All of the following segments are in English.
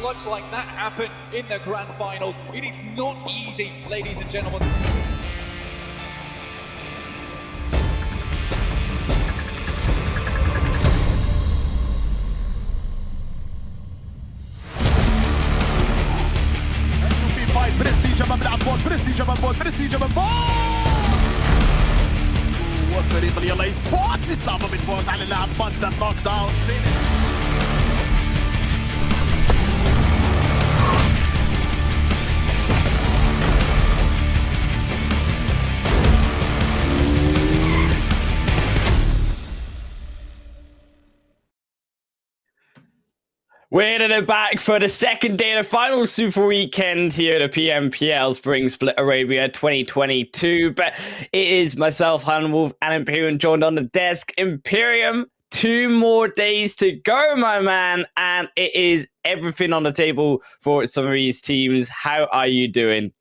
clutch like that happen in the grand finals. It is not easy, ladies and gentlemen. برستيج امام العبود برستيج امام بود برستيج امام بود وفريق اليلا اي سبورتس يصعبوا بتفوت على اللاعب باندا نوك داون We're in it back for the second day of the final super weekend here at the PMPL Spring Split Arabia 2022. But it is myself, Hanwolf, and Imperium joined on the desk. Imperium, 2 more days to go, my man, and it is everything on the table for some of these teams. How are you doing?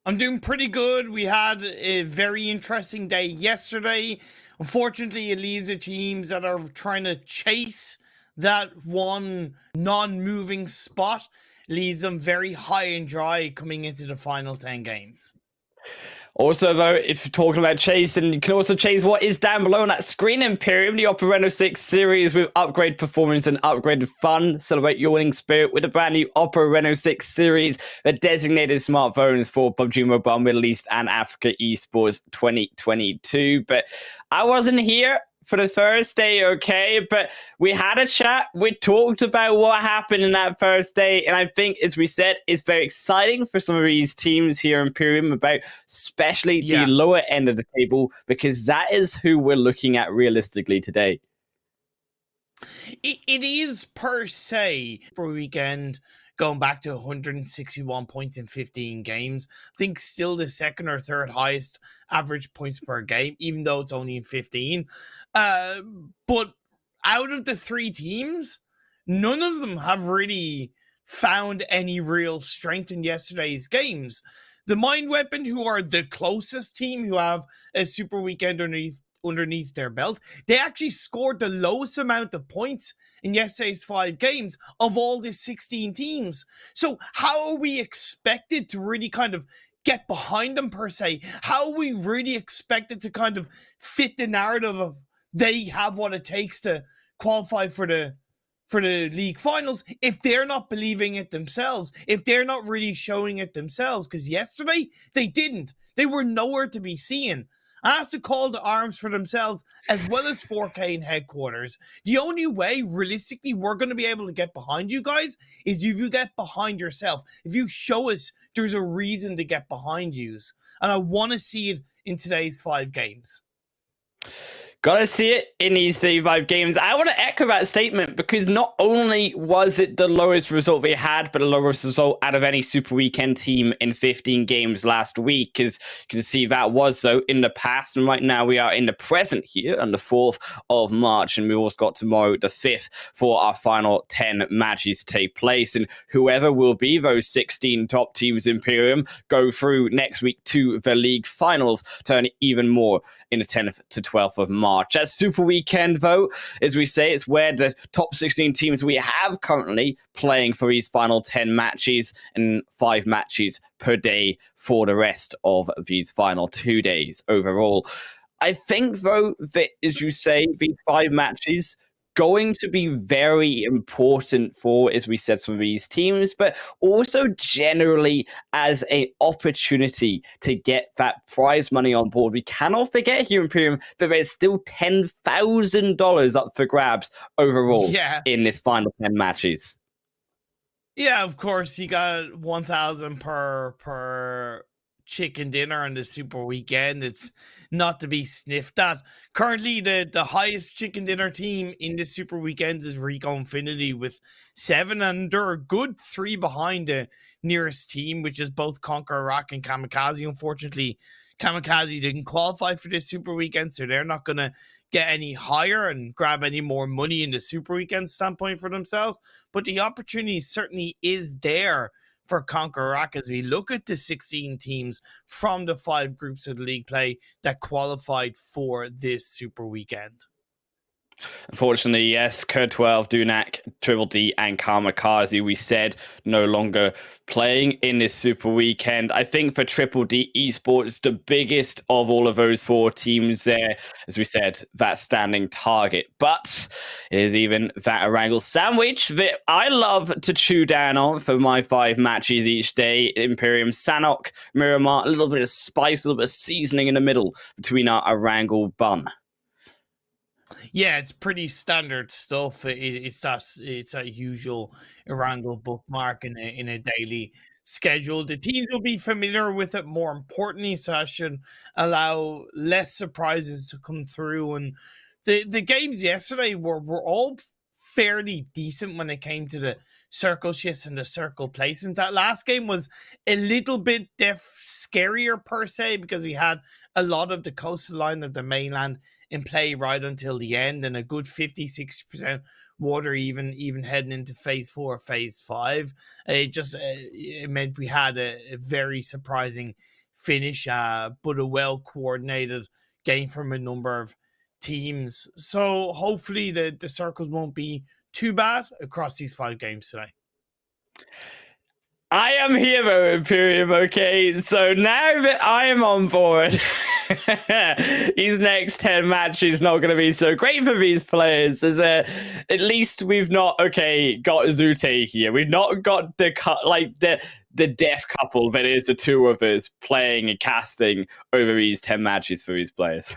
I'm doing pretty good. We had a very interesting day yesterday. Unfortunately, it leaves the teams that are trying to chase that one non-moving spot, leaves them very high and dry coming into the final 10 games. Also, though, if you're talking about chase, and you can also chase what is down below on that screen, Imperium, the Opera Reno 6 series with upgrade performance and upgraded fun. Celebrate your winning spirit with a brand new Opera Reno 6 series, the designated smartphones for PUBG Mobile Middle East and Africa Esports 2022. But I wasn't here for the first day, okay, but we had a chat. We talked about what happened in that first day, and I think, as we said, it's very exciting for some of these teams here in Imperium, about especially the lower end of the table, because that is who we're looking at realistically today. It is, per se, for a weekend going back to 161 points in 15 games. I think still the second or third highest average points per game, even though it's only in 15. But out of the three teams, none of them have really found any real strength in yesterday's games. The Mind Weapon, who are the closest team, who have a super weekend underneath their belt, they actually scored the lowest amount of points in yesterday's 5 games of all the 16 teams. So how are we expected to really kind of get behind them, per se? How are we really expected to kind of fit the narrative of they have what it takes to qualify for the league finals if they're not believing it themselves, if they're not really showing it themselves? Because yesterday they didn't. They were nowhere to be seen. And that's a call to arms for themselves, as well as 4K in headquarters. The only way, realistically, we're going to be able to get behind you guys is if you get behind yourself. If you show us there's a reason to get behind you. And I want to see it in today's 5 games. Gotta see it in these 35 games. I want to echo that statement, because not only was it the lowest result they had, but the lowest result out of any Super Weekend team in 15 games last week. Because you can see that was so in the past, and right now we are in the present here on the 4th of March, and we also got tomorrow the 5th for our final 10 matches to take place. And whoever will be those 16 top teams in Imperium go through next week to the league finals, turn even more in the 10th to 12th of March. That Super Weekend, though, as we say, it's where the top 16 teams we have currently playing for these final 10 matches, and 5 matches per day for the rest of these final 2 days overall. I think, though, that, as you say, these 5 matches going to be very important for, as we said, some of these teams, but also generally as an opportunity to get that prize money on board. We cannot forget here in Imperium that there's still $10,000 up for grabs overall in this final 10 matches. Yeah, of course, you got 1,000 per chicken dinner on the Super Weekend. It's not to be sniffed at. Currently, the highest chicken dinner team in the Super Weekends is Rico Infinity with 7, and they're a good 3 behind the nearest team, which is both KONQUEROR and KAMIKAZE. Unfortunately, KAMIKAZE didn't qualify for this Super Weekend, so they're not going to get any higher and grab any more money in the Super Weekend standpoint for themselves. But the opportunity certainly is there for KONQUEROR as we look at the 16 teams from the 5 groups of the league play that qualified for this Super Weekend. Unfortunately, yes, KURD12, Dunak, DDD, and KAMIKAZE, we said, no longer playing in this Super Weekend. I think for DDD Esports, the biggest of all of those 4 teams there, as we said, that standing target. But it is even that Erangel sandwich that I love to chew down on for my 5 matches each day. Imperium, Sanhok, Miramar, a little bit of spice, a little bit of seasoning in the middle between our Erangel bun. Yeah, it's pretty standard stuff. It's that usual Erangel bookmark in a daily schedule. The teams will be familiar with it more importantly, so that should allow less surprises to come through. And the games yesterday were all fairly decent when it came to the circle shifts and the circle placements. That last game was a little bit scarier per se, because we had a lot of the coastline of the mainland in play right until the end, and a good 56% water even heading into phase 4, phase 5. It meant we had a very surprising finish, but a well coordinated game from a number of teams. So hopefully the circles won't be too bad across these 5 games today. I am here, though, Imperium, okay? So now that I am on board, these next 10 matches not going to be so great for these players. As at least we've not, got Zute here. We've not got the deaf couple that is the 2 of us playing and casting over these 10 matches for these players.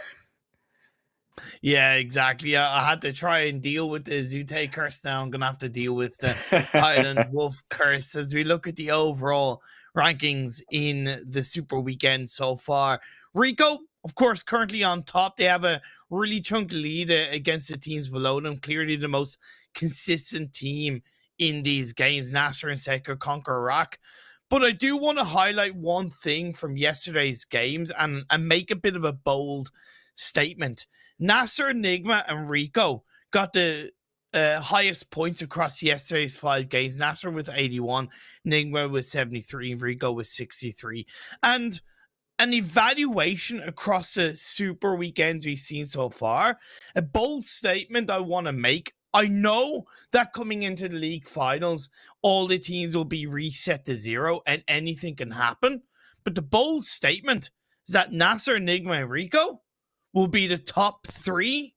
Yeah, exactly. I had to try and deal with the Zute curse now. I'm going to have to deal with the Highland Wolf curse as we look at the overall rankings in the Super Weekend so far. Rico, of course, currently on top. They have a really chunky lead against the teams below them. Clearly the most consistent team in these games. NASR and Seker conquer Iraq. But I do want to highlight one thing from yesterday's games and make a bit of a bold statement. NASR, Nigma, and Rico got the highest points across yesterday's 5 games. NASR with 81, Nigma with 73, Rico with 63. And an evaluation across the Super Weekends we've seen so far, a bold statement I want to make. I know that coming into the league finals, all the teams will be reset to 0 and anything can happen. But the bold statement is that NASR, Nigma, and Rico will be the top 3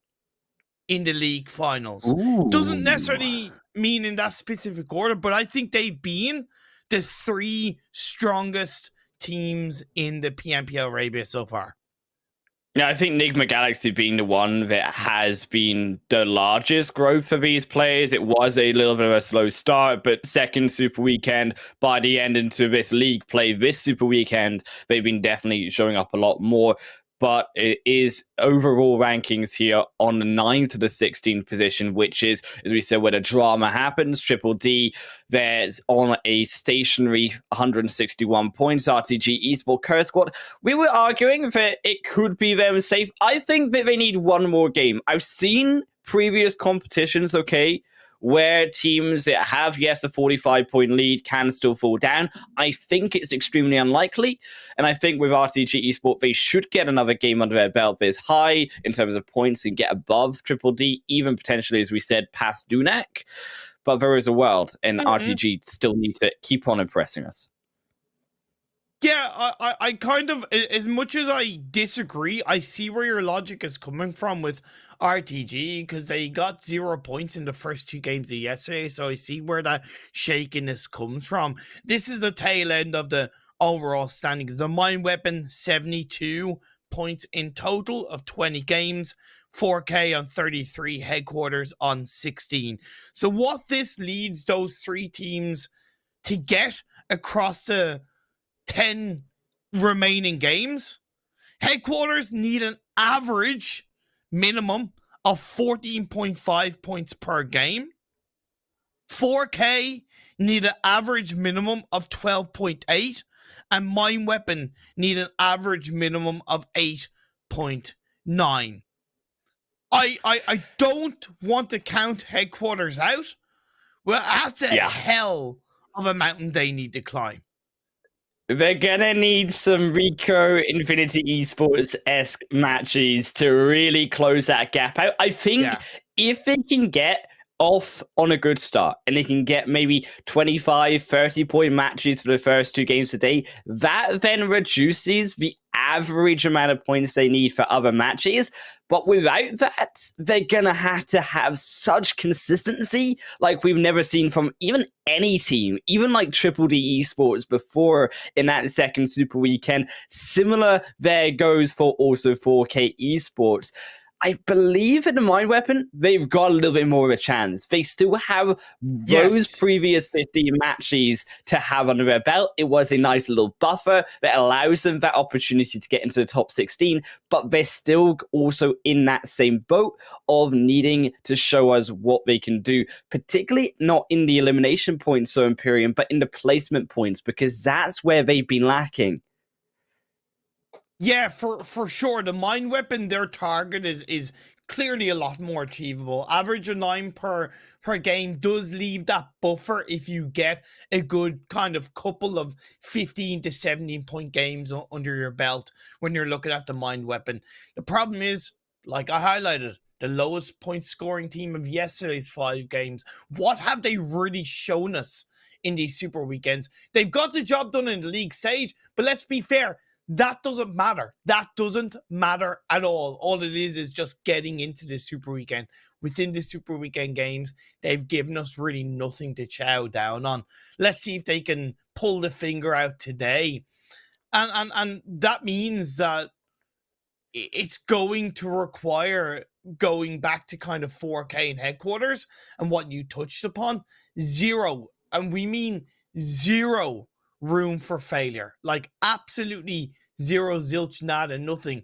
in the league finals. Ooh. Doesn't necessarily mean in that specific order, but I think they've been the 3 strongest teams in the PMPL Arabia so far. Yeah, I think Nigma Galaxy being the one that has been the largest growth for these players. It was a little bit of a slow start, but second Super Weekend, by the end into this league play, this Super Weekend, they've been definitely showing up a lot more. But it is overall rankings here on the 9th to the 16th position, which is, as we said, where the drama happens. Triple D, there's on a stationary 161 points. RTG Esports KURDSQUAD. We were arguing that it could be them safe. I think that they need one more game. I've seen previous competitions, okay, where teams that have, yes, a 45-point lead can still fall down. I think it's extremely unlikely. And I think with RTG Esports, they should get another game under their belt that is high in terms of points and get above Triple D, even potentially, as we said, past Dunak. But there is a world, and RTG still need to keep on impressing us. Yeah, I kind of, as much as I disagree, I see where your logic is coming from with RTG, because they got 0 points in the first 2 games of yesterday, so I see where that shakiness comes from. This is the tail end of the overall standings. The Mine Weapon, 72 points in total of 20 games, 4K on 33, Headquarters on 16. So what this leads those 3 teams to get across the 10 remaining games, Headquarters need an average minimum of 14.5 points per game. 4K need an average minimum of 12.8, and Mine Weapon need an average minimum of 8.9. I don't want to count Headquarters out. Well, that's a hell of a mountain they need to climb. They're gonna need some Rico Infinity Esports-esque matches to really close that gap out. I think if they can get off on a good start and they can get maybe 25, 30-point matches for the first 2 games today, that then reduces the average amount of points they need for other matches. But without that, they're gonna have to have such consistency like we've never seen from even any team, even like Triple D Esports before in that second Super Weekend. Similar there goes for also 4K Esports. I believe in the Mine Weapon, they've got a little bit more of a chance. They still have those previous 15 matches to have under their belt. It was a nice little buffer that allows them that opportunity to get into the top 16, but they're still also in that same boat of needing to show us what they can do, particularly not in the elimination points, so Imperium, but in the placement points, because that's where they've been lacking. Yeah, for sure. The Mine Weapon, their target is clearly a lot more achievable. Average of 9 per game does leave that buffer if you get a good kind of couple of 15 to 17 point games under your belt when you're looking at the Mine Weapon. The problem is, like I highlighted, the lowest point scoring team of yesterday's 5 games. What have they really shown us in these Super Weekends? They've got the job done in the league stage, but let's be fair, that doesn't matter. That doesn't matter at all. All it is just getting into the Super Weekend. Within the Super Weekend games, they've given us really nothing to chow down on. Let's see if they can pull the finger out today. And that means that it's going to require going back to kind of 4K in headquarters, and what you touched upon, zero, and we mean zero room for failure. Like absolutely zero, zilch, nada, nothing.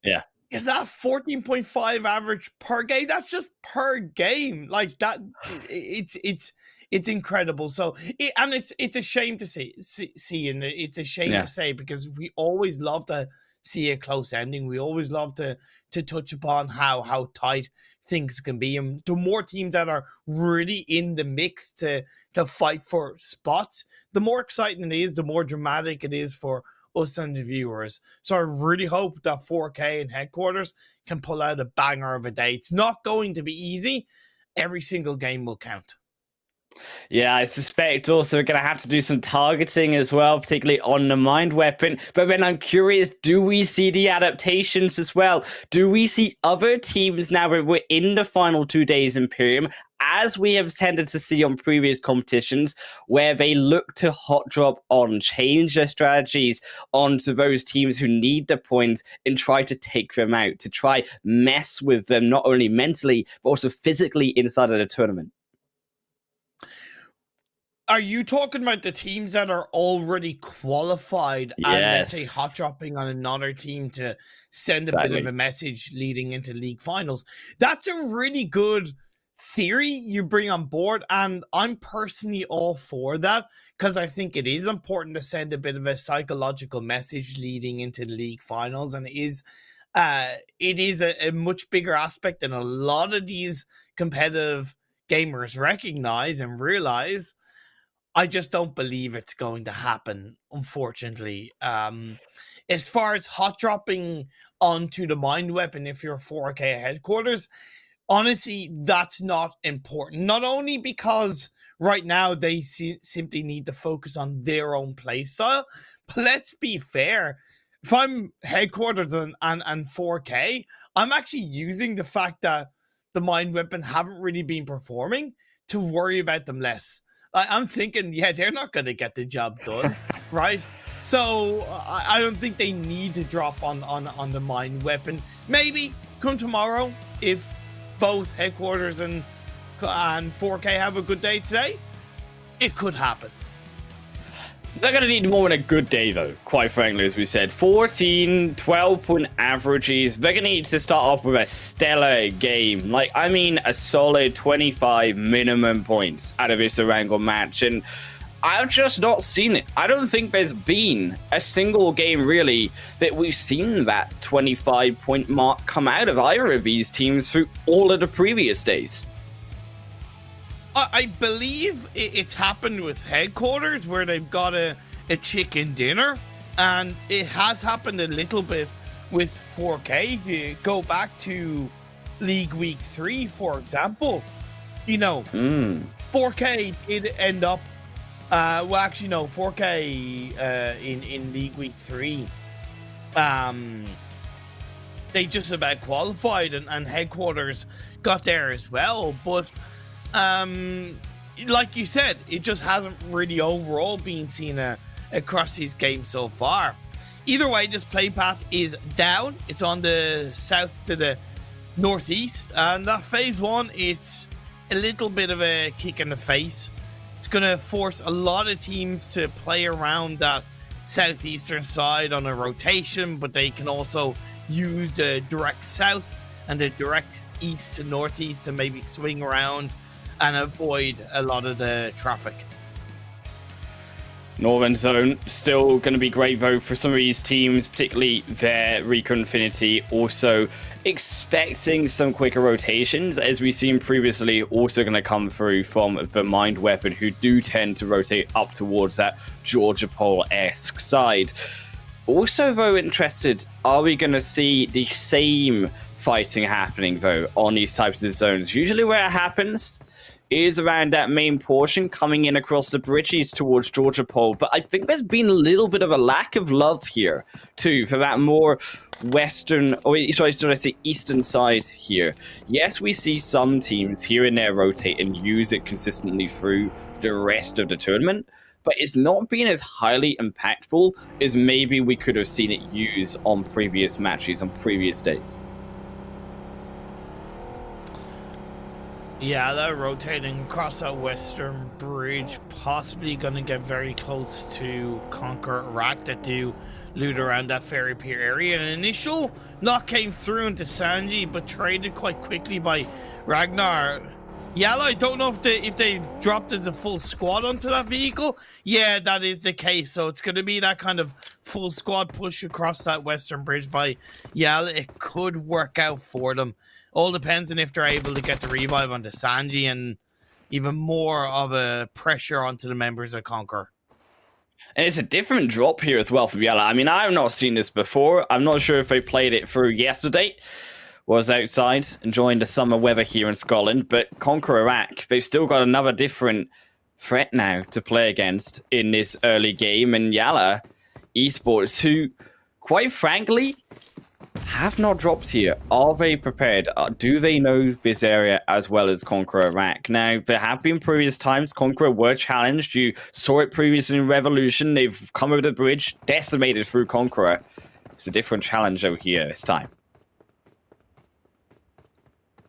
Yeah. Is that 14.5 average per game? That's just per game. Like that, it's incredible. So, it's a shame to see, and it's a shame to say, because we always love to see a close ending. We always love to touch upon how tight things can be, and the more teams that are really in the mix to fight for spots, the more exciting it is, the more dramatic it is for us and the viewers. So I really hope that 4K and headquarters can pull out a banger of a day. It's not going to be easy. Every single game will count. Yeah, I suspect also we're going to have to do some targeting as well, particularly on the mind weapon. But then I'm curious, do we see the adaptations as well? Do we see other teams now that we're in the final 2 days in Imperium, as we have tended to see on previous competitions, where they look to hot drop on, change their strategies onto those teams who need the points and try to take them out, to try mess with them, not only mentally, but also physically inside of the tournament? Are you talking about the teams that are already qualified and, let's say, hot dropping on another team to send a bit of a message leading into league finals? That's a really good theory you bring on board, and I'm personally all for that, because I think it is important to send a bit of a psychological message leading into the league finals, and it is a much bigger aspect than a lot of these competitive gamers recognize and realize. I just don't believe it's going to happen, unfortunately. As far as hot dropping onto the mind weapon, if you're 4K headquarters, honestly, that's not important. Not only because right now they simply need to focus on their own playstyle, but let's be fair. If I'm headquarters and 4K, I'm actually using the fact that the mind weapon haven't really been performing to worry about them less. I'm thinking, yeah, they're not going to get the job done, right? So I don't think they need to drop on the mind weapon. Maybe come tomorrow, if both headquarters and 4K have a good day today, it could happen. They're going to need more than a good day, though, quite frankly, as we said. 14, 12-point averages. They're going to need to start off with a stellar game. Like, I mean, a solid 25 minimum points out of this Erangel match. And I've just not seen it. I don't think there's been a single game, really, that we've seen that 25-point mark come out of either of these teams through all of the previous days. I believe it's happened with headquarters where they've got a chicken dinner, and it has happened a little bit with 4K. If you go back to League Week 3, for example, 4K did end up, 4K in League Week 3, they just about qualified, and headquarters got there as well, but like you said, it just hasn't really overall been seen across these games so far. Either way, this play path is down. It's on the south to the northeast, and that phase one, it's a little bit of a kick in the face. It's going to force a lot of teams to play around that southeastern side on a rotation, but they can also use the direct south and the direct east to northeast to maybe swing around and avoid a lot of the traffic. Northern Zone still going to be great, though, for some of these teams, particularly their Rico Infinity. Also expecting some quicker rotations, as we've seen previously, also going to come through from the Mind Weapon, who do tend to rotate up towards that Georgia Pole-esque side. Also, though, interested, are we going to see the same fighting happening, though, on these types of zones? Usually where it happens is around that main portion coming in across the bridges towards Georgia Pole, but I think there's been a little bit of a lack of love here too for that more western, or sorry, should I say eastern side here. Yes, we see some teams here and there rotate and use it consistently through the rest of the tournament, but it's not been as highly impactful as maybe we could have seen it used on previous matches, on previous days. Yeah, they're rotating across that western bridge, possibly going to get very close to CONQUEROR that do loot around that ferry pier area. An initial knock came through into Sanji, but traded quite quickly by Ragnar. YaLLa, I don't know if they've dropped as a full squad onto that vehicle. Yeah, that is the case. So it's going to be that kind of full squad push across that western bridge by YaLLa. It could work out for them. All depends on if they're able to get the revive onto Sanji and even more of a pressure onto the members of CONQUEROR. And it's a different drop here as well from YaLLa. I mean, I've not seen this before. I'm not sure if they played it through yesterday. Was outside enjoying the summer weather here in Scotland, but CONQUEROR, they've still got another different threat now to play against in this early game. And YaLLa Esports, who, quite frankly, have not dropped here. Are they prepared? Do they know this area as well as CONQUEROR? Now, there have been previous times CONQUEROR were challenged. You saw it previously in Revolution. They've come over the bridge, decimated through CONQUEROR. It's a different challenge over here this time.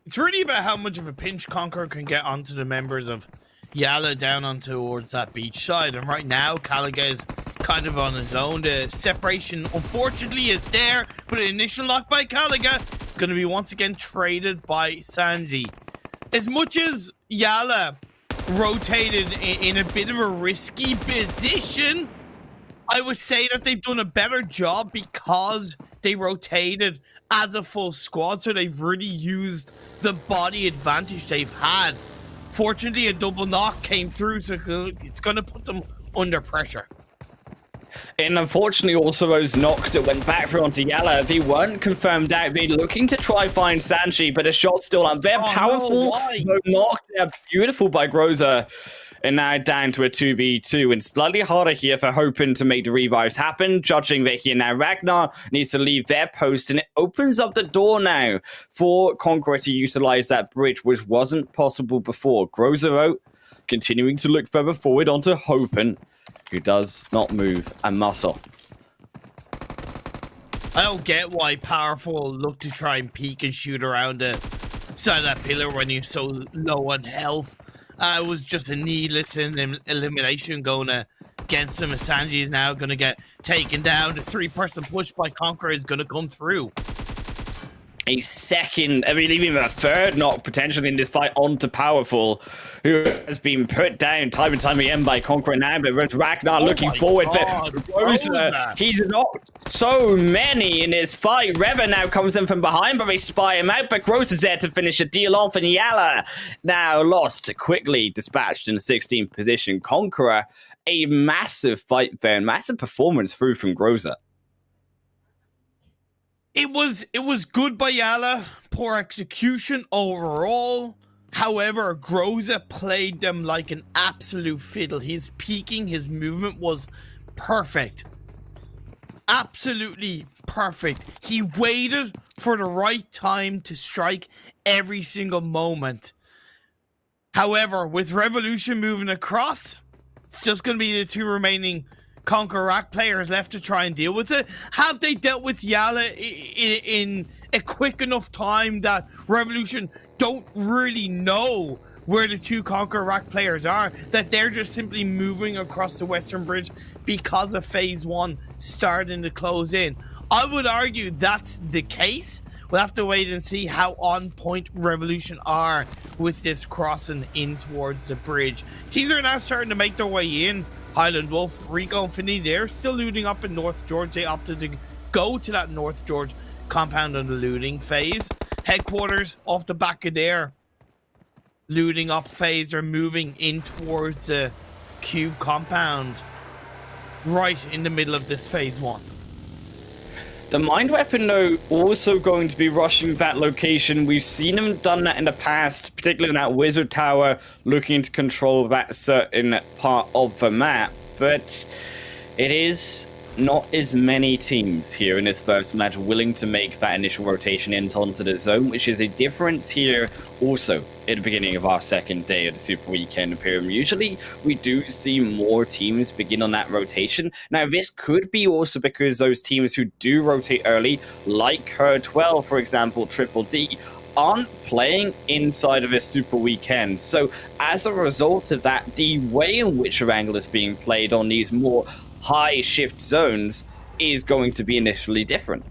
It's really about how much of a pinch CONQUEROR can get onto the members of YaLLa down on towards that beach side. And right now, KAMIKAZE is kind of on his own. The separation, unfortunately, is there. But an initial knock by KAMIKAZE is going to be once again traded by Sanji. As much as YaLLa rotated in a bit of a risky position, I would say that they've done a better job because they rotated as a full squad, so they've really used the body advantage they've had. Fortunately, a double knock came through, so it's going to put them under pressure. And unfortunately, also those knocks that went back through onto YaLLa, they weren't confirmed out. They're looking to try find Sanji, but the shot's still on. They're powerful, no knock. They're beautiful by Groza. And now down to a 2v2, and slightly harder here for hoping to make the revives happen, judging that here now Ragnar needs to leave their post, and it opens up the door now for CONQUEROR to utilize that bridge, which wasn't possible before. Groza continuing to look further forward onto Hopen, who does not move a muscle. I don't get why Powerful look to try and peek and shoot around the side of that pillar when you're so low on health. It was just a needless elimination going against him. Sanji is now going to get taken down. The three-person push by CONQUEROR is going to come through. A second, I mean, even a third knock potentially in this fight onto Powerful, who has been put down time and time again by CONQUEROR now, but Ragnar looking forward, but Groza, he's knocked so many in this fight. Reva now comes in from behind, but they spy him out, but Groza's there to finish the deal off, and YaLLa now lost, quickly dispatched in the 16th position. CONQUEROR, a massive fight there, massive performance through from Groza. It was good by YaLLa, poor execution overall. However, Groza played them like an absolute fiddle. His peaking, his movement was perfect. Absolutely perfect. He waited for the right time to strike every single moment. However, with Revolution moving across, it's just going to be the two remaining CONQUEROR players left to try and deal with it. Have they dealt with YaLLa in a quick enough time that Revolution don't really know where the two CONQUEROR players are, that they're just simply moving across the western bridge because of phase one starting to close in? I would argue that's the case. We'll have to wait and see how on point Revolution are with this crossing in towards the bridge. Teams are now starting to make their way in. Highland Wolf, Rico, Infinity, they're still looting up in North George. They opted to go to that North George compound on the looting phase. Headquarters, off the back of their looting up phase, are moving in towards the cube compound right in the middle of this phase one. The Mind Weapon, though, also going to be rushing that location. We've seen him done that in the past, particularly in that Wizard Tower, looking to control that certain part of the map. But it is not as many teams here in this first match willing to make that initial rotation onto the zone, which is a difference here also at the beginning of our second day of the Super Weekend Imperium. Usually, we do see more teams begin on that rotation. Now, this could be also because those teams who do rotate early, like KURD 12, for example, Triple D, aren't playing inside of a Super Weekend. So, as a result of that, the way in which Erangel is being played on these more high shift zones is going to be initially different.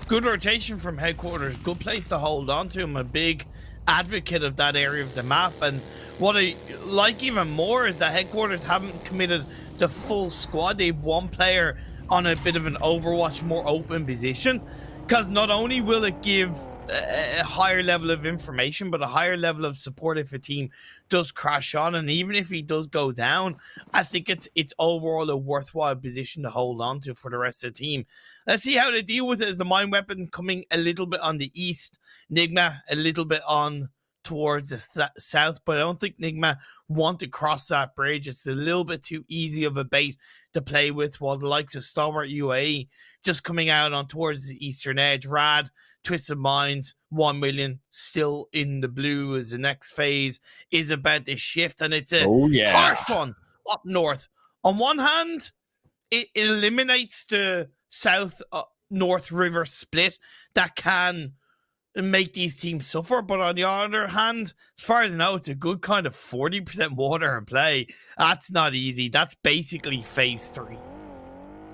Good rotation from headquarters. Good place to hold on to. I'm a big advocate of that area of the map. And what I like even more is that headquarters haven't committed the full squad. They've one player on a bit of an Overwatch, more open position. Because not only will it give a higher level of information, but a higher level of support if a team does crash on. And even if he does go down, I think it's overall a worthwhile position to hold on to for the rest of the team. Let's see how they deal with it. As the mine weapon coming a little bit on the east, Nigma a little bit on towards the south, but I don't think Nigma want to cross that bridge. It's a little bit too easy of a bait to play with, while the likes of Stalwart UAE just coming out on towards the eastern edge. Rad, Twisted Minds, 1 million still in the blue as the next phase is about to shift, and it's a harsh one up north. On one hand, it eliminates the south north river split that can make these teams suffer, but on the other hand, as far as I know, it's a good kind of 40% water in play. That's not easy. That's basically phase 3.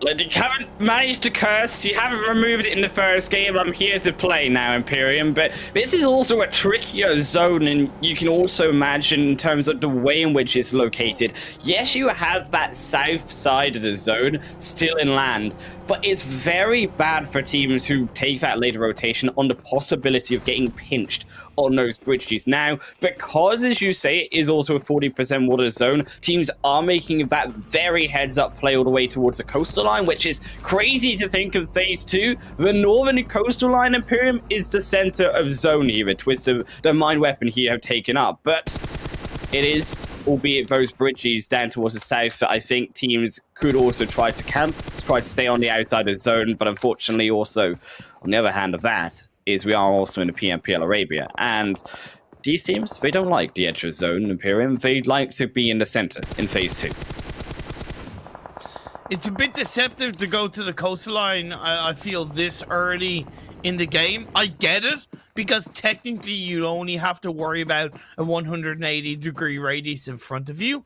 Like, you haven't managed to curse, you haven't removed it in the first game. I'm here to play now, Imperium, but this is also a trickier zone, and you can also imagine in terms of the way in which it's located. Yes, you have that south side of the zone still in land, but it's very bad for teams who take that later rotation on the possibility of getting pinched on those bridges. Now, because, as you say, it is also a 40% water zone, teams are making that very heads-up play all the way towards the coastal line, which is crazy to think of phase 2. The northern coastal line, Imperium, is the center of zone here. A twist of the mine weapon here have taken up, but it is, albeit those bridges down towards the south, that I think teams could also try to camp, try to stay on the outside of the zone, but unfortunately also, on the other hand of that, is we are also in the PMPL Arabia, and these teams, they don't like the edge of zone, Imperium. They like to be in the center in phase 2. It's a bit deceptive to go to the coastline, I feel, this early in the game. I get it, because technically you only have to worry about a 180-degree radius in front of you.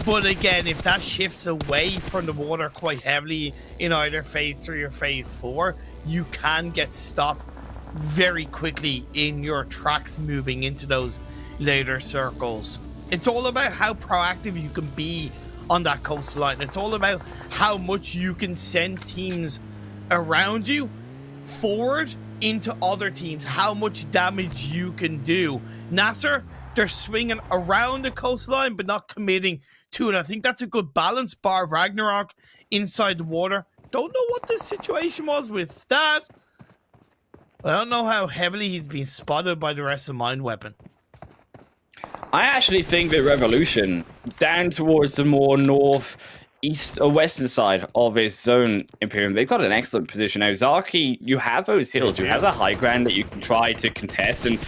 But again, if that shifts away from the water quite heavily in either phase 3 or phase 4, you can get stopped very quickly in your tracks moving into those later circles. It's all about how proactive you can be on that coastline. It's all about how much you can send teams around you forward into other teams, how much damage you can do. NASR, they're swinging around the coastline but not committing to it. I think that's a good balance, bar Ragnarok inside the water. Don't know what the situation was with that. I don't know how heavily he's been spotted by the rest of Mine Weapon. I actually think that Revolution, down towards the more north, east, or western side of his zone, Imperium, they've got an excellent position. Now, Zaki, you have those hills, you have the high ground that you can try to contest, and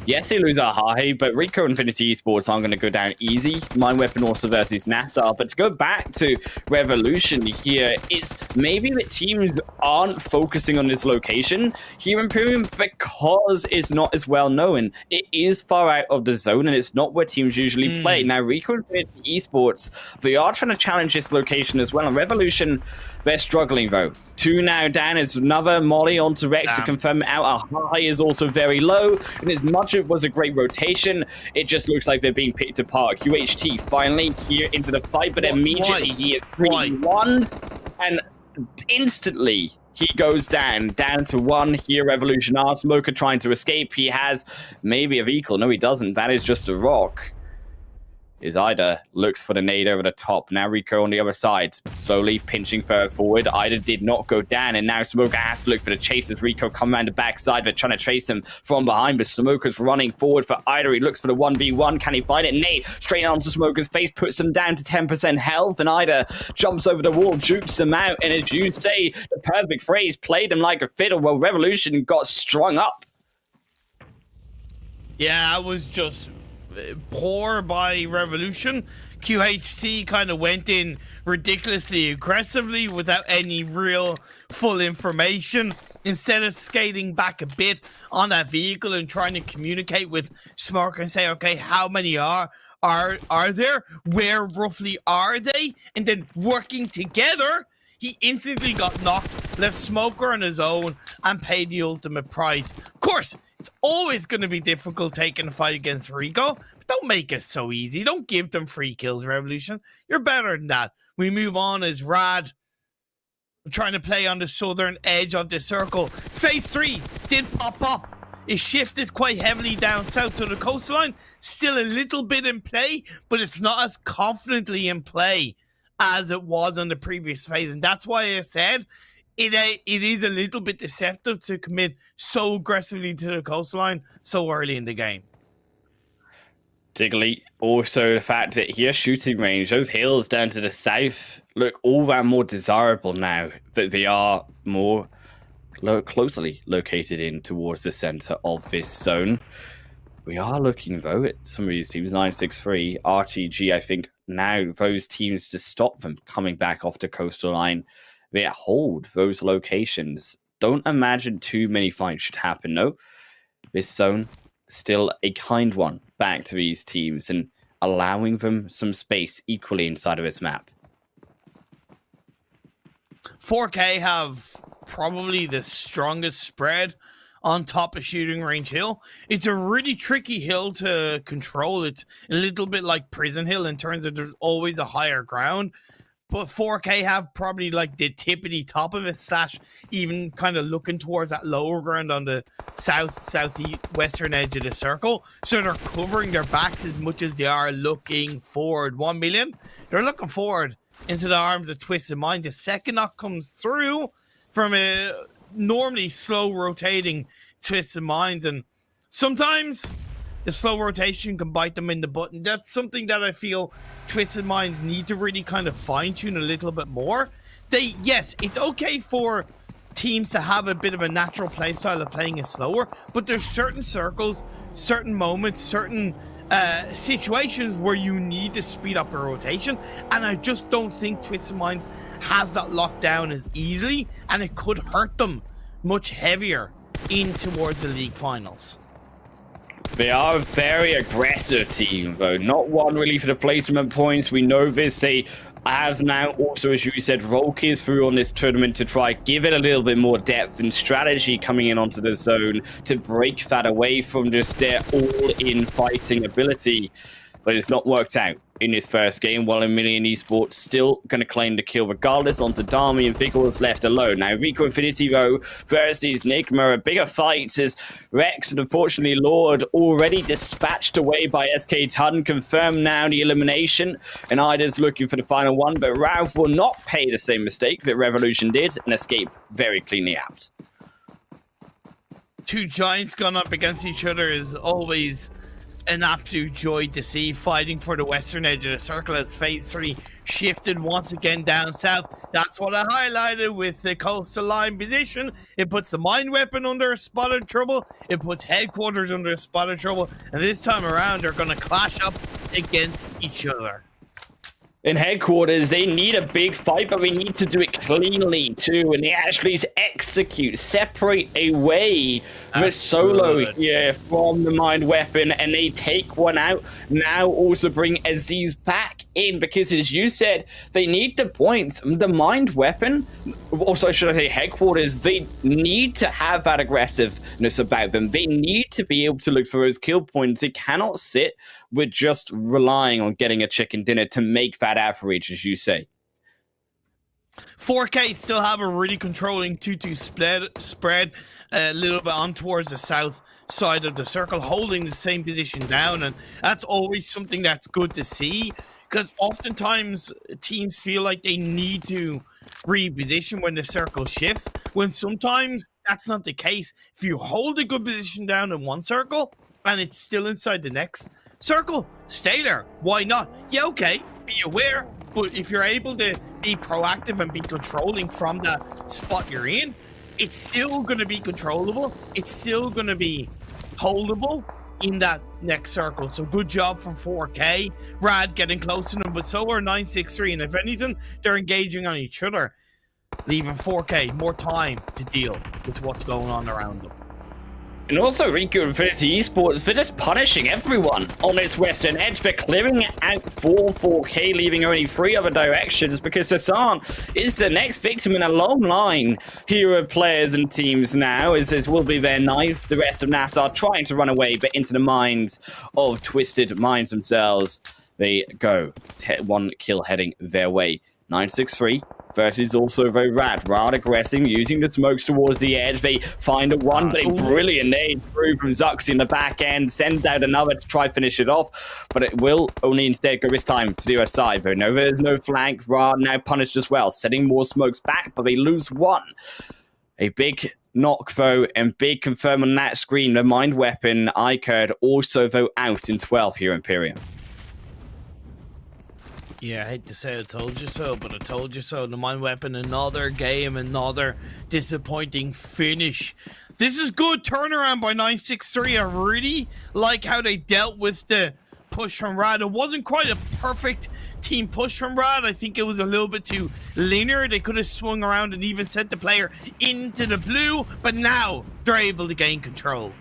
yes, they lose Ahahe, but Rico and Infinity Esports aren't going to go down easy. Mine Weapon also versus NASR. But to go back to Revolution here, it's maybe the teams aren't focusing on this location here, Imperium, because it's not as well known. It is far out of the zone, and it's not where teams usually play. Now, Rico and Infinity Esports, they are trying to challenge this location as well. And Revolution, they're struggling, though. 2 now down is another molly onto Rex to confirm it out. Our high is also very low, and as much as it was a great rotation, it just looks like they're being picked apart. QHT finally here into the fight, but immediately he is 3-1, and instantly he goes down to 1 here. Revolution R. Smoker trying to escape. He has maybe a vehicle. No, he doesn't. That is just a rock. is Ida looks for the nade over the top. Now Rico on the other side, slowly pinching further forward. Ida did not go down, and now Smoker has to look for the chase as Rico come around the backside. They're trying to chase him from behind, but Smoker's running forward for Ida. He looks for the 1v1. Can he find it? Nade straight onto Smoker's face, puts him down to 10% health, and Ida jumps over the wall, jukes him out, and as you say, the perfect phrase, played him like a fiddle. Well, Revolution got strung up. Yeah, it was just poor by Revolution. QHT kind of went in ridiculously aggressively without any real full information. Instead of skating back a bit on that vehicle and trying to communicate with Smoke and say, okay, how many are there? Where roughly are they? And then working together, he instantly got knocked, left Smoker on his own, and paid the ultimate price. Of course, it's always going to be difficult taking a fight against Rico, but don't make it so easy. Don't give them free kills, Revolution. You're better than that. We move on as Rad trying to play on the southern edge of the circle. Phase 3 did pop up. It shifted quite heavily down south to the coastline. Still a little bit in play, but it's not as confidently in play as it was on the previous phase. And that's why I said it is a little bit deceptive to commit so aggressively to the coastline so early in the game. Particularly also the fact that here shooting range, those hills down to the south look all that more desirable now that they are more closely located in towards the center of this zone. We are looking though at some of these teams, 963, RTG, I think now those teams to stop them coming back off the coastal line, they hold those locations. Don't imagine too many fights should happen, no. This zone, still a kind one back to these teams and allowing them some space equally inside of this map. 4K have probably the strongest spread on top of Shooting Range Hill. It's a really tricky hill to control. It's a little bit like Prison Hill in terms of there's always a higher ground. But 4K have probably like the tippity top of it, slash even kind of looking towards that lower ground on the southeast western edge of the circle. So they're covering their backs as much as they are looking forward. 1 million, they're looking forward into the arms of Twisted Minds. A second knock comes through from a normally slow rotating Twisted Minds, and sometimes the slow rotation can bite them in the butt, and that's something that I feel Twisted Minds need to really kind of fine-tune a little bit more. Yes, it's okay for teams to have a bit of a natural play style of playing it slower, but there's certain circles, certain moments, certain situations where you need to speed up a rotation, and I just don't think Twisted Minds has that locked down as easily, and it could hurt them much heavier in towards the league finals. They are a very aggressive team, though. Not one really for the placement points. We know this. They have now also, as you said, Volkers through on this tournament to try give it a little bit more depth and strategy coming in onto the zone to break that away from just their all-in fighting ability. But it's not worked out in this first game. YaLLa Esports still going to claim the kill regardless onto Dami, and Vigor is left alone. Now Rico Infinity though versus Nigma, a bigger fight as Rex and unfortunately Lord already dispatched away by SK Tun, confirmed now the elimination, and Ida's looking for the final one, but Ralph will not pay the same mistake that Revolution did and escape very cleanly out. Two giants gone up against each other is always an absolute joy to see, fighting for the western edge of the circle as phase 3 shifted once again down south. That's what I highlighted with the coastal line position. It puts the mine weapon under a spot of trouble, it puts headquarters under a spot of trouble, and this time around they're going to clash up against each other. In headquarters, they need a big fight, but we need to do it cleanly too. And they actually execute, separate away the solo here from the mind weapon, and they take one out. Now also bring Aziz back in, because as you said, they need the points. The mind weapon, also should I say headquarters, they need to have that aggressiveness about them. They need to be able to look for those kill points. They cannot sit with just relying on getting a chicken dinner to make that average, as you say. 4K still have a really controlling 2-2 spread a little bit on towards the south side of the circle, holding the same position down, and that's always something that's good to see, because oftentimes teams feel like they need to reposition when the circle shifts, when sometimes that's not the case. If you hold a good position down in one circle and it's still inside the next circle, stay there. Why not? Yeah, okay, be aware, but if you're able to be proactive and be controlling from that spot you're in, it's still going to be controllable. It's still going to be holdable in that next circle. So good job from 4K. Rad getting close to them, but so are 963. And if anything, they're engaging on each other, leaving 4K more time to deal with what's going on around them. And also Rico and DDD Esports, they're just punishing everyone on its western edge. They're clearing out 4K, leaving only 3 other directions, because Hassan is the next victim in a long line here of players and teams now, as this will be their 9th. The rest of NASR trying to run away, but into the minds of Twisted Minds themselves they go. 1 kill heading their way. 963 versus also very Rad aggressive, using the smokes towards the edge. They find a 1, but a brilliant nade through from Zux in the back end, sends out another to try finish it off, but it will only instead go this time to do a side. Though no, there's no flank. Rad now punished as well, setting more smokes back, but they lose 1. A big knock though, and big confirm on that screen. The mind weapon iKURD also though out in 12 here in Imperium. Yeah, I hate to say I told you so, but I told you so. The mind weapon, another game, another disappointing finish. This is good turnaround by 963. I really like how they dealt with the push from Rad. It wasn't quite a perfect team push from Rad. I think it was a little bit too linear. They could have swung around and even sent the player into the blue, but now they're able to gain control.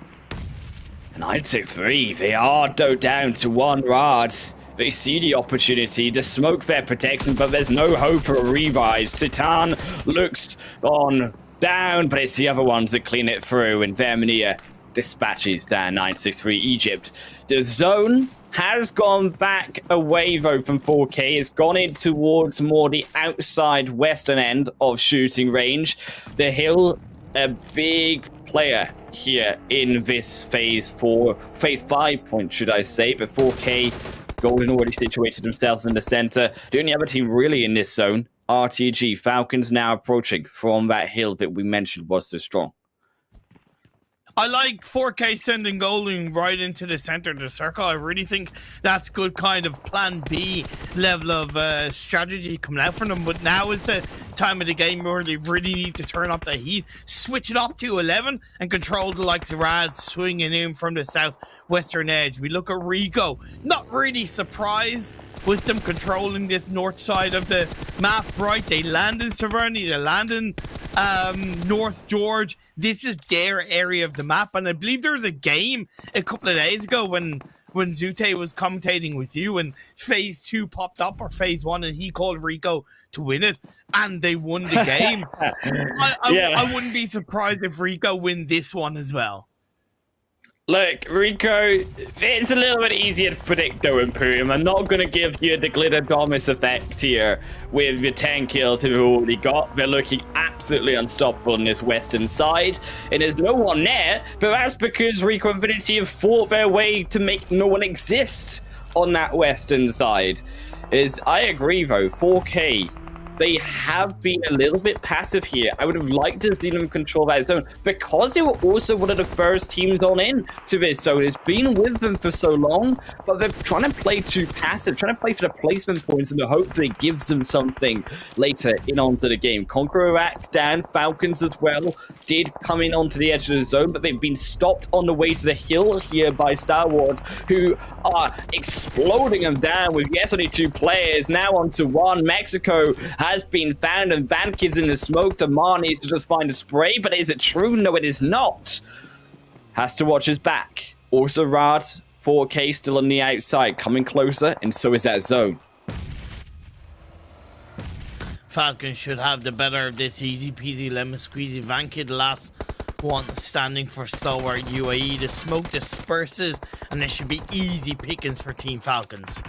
963, they are down to 1 Rad. They see the opportunity, the smoke there protects them, but there's no hope for a revive. Sitan looks on down, but it's the other ones that clean it through, and Verminier dispatches down 963 Egypt. The zone has gone back away though from 4K. It's gone in towards more the outside western end of shooting range. The hill, a big player here in this phase 5 point, should I say, but 4K Golden already situated themselves in the center. The only other team really in this zone, RTG. Falcons now approaching from that hill that we mentioned was so strong. I like 4K sending Golden right into the center of the circle. I really think that's good kind of plan B level of strategy coming out from them. But now is the time of the game where they really need to turn up the heat, switch it up to 11 and control the likes of Rad swinging in from the southwestern edge. We look at Rico, not really surprised with them controlling this north side of the map, right? They land in Severny, they land in North George. This is their area of the map, and I believe there was a game a couple of days ago when Zute was commentating with you and phase 2 popped up, or phase 1, and he called Rico to win it, and they won the game. I wouldn't be surprised if Rico win this one as well. Look, Rico, it's a little bit easier to predict though, Imperium. I'm not going to give you the Glitter Domus effect here with your 10 kills they've already got. They're looking absolutely unstoppable on this western side, and there's no one there, but that's because Rico Infinity have fought their way to make no one exist on that western side. I agree though, 4K, they have been a little bit passive here. I would have liked to see them control that zone because they were also one of the first teams on in to this zone. It's been with them for so long, but they're trying to play too passive, trying to play for the placement points in the hope that it gives them something later in onto the game. KONQUEROR back down, Falcons as well did come in onto the edge of the zone, but they've been stopped on the way to the hill here by Stalwart, who are exploding them down with, yes, only 2 players, now onto 1. Mexico has been found, and Vankid's in the smoke. Damar needs to just find a spray, but is it true? No, it is not. Has to watch his back. Also, Rad, 4K still on the outside, coming closer, and so is that zone. Falcons should have the better of this. Easy peasy lemon squeezy. Vankid last one standing for Stalwart UAE. The smoke disperses, and there should be easy pickings for Team Falcons.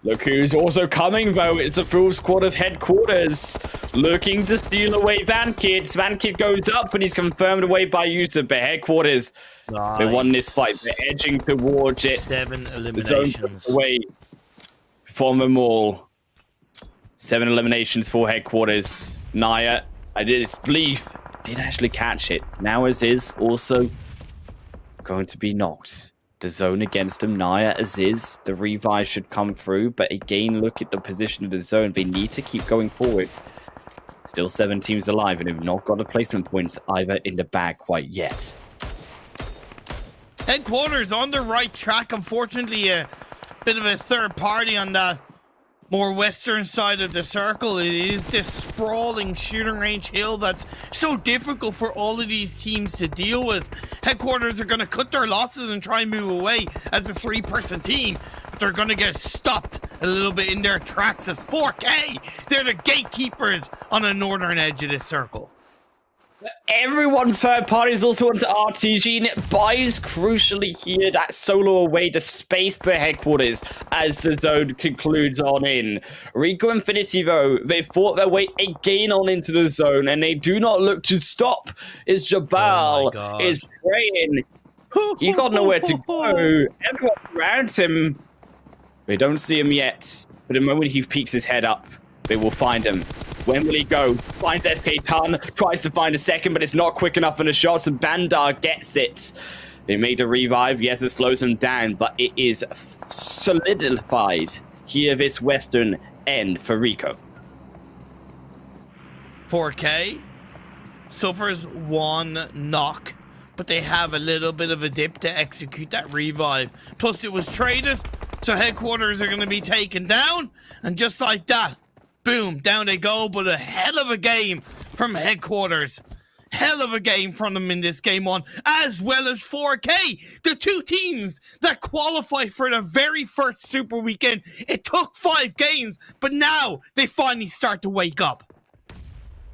Look who's also coming, though. It's a full squad of headquarters looking to steal away Vankid. Vankid goes up, and he's confirmed away by Yusuf. But headquarters, they won this fight. They're edging towards it. 7 The eliminations. zone away from them all. 7 eliminations for headquarters. Naya, I believe, did actually catch it. Now Aziz also going to be knocked. The zone against him, Naya, Aziz. The revive should come through, but again, look at the position of the zone. They need to keep going forward. Still 7 teams alive, and have not got the placement points either in the bag quite yet. Headquarters on the right track. Unfortunately, a bit of a third party on that more western side of the circle. It is this sprawling shooting range hill that's so difficult for all of these teams to deal with. Headquarters are going to cut their losses and try and move away as a 3-person team, but they're going to get stopped a little bit in their tracks as 4K. They're the gatekeepers on the northern edge of this circle. Everyone third parties also onto RTG, and it buys crucially here that solo away to space for headquarters as the zone concludes on in. Rico Infinity, though, they fought their way again on into the zone, and they do not look to stop as Jabal is praying. He got nowhere to go. Everyone around him, they don't see him yet, but the moment he peeks his head up, they will find him. When will he go? Finds SK Ton, tries to find a second, but it's not quick enough in the shots, and Bandar gets it. They made a revive. Yes, it slows him down, but it is solidified here, this western end for Rico. 4K suffers 1 knock, but they have a little bit of a dip to execute that revive. Plus, it was traded, so headquarters are going to be taken down, and just like that, boom, down they go. But a hell of a game from headquarters. Hell of a game from them in this game 1, as well as 4K. The 2 teams that qualify for the very first Super Weekend. It took 5 games, but now they finally start to wake up.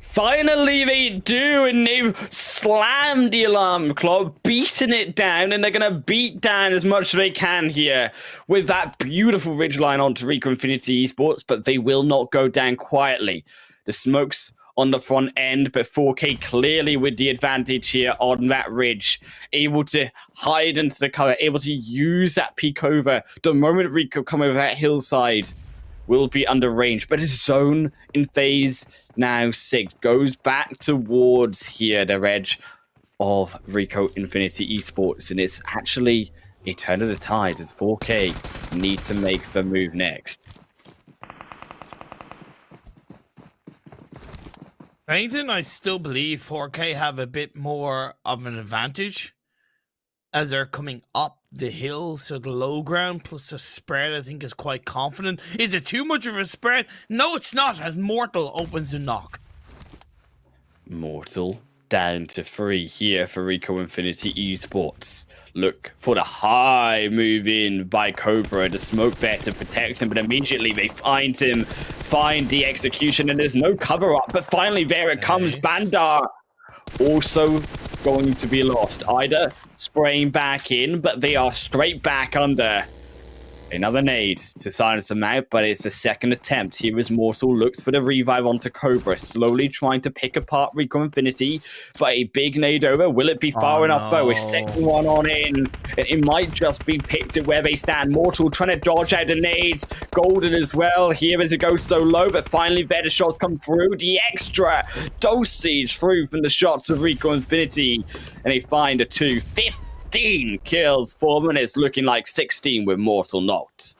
Finally they do, and they've slammed the alarm clock, beaten it down, and they're going to beat down as much as they can here with that beautiful ridgeline onto Rico Infinity Esports, but they will not go down quietly. The smoke's on the front end, but 4K clearly with the advantage here on that ridge, able to hide into the cover, able to use that peek over. The moment Rico come over that hillside, will be under range, but his zone in phase now 6 goes back towards here the edge of Rico Infinity Esports, and it's actually a turn of the tide as 4K need to make the move next. Anything, I still believe 4K have a bit more of an advantage as they're coming up the hill, so the low ground plus the spread I think is quite confident. Is it too much of a spread? No, it's not, as Mortal opens the knock. Mortal down to 3 here for Rico Infinity Esports. Look for the high move in by Cobra, the smoke there to protect him, but immediately they find him, find the execution, and there's no cover up, but finally there it comes. Bandar also going to be lost. Ida spraying back in, but they are straight back under. Another nade to silence them out, but it's the second attempt. Here is Mortal, looks for the revive onto Cobra, slowly trying to pick apart Rico Infinity, but a big nade over. Will it be far enough though? A second one on in. It might just be picked at where they stand. Mortal trying to dodge out the nades. Golden as well. Here as it goes so low, but finally better shots come through. The extra dosage through from the shots of Rico Infinity, and they find a 2-5. 15 kills for them, and it's looking like 16 with Mortal knocked.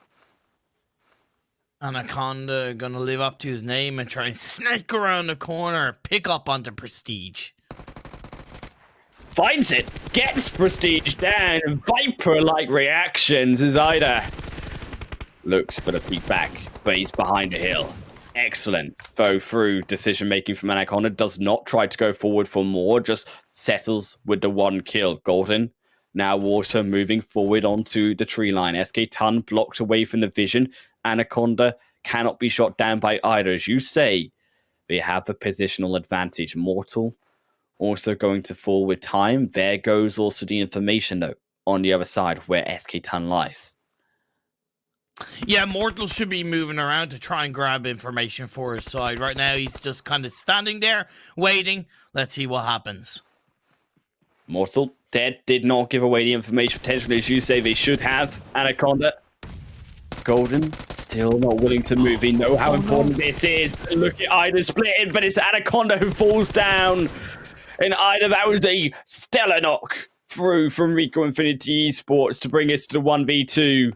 Anaconda gonna live up to his name and try and snake around the corner, pick up onto Prestige. Finds it, gets Prestige down, and Viper-like reactions as Ida looks for the peek back, but he's behind a hill. Excellent. Though through decision-making from Anaconda, does not try to go forward for more, just settles with the 1 kill. Golden now also moving forward onto the tree line. SK Ton blocked away from the vision. Anaconda cannot be shot down by either. As you say, they have the positional advantage. Mortal also going to fall with time. There goes also the information, though, on the other side where SK Ton lies. Yeah, Mortal should be moving around to try and grab information for his side. Right now, he's just kind of standing there, waiting. Let's see what happens. Mortal dead, did not give away the information potentially, as you say they should have. Anaconda. Golden still not willing to move. We know how important this is. Look at Ida splitting, but it's Anaconda who falls down. And Ida, that was a stellar knock through from Rico Infinity Esports to bring us to the 1v2.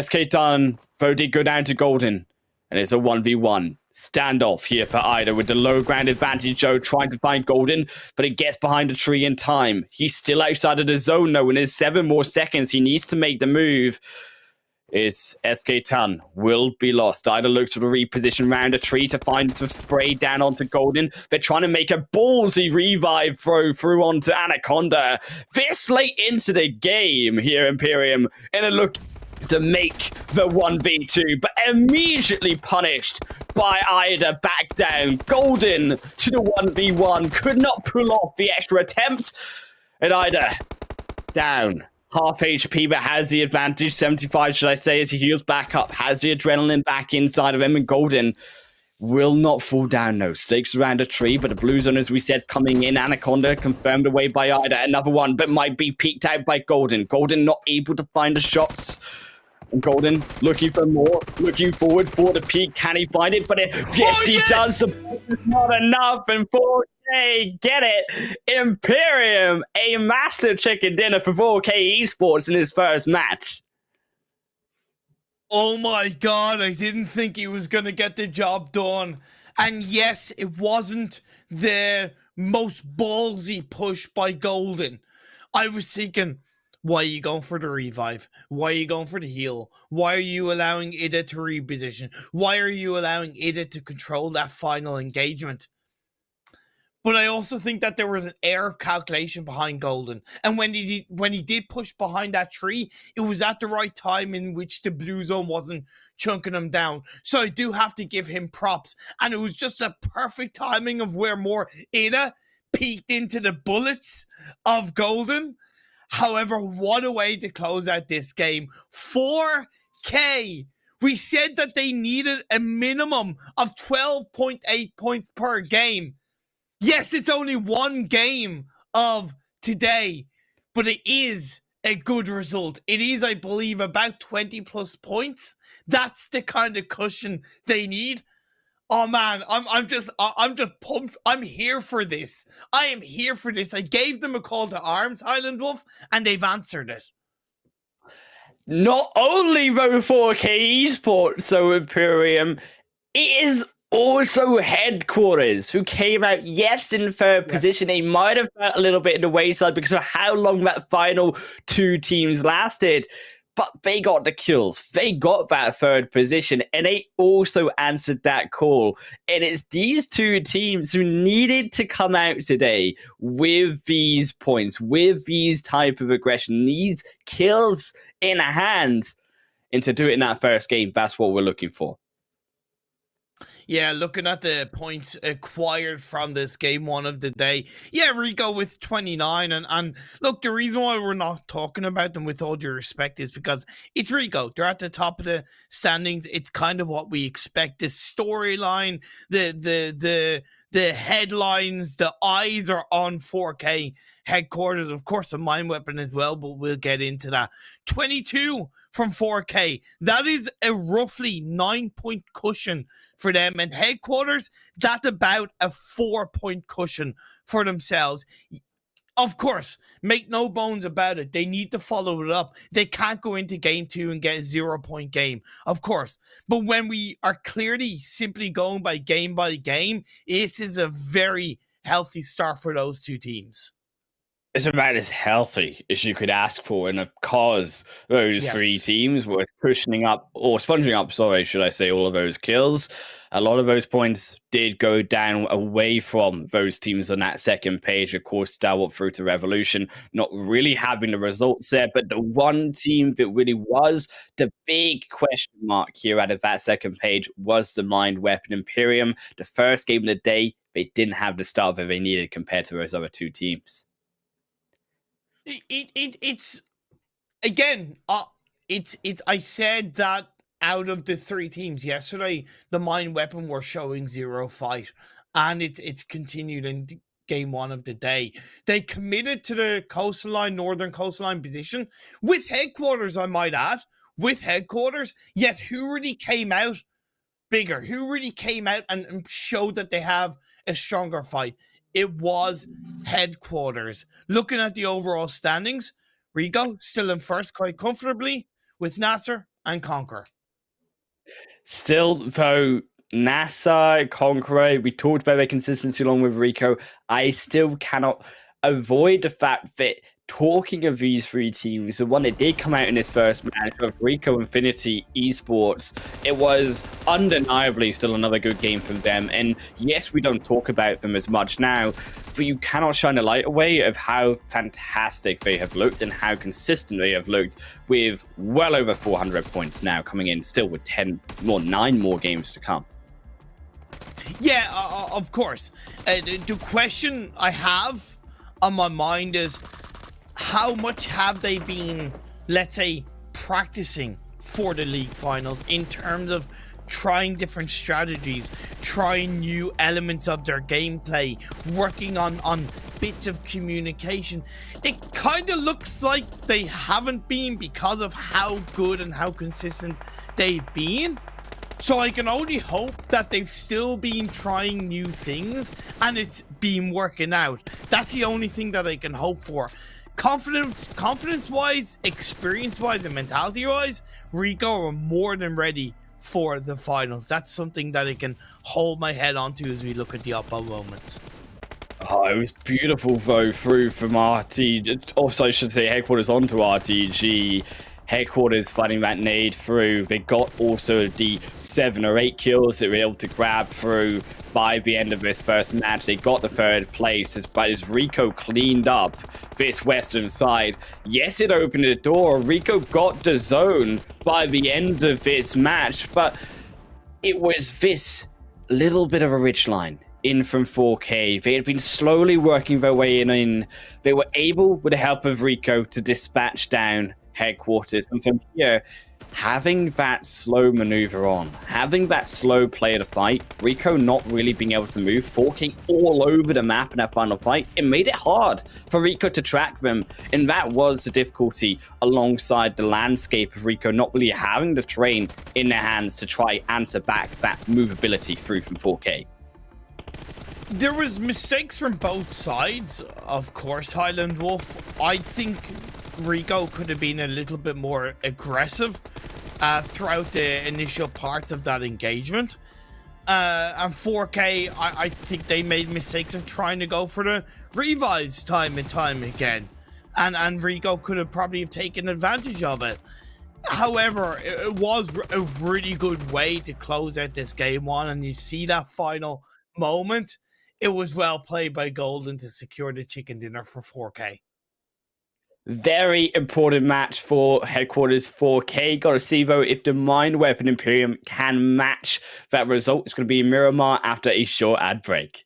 SK Dun, though, did go down to Golden. And it's a 1v1 standoff here for Ida with the low ground advantage, Joe trying to find Golden, but it gets behind a tree in time. He's still outside of the zone, though, and there's 7 more seconds. He needs to make the move. Is SK Tan will be lost. Ida looks for the reposition round a tree to find to spray down onto Golden. They're trying to make a ballsy revive through onto Anaconda. This late into the game here, Imperium, in a look to make the 1v2, but immediately punished by Ida back down. Golden to the 1v1, could not pull off the extra attempt, and Ida down. Half HP, but has the advantage. 75, should I say, as he heals back up. Has the adrenaline back inside of him, and Golden will not fall down, no. Stakes around a tree, but the blue zone, as we said, is coming in. Anaconda confirmed away by Ida. Another one, but might be peeked out by Golden. Golden not able to find the shots. And Golden looking for more, looking forward for the peak. Can he find it? But he does. Not enough, and 4K get it. Imperium, a massive chicken dinner for 4K Esports in his first match. Oh my god, I didn't think he was going to get the job done. And yes, it wasn't the most ballsy push by Golden. I was thinking, why are you going for the revive? Why are you going for the heal? Why are you allowing Ida to reposition? Why are you allowing Ida to control that final engagement? But I also think that there was an air of calculation behind Golden. And when he did push behind that tree, it was at the right time in which the blue zone wasn't chunking him down. So I do have to give him props. And it was just a perfect timing of where more Ida peeked into the bullets of Golden. However, what a way to close out this game. 4K. We said that they needed a minimum of 12.8 points per game. Yes, it's only one game of today, but it is a good result. It is, I believe, about 20 plus points. That's the kind of cushion they need. Oh man, I'm just pumped. I'm here for this. I am here for this. I gave them a call to arms, Highland Wolf, and they've answered it. Not only though 4K Esports, so Imperium, it is also Headquarters, who came out, yes, in third position. They might have felt a little bit in the wayside because of how long that final 2 teams lasted. But they got the kills. They got that third position, and they also answered that call. And it's these 2 teams who needed to come out today with these points, with these type of aggression, these kills in hand, and to do it in that first game. That's what we're looking for. Yeah, looking at the points acquired from this game 1 of the day. Yeah, Rico with 29. And look, the reason why we're not talking about them with all due respect is because it's Rico. They're at the top of the standings. It's kind of what we expect. The storyline, the headlines, the eyes are on 4K Headquarters. Of course, a mind weapon as well, but we'll get into that. 22 from 4K. That is a roughly 9-point cushion for them. And Headquarters, that's about a 4-point cushion for themselves. Of course, make no bones about it. They need to follow it up. They can't go into game 2 and get a 0-point game. Of course. But when we are clearly simply going by game, this is a very healthy start for those 2 teams. It's about as healthy as you could ask for, and of course, those 3 teams were cushioning up, or sponging up, should I say, all of those kills. A lot of those points did go down away from those teams on that second page. Of course, Stalwart through to Revolution, not really having the results there, but the one team that really was the big question mark here out of that second page was the Mind Weapon Imperium. The first game of the day, they didn't have the start that they needed compared to those other 2 teams. It's again, it's I said that out of the 3 teams yesterday, the mine weapon were showing zero fight, and it's continued in game 1 of the day. They committed to the coastline, northern coastline position with headquarters, I might add, with headquarters. Yet who really came out bigger? Who really came out and showed that they have a stronger fight? It was headquarters. Looking at the overall standings, Rico still in first quite comfortably with NASR and CONQUEROR. Still, though, NASR, CONQUEROR, we talked about their consistency along with Rico. I still cannot avoid the fact that talking of these 3 teams, the one that did come out in this first match of Rico Infinity Esports, it was undeniably still another good game from them. And yes, we don't talk about them as much now, but you cannot shine a light away of how fantastic they have looked and how consistent they have looked, with well over 400 points now coming in, still with 9 more games to come. Yeah, of course. The question I have on my mind is, how much have they been, let's say, practicing for the league finals in terms of trying different strategies, trying new elements of their gameplay, working on bits of communication? It kind of looks like they haven't been, because of how good and how consistent they've been. So I can only hope that they've still been trying new things and it's been working out. That's the only thing that I can hope for. Confidence-wise, experience-wise, and mentality-wise, Rico are more than ready for the finals. That's something that I can hold my head onto as we look at the up-up moments. Oh, it was beautiful, though, through from RT. Also, I should say, headquarters onto RTG. Headquarters finding that nade through. They got also the 7 or 8 kills that they were able to grab through by the end of this first match. They got the 3rd place, as Rico cleaned up this western side. Yes, it opened the door. Rico got the zone by the end of this match, but it was this little bit of a ridge line in from 4K. They had been slowly working their way in. They were able, with the help of Rico, to dispatch down headquarters, and from here, having that slow maneuver on, having that slow play of the fight, Rico not really being able to move, forking all over the map in that final fight, it made it hard for Rico to track them, and that was the difficulty alongside the landscape of Rico not really having the terrain in their hands to try answer back that movability through from 4K. There was mistakes from both sides, of course, Highland Wolf. I think Rico could have been a little bit more aggressive throughout the initial parts of that engagement. And 4K, I think they made mistakes of trying to go for the revives time and time again. And Rico could have probably have taken advantage of it. However, it was a really good way to close out this game 1, and you see that final moment. It was well played by Golden to secure the chicken dinner for 4K. Very important match for headquarters 4K. Got to see, though, if the Mind Weapon Imperium can match that result. It's going to be Miramar after a short ad break.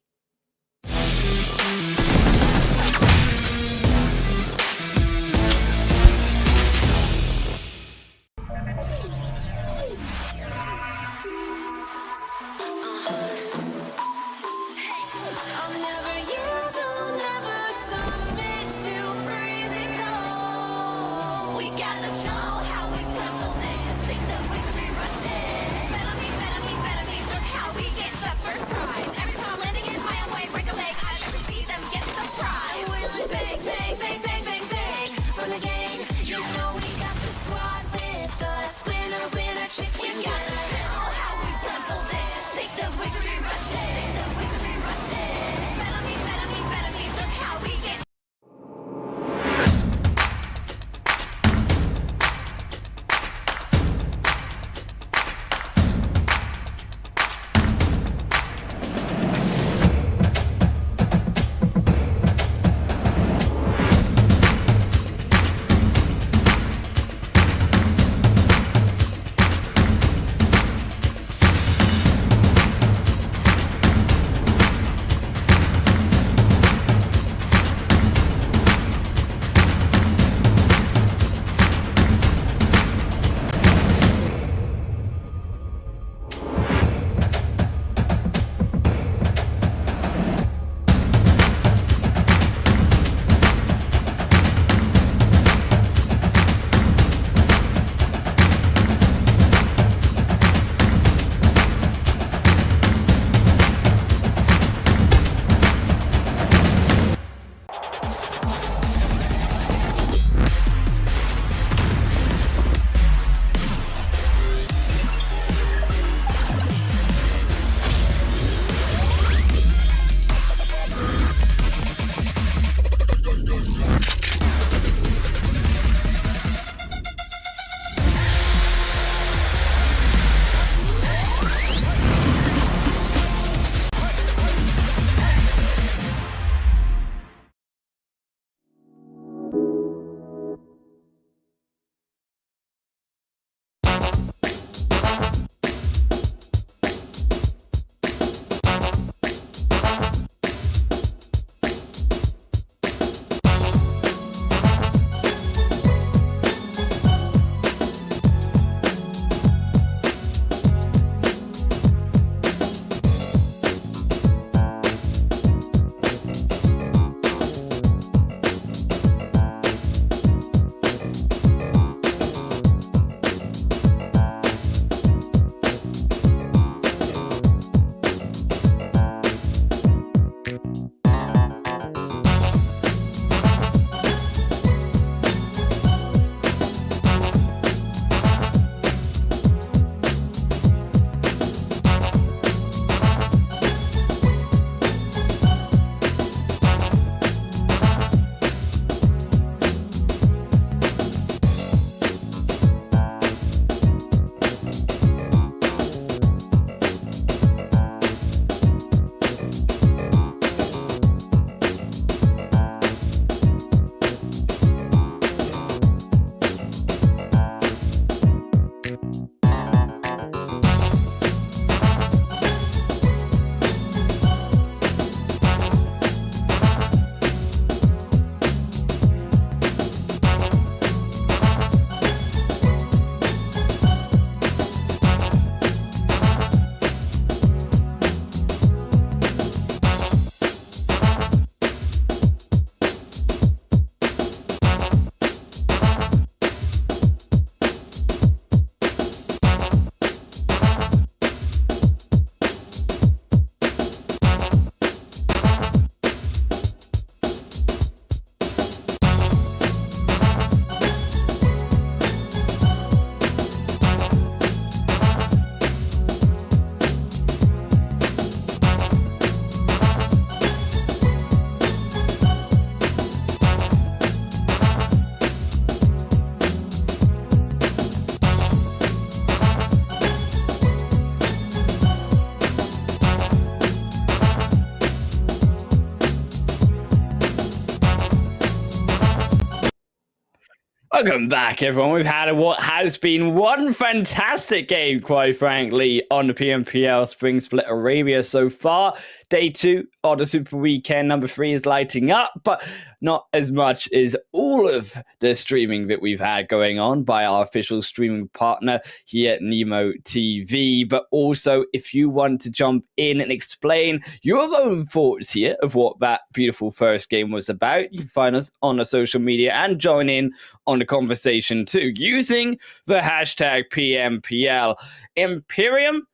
Welcome back, everyone. We've had what has been one fantastic game, quite frankly, on the PMPL Spring Split Arabia so far. Day 2 of the Super Weekend. Number 3 is lighting up, but not as much as all of the streaming that we've had going on by our official streaming partner here at Nemo TV. But also, if you want to jump in and explain your own thoughts here of what that beautiful first game was about, you can find us on the social media and join in on the conversation too, using the hashtag PMPL Imperium.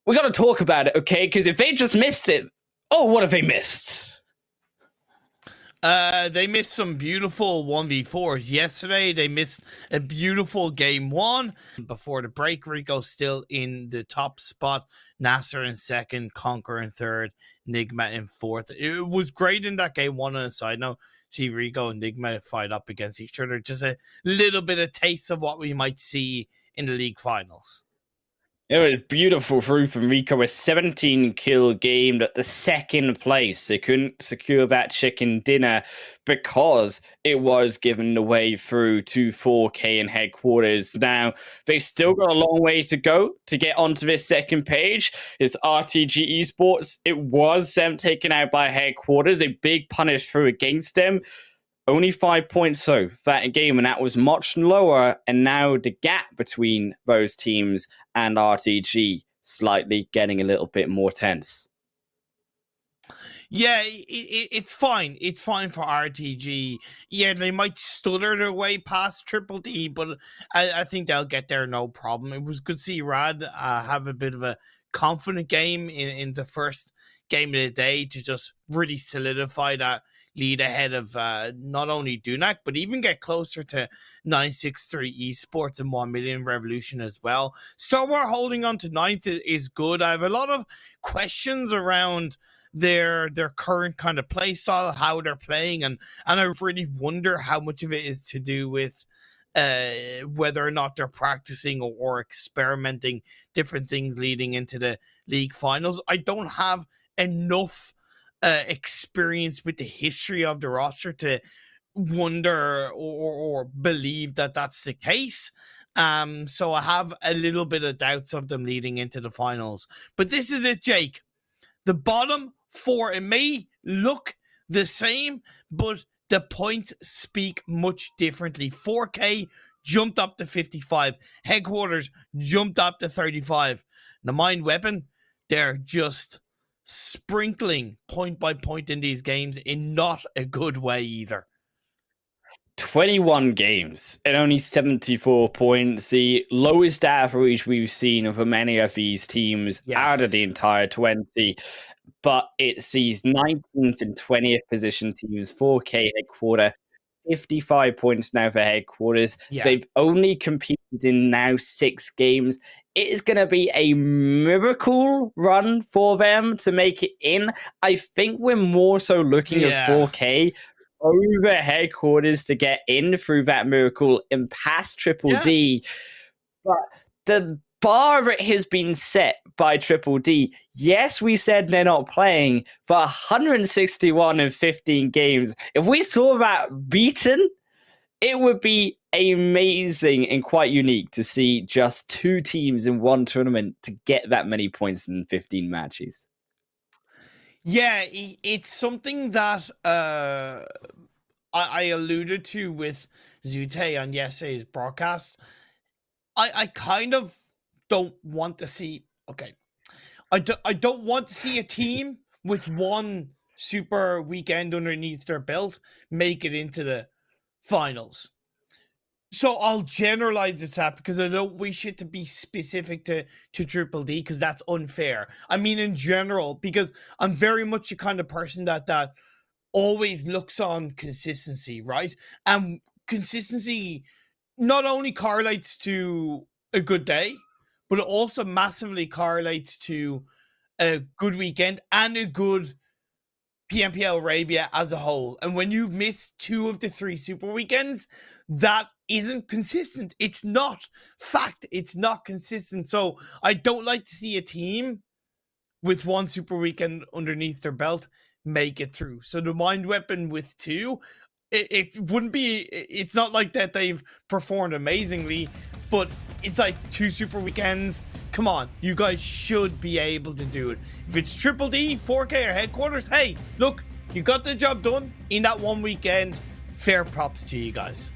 We got to talk about it, okay? Because if they just missed it, oh, what have they missed? They missed some beautiful 1v4s yesterday. They missed a beautiful game 1. Before the break, Rico still in the top spot. NASR in 2nd, KONQUEROR in 3rd, Nigma in 4th. It was great in that game 1 on a side note. See Rico and Nigma fight up against each other. Just a little bit of taste of what we might see in the league finals. It was beautiful through from Rico, a 17-kill game at the 2nd place. They couldn't secure that chicken dinner because it was given away through to 4K and headquarters. Now, they've still got a long way to go to get onto this second page. It's RTG Esports. It was taken out by headquarters, a big punish through against them. Only 5 points though for that game, and that was much lower. And now the gap between those teams and RTG slightly getting a little bit more tense. Yeah, it's fine. It's fine for RTG. Yeah, they might stutter their way past Triple D, but I think they'll get there no problem. It was good to see Rad have a bit of a confident game in the first game of the day to just really solidify that lead ahead of not only Dunak, but even get closer to 963 Esports and 1 Million Revolution as well. Stalwart holding on to 9th is good. I have a lot of questions around their current kind of play style, how they're playing, and I really wonder how much of it is to do with whether or not they're practicing or experimenting different things leading into the league finals. I don't have enough experience with the history of the roster to wonder or believe that that's the case. So I have a little bit of doubts of them leading into the finals. But this is it, Jake. The bottom 4, it may look the same, but the points speak much differently. 4K jumped up to 55. Headquarters jumped up to 35. The Mind Weapon, they're just sprinkling point by point in these games in not a good way either. 21 games and only 74 points, the lowest average we've seen for many of these teams out of the entire 20. But it sees 19th and 20th position teams, 4K headquarter, 55 points now for headquarters. Yeah. They've only competed in now 6 games. It is going to be a miracle run for them to make it in. I think we're more so looking at 4K over headquarters to get in through that miracle and past Triple D. But the bar that has been set by Triple D, yes, we said they're not playing, but 161 in 15 games. If we saw that beaten, it would be amazing and quite unique to see just 2 teams in one tournament to get that many points in 15 matches. Yeah, it's something that I alluded to with Zute on yesterday's broadcast. I kind of don't want to see... Okay. I don't want to see a team with one super weekend underneath their belt make it into the finals. So I'll generalize it that because I don't wish it to be specific to Triple D because that's unfair. I mean in general, because I'm very much the kind of person that always looks on consistency, right? And consistency not only correlates to a good day, but it also massively correlates to a good weekend and a good PMPL Arabia as a whole. And when you've missed 2 of the 3 super weekends, that isn't consistent. It's not fact. It's not consistent. So I don't like to see a team with 1 super weekend underneath their belt make it through. So the Mind Weapon with 2, it wouldn't be, it's not like that they've performed amazingly, but it's like 2 super weekends. Come on, you guys should be able to do it. If it's Triple D, 4K, or Headquarters, hey, look, you got the job done in that 1 weekend. Fair props to you guys.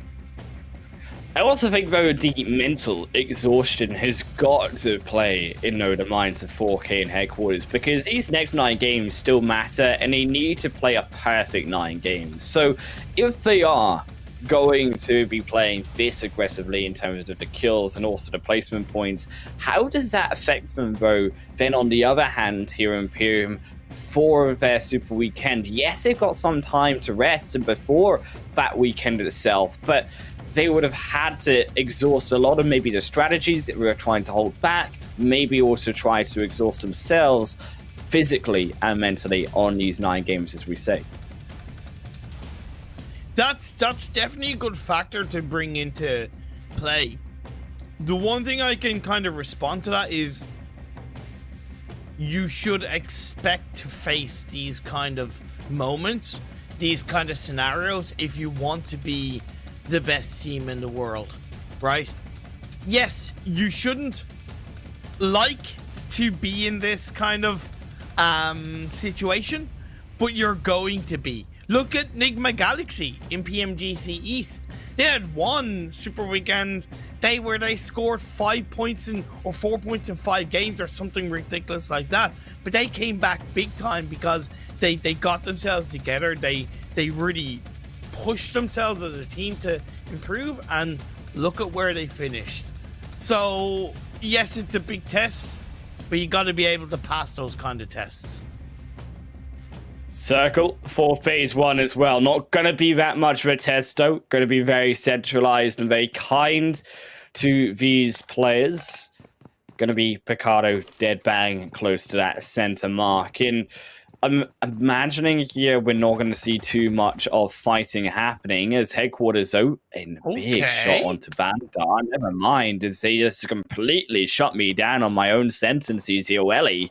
I also think, though, the mental exhaustion has got to play in the minds of 4K and Headquarters, because these next 9 games still matter, and they need to play a perfect 9 games. So if they are going to be playing this aggressively in terms of the kills and also the placement points, how does that affect them, though? Then on the other hand, here in Imperium, for their super weekend, yes, they've got some time to rest and before that weekend itself, but they would have had to exhaust a lot of maybe the strategies that we were trying to hold back, maybe also try to exhaust themselves physically and mentally on these 9 games, as we say. That's definitely a good factor to bring into play. The one thing I can kind of respond to that is you should expect to face these kind of moments, these kind of scenarios, if you want to be the best team in the world, right? Yes, you shouldn't like to be in this kind of situation, but you're going to be. Look at Nigma Galaxy in PMGC East. They had 1 super weekend day where they scored 5 points or 4 points in 5 games or something ridiculous like that. But they came back big time because they got themselves together. They really pushed themselves as a team to improve, and look at where they finished. So yes, it's a big test, but you got to be able to pass those kind of tests. Circle for phase 1 as well. Not going to be that much of a test, though. Going to be very centralized and very kind to these players. Going to be Picardo dead bang close to that center mark. And I'm imagining here we're not going to see too much of fighting happening, as Headquarters, though, in a big shot onto Bandar. Never mind, as they just completely shut me down on my own sentences here. YaLLa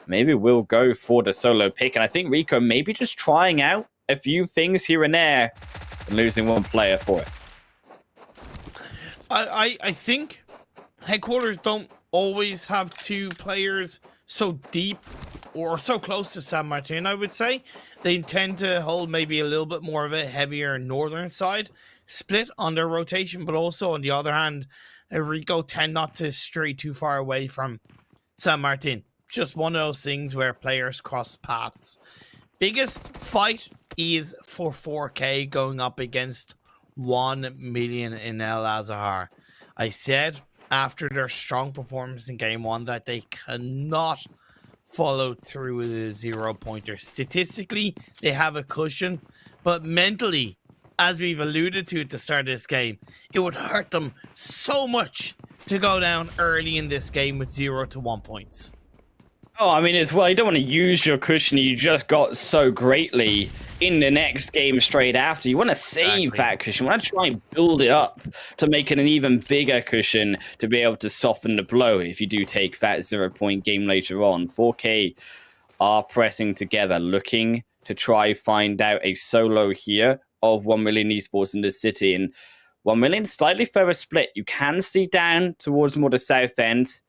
maybe we'll go for the solo pick, and I think Rico maybe just trying out a few things here and there and losing 1 player for it. I think Headquarters don't always have 2 players so deep or so close to San Martin, I would say. They tend to hold maybe a little bit more of a heavier northern side split on their rotation, but also on the other hand, Rico tend not to stray too far away from San Martin. Just one of those things where players cross paths. Biggest fight is for 4K going up against 1,000,000 in El Azhar. I said after their strong performance in game 1 that they cannot follow through with a 0-pointer. Statistically, they have a cushion, but mentally, as we've alluded to at the start of this game, it would hurt them so much to go down early in this game with 0 to 1 points. Oh, I mean, as well, you don't want to use your cushion you just got so greatly in the next game straight after. You want to save that cushion. You want to try and build it up to make it an even bigger cushion to be able to soften the blow if you do take that 0-point game later on. 4K are pressing together, looking to try find out a solo here of 1,000,000 Esports in the city. And 1,000,000 slightly further split. You can see down towards more the south end.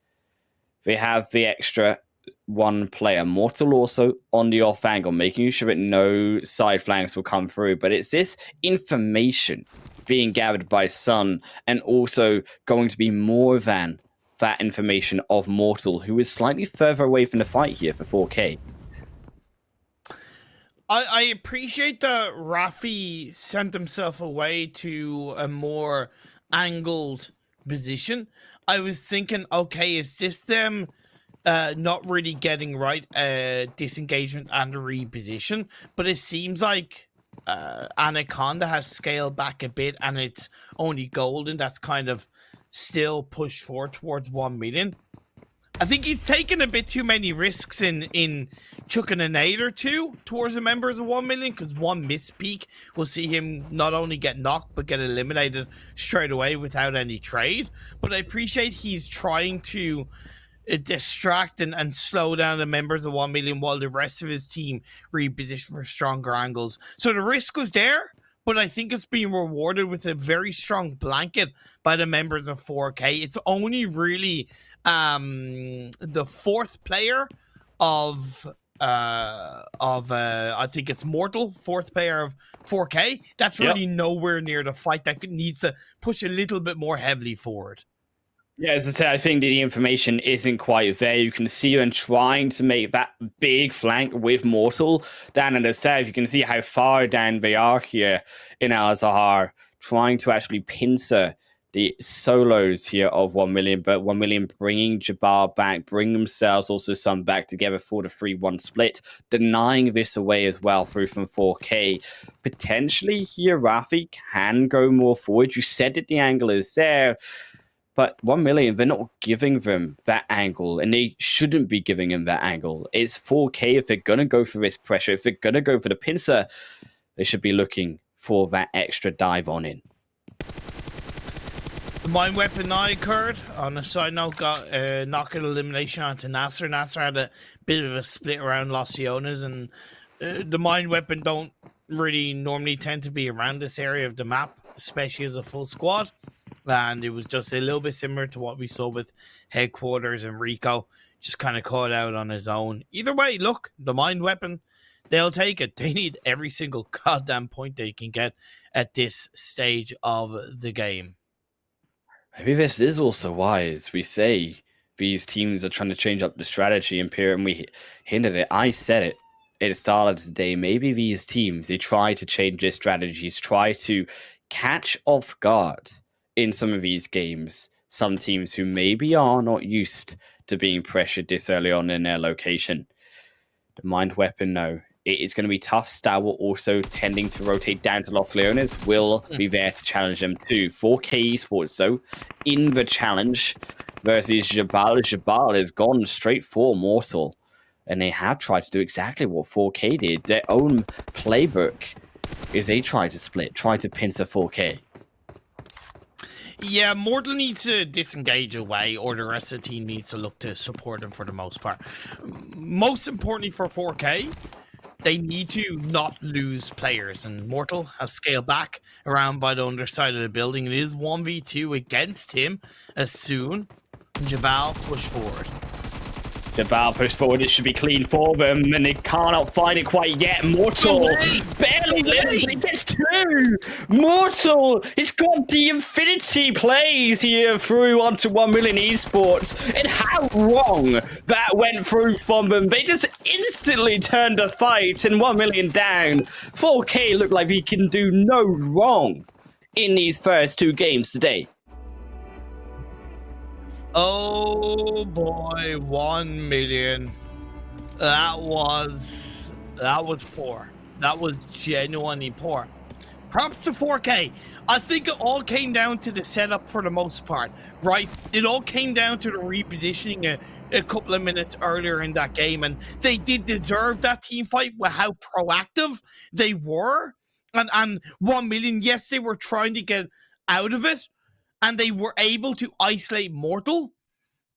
They have the extra 1 player. Mortal also on the off angle, making sure that no side flanks will come through. But it's this information being gathered by Sun, and also going to be more than that information of Mortal, who is slightly further away from the fight here for 4K. I appreciate that Rafi sent himself away to a more angled position. I was thinking, okay, is this them not really getting right disengagement and reposition? But it seems like Anaconda has scaled back a bit, and it's only Golden that's kind of still pushed forward towards 1,000,000. I think he's taken a bit too many risks in chucking a nade or 2 towards the members of 1,000,000, because 1 misspeak will see him not only get knocked but get eliminated straight away without any trade. But I appreciate he's trying to distract and slow down the members of 1,000,000 while the rest of his team reposition for stronger angles. So the risk was there, but I think it's being rewarded with a very strong blanket by the members of 4K. It's only really the fourth player of I think it's Mortal, fourth player of 4K. That's really nowhere near the fight that needs to push a little bit more heavily forward. Yeah, as I said, I think the information isn't quite there. You can see them trying to make that big flank with Mortal down in the south. You can see how far down they are here in Al-Zahar, trying to actually pincer the solos here of 1 million, but 1 million bringing Jabbar back, bring themselves also some back together for the 3-1 split, denying this away as well through from 4K. Potentially here, Rafi can go more forward. You said that the angle is there, but 1 million, they're not giving them that angle, and they shouldn't be giving them that angle. It's 4K. If they're going to go for this pressure, if they're going to go for the pincer, they should be looking for that extra dive on in. The Mind Weapon iKURD, on a side note, got knockout elimination onto NASR. NASR had a bit of a split around Los Leones, and the Mind Weapon don't really normally tend to be around this area of the map, especially as a full squad. And it was just a little bit similar to what we saw with Headquarters and Rico, just kind of caught out on his own. Either way, look, the Mind Weapon, they'll take it. They need every single goddamn point they can get at this stage of the game. Maybe this is also why, as we say, these teams are trying to change up the strategy, and we hinted it. I said it at the start of today. Maybe these teams, they try to change their strategies, try to catch off guard in some of these games some teams who maybe are not used to being pressured this early on in their location. The Mind Weapon, no. It is going to be tough. Stalwart also tending to rotate down to Los Leones will be there to challenge them too. 4K Esports, though, in the challenge versus Jabal. Jabal has gone straight for Mortal, and they have tried to do exactly what 4K did. Their own playbook is they try to split, try to pincer 4K. Yeah, Mortal needs to disengage away, or the rest of the team needs to look to support him for the most part. Most importantly for 4K, they need to not lose players, and Mortal has scaled back around by the underside of the building. It is 1v2 against him as soon. Jabal push forward. Jabal pushed forward, it should be clean for them, and they cannot find it quite yet. Mortal barely lives, he gets two! Mortal, he's got the infinity plays here through onto 1 million Esports, and how wrong that went through from them. They just instantly turned the fight, and 1 million down. 4K look like he can do no wrong in these first two games today. Oh boy, 1 million. That was poor. That was genuinely poor. Props to 4K. I think it all came down to the setup for the most part, right? It all came down to the repositioning a couple of minutes earlier in that game, and they did deserve that team fight with how proactive they were. And 1 million, yes, they were trying to get out of it, and they were able to isolate Mortal.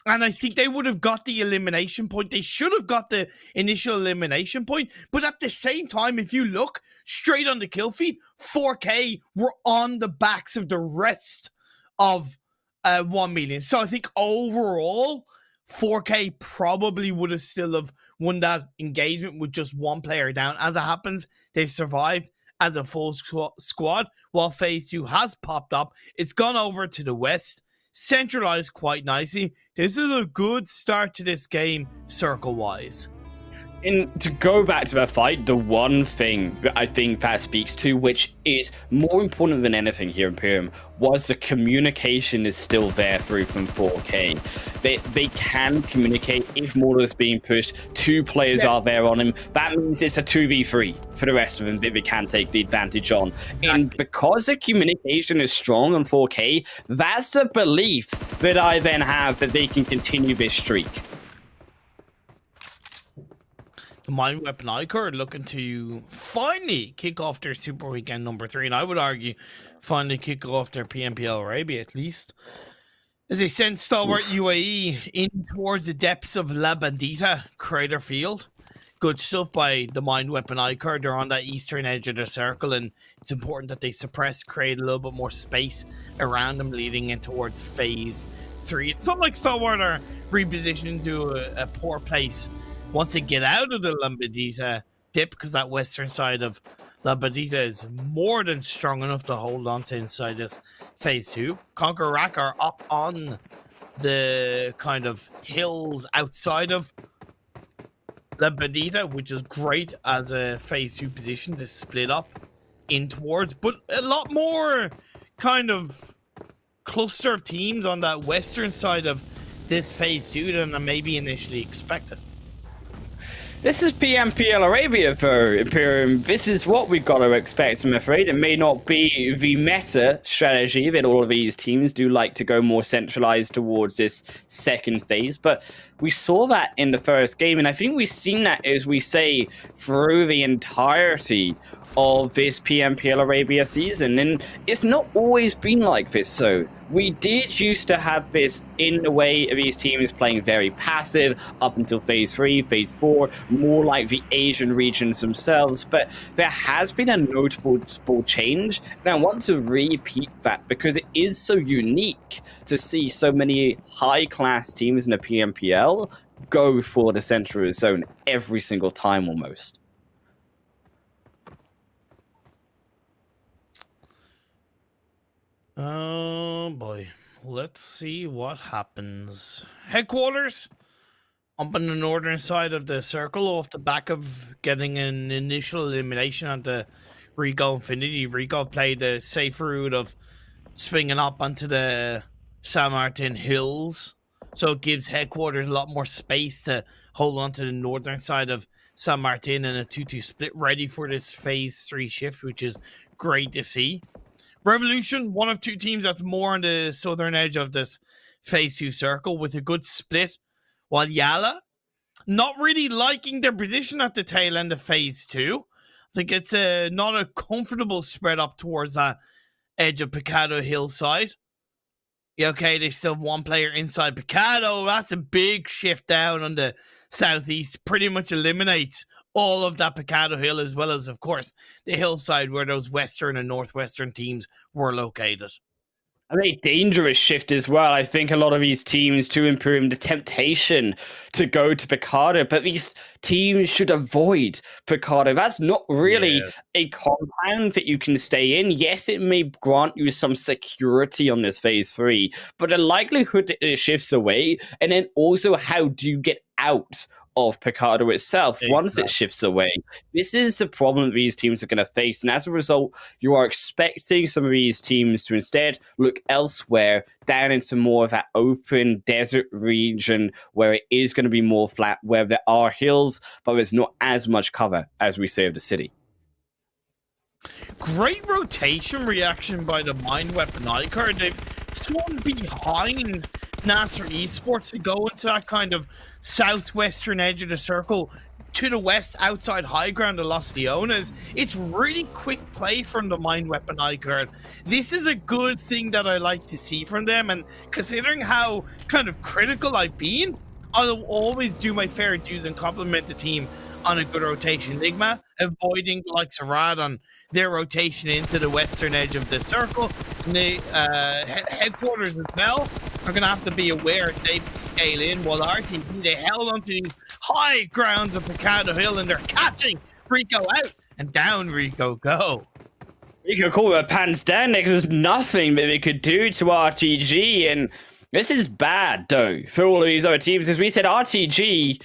And I think they would have got the elimination point. They should have got the initial elimination point. But at the same time, if you look straight on the kill feed, 4K were on the backs of the rest of 1 million. So I think overall, 4K probably would have still have won that engagement with just one player down. As it happens, they survived as a full squad, while phase 2 has popped up. It's gone over to the west, centralized quite nicely. This is a good start to this game circle-wise. And to go back to that fight, the one thing that I think that speaks to, which is more important than anything here in Imperium, was the communication is still there through from 4K. They can communicate. If Mortal is being pushed, two players are there on him. That means it's a 2v3 for the rest of them that they can take the advantage on. And because the communication is strong on 4K, that's a belief that I then have that they can continue this streak. The Mind Weapon iKURD looking to finally kick off their Super Weekend number 3, and I would argue finally kick off their PMPL Arabia at least, as they send Stalwart UAE in towards the depths of La Bandita Crater Field. good stuff by the Mind Weapon iKURD. They're on that eastern edge of the circle, and it's important that they suppress, create a little bit more space around them leading in towards phase 3. It's not like Stalwart are repositioning to a poor place once they get out of the Lambadita dip, because that western side of Lambadita is more than strong enough to hold on to inside this phase 2. CONQUEROR are up on the kind of hills outside of Lambadita, which is great as a phase 2 position to split up in towards, but a lot more kind of cluster of teams on that western side of this phase 2 than I maybe initially expected. This is PMPL Arabia for Imperium. This is what we've got to expect, I'm afraid. It may not be the meta strategy that all of these teams do like to go more centralized towards this second phase, but we saw that in the first game, and I think we've seen that, as we say, through the entirety of this PMPL Arabia season, and it's not always been like this. So we did used to have this in the way of these teams playing very passive up until phase 3, phase 4, more like the Asian regions themselves, but there has been a notable change, and I want to repeat that because it is so unique to see so many high-class teams in the PMPL go for the center of the zone every single time almost. Oh boy, let's see what happens. Headquarters up on the northern side of the circle off the back of getting an initial elimination on the Rico Infinity. Rico played the safe route of swinging up onto the San Martin Hills, so it gives Headquarters a lot more space to hold on to the northern side of San Martin in a 2-2 split, ready for this phase 3 shift, which is great to see. Revolution, one of two teams that's more on the southern edge of this phase 2 circle with a good split, while YaLLa not really liking their position at the tail end of phase 2. I think it's not a comfortable spread up towards that edge of Picado hillside. Yeah, okay, they still have one player inside Picado. That's a big shift down on the southeast. Pretty much eliminates all of that Picado Hill, as well as, of course, the hillside where those western and northwestern teams were located. A very dangerous shift as well. I think a lot of these teams, to Imperium, the temptation to go to Picado, but these teams should avoid Picado. That's not really a compound that you can stay in. Yes, it may grant you some security on this phase 3, but the likelihood that it shifts away, and then also how do you get out of Picado itself once it shifts away. This is the problem these teams are going to face, and as a result, you are expecting some of these teams to instead look elsewhere, down into more of that open desert region where it is going to be more flat, where there are hills, but there's not as much cover as we say of the city. Great rotation reaction by the Mind Weapon iKURD. They've swung behind NASR Esports to go into that kind of southwestern edge of the circle to the west outside high ground of Los Leones. It's really quick play from the Mind Weapon iKURD. This is a good thing that I like to see from them, and considering how kind of critical I've been, I'll always do my fair dues and compliment the team on a good rotation. Nigma avoiding the likes of Rad on their rotation into the western edge of the circle. And the headquarters as well are going to have to be aware as they scale in, while RTP, they held onto these high grounds of Picado Hill, and they're catching Rico out, and down Rico go. Rico caught with pants down. There's nothing that they could do to RTG, and this is bad, though, for all of these other teams. As we said, RTG,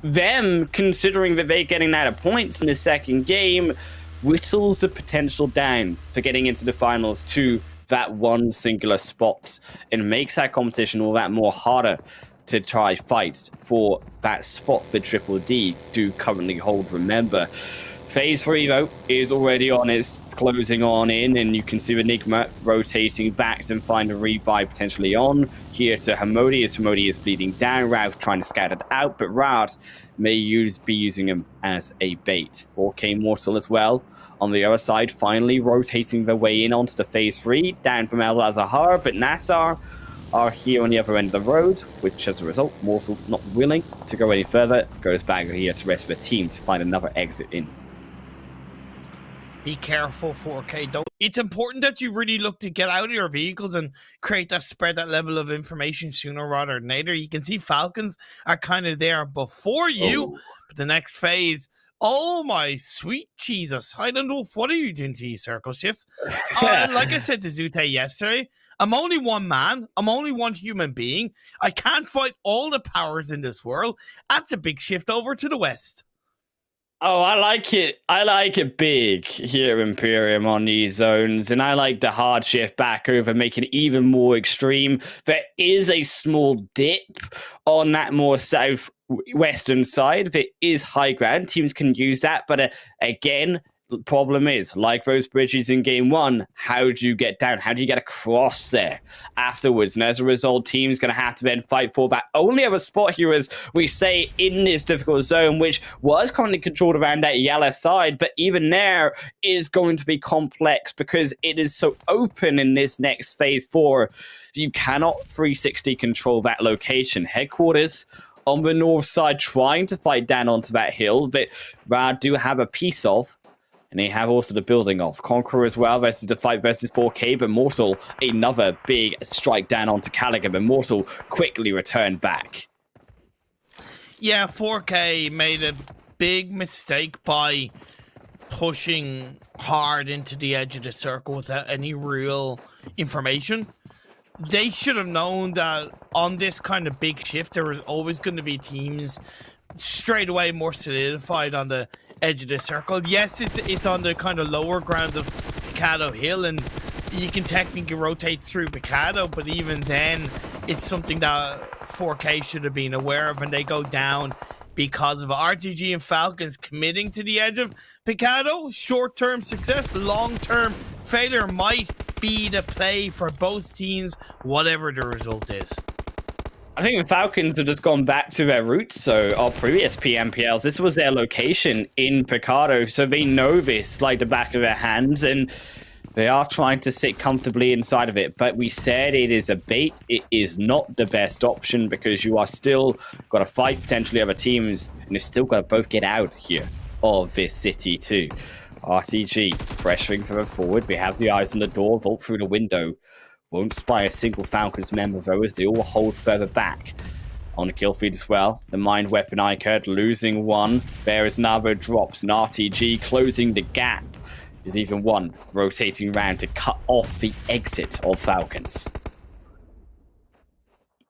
them considering that they're getting out of points in the second game, whistles the potential down for getting into the finals to that one singular spot, and makes that competition all that more harder to try fight for that spot the Triple D do currently hold. Remember, phase 3 though is already on its closing on in, and you can see the Nigma rotating back and find a revive potentially on here to Hamodi, as Hamodi is bleeding down. Ralph trying to scatter it out, but Rad may be using him as a bait. 4K Mortal as well on the other side, finally rotating their way in onto the phase 3, down from El Azahar, but NASR are here on the other end of the road, which as a result, Morsel not willing to go any further, goes back here to the rest of the team to find another exit in. Be careful, 4K. Don't. It's important that you really look to get out of your vehicles and create that spread that level of information sooner rather than later. You can see Falcons are kind of there before you, but the next phase. Oh my sweet Jesus. I don't know what are you doing to these circle shifts? Like I said to Zute yesterday, I'm only one man. I'm only one human being. I can't fight all the powers in this world. That's a big shift over to the west. Oh, I like it. I like it big here, Imperium, on these zones, and I like the hard shift back over, making it even more extreme. There is a small dip on that more southwestern side. There is high ground. Teams can use that, but again, the problem is, like those bridges in game one, how do you get down? How do you get across there afterwards? And as a result, teams going to have to then fight for that only other spot here, as we say, in this difficult zone, which was currently controlled around that YaLLa side, but even there is going to be complex because it is so open in this next phase 4. You cannot 360 control that location. Headquarters on the north side trying to fight down onto that hill, but Rad do have a piece of. And they have also the building of Conqueror as well versus the fight versus 4K, but Mortal, another big strike down onto Callaghan, but Mortal quickly returned back. Yeah, 4K made a big mistake by pushing hard into the edge of the circle without any real information. They should have known that on this kind of big shift, there was always going to be teams straight away more solidified on the edge of the circle. Yes, it's on the kind of lower ground of Picado Hill, and you can technically rotate through Picado, but even then, it's something that 4K should have been aware of, and they go down because of RTG and Falcons committing to the edge of Picado. Short-term success, long-term failure might be the play for both teams, whatever the result is. I think the Falcons have just gone back to their roots. So our previous PMPLs, this was their location in Picado. So they know this like the back of their hands, and they are trying to sit comfortably inside of it. But we said it is a bait. It is not the best option because you are still got to fight potentially other teams, and you still got to both get out here of this city too. RTG pressuring for them forward. We have the eyes on the door, vault through the window. Won't spy a single Falcons member though, as they all hold further back. On the kill feed as well, the mind weapon iKURD losing one. There is another drops, and RTG closing the gap. There's even one rotating round to cut off the exit of Falcons.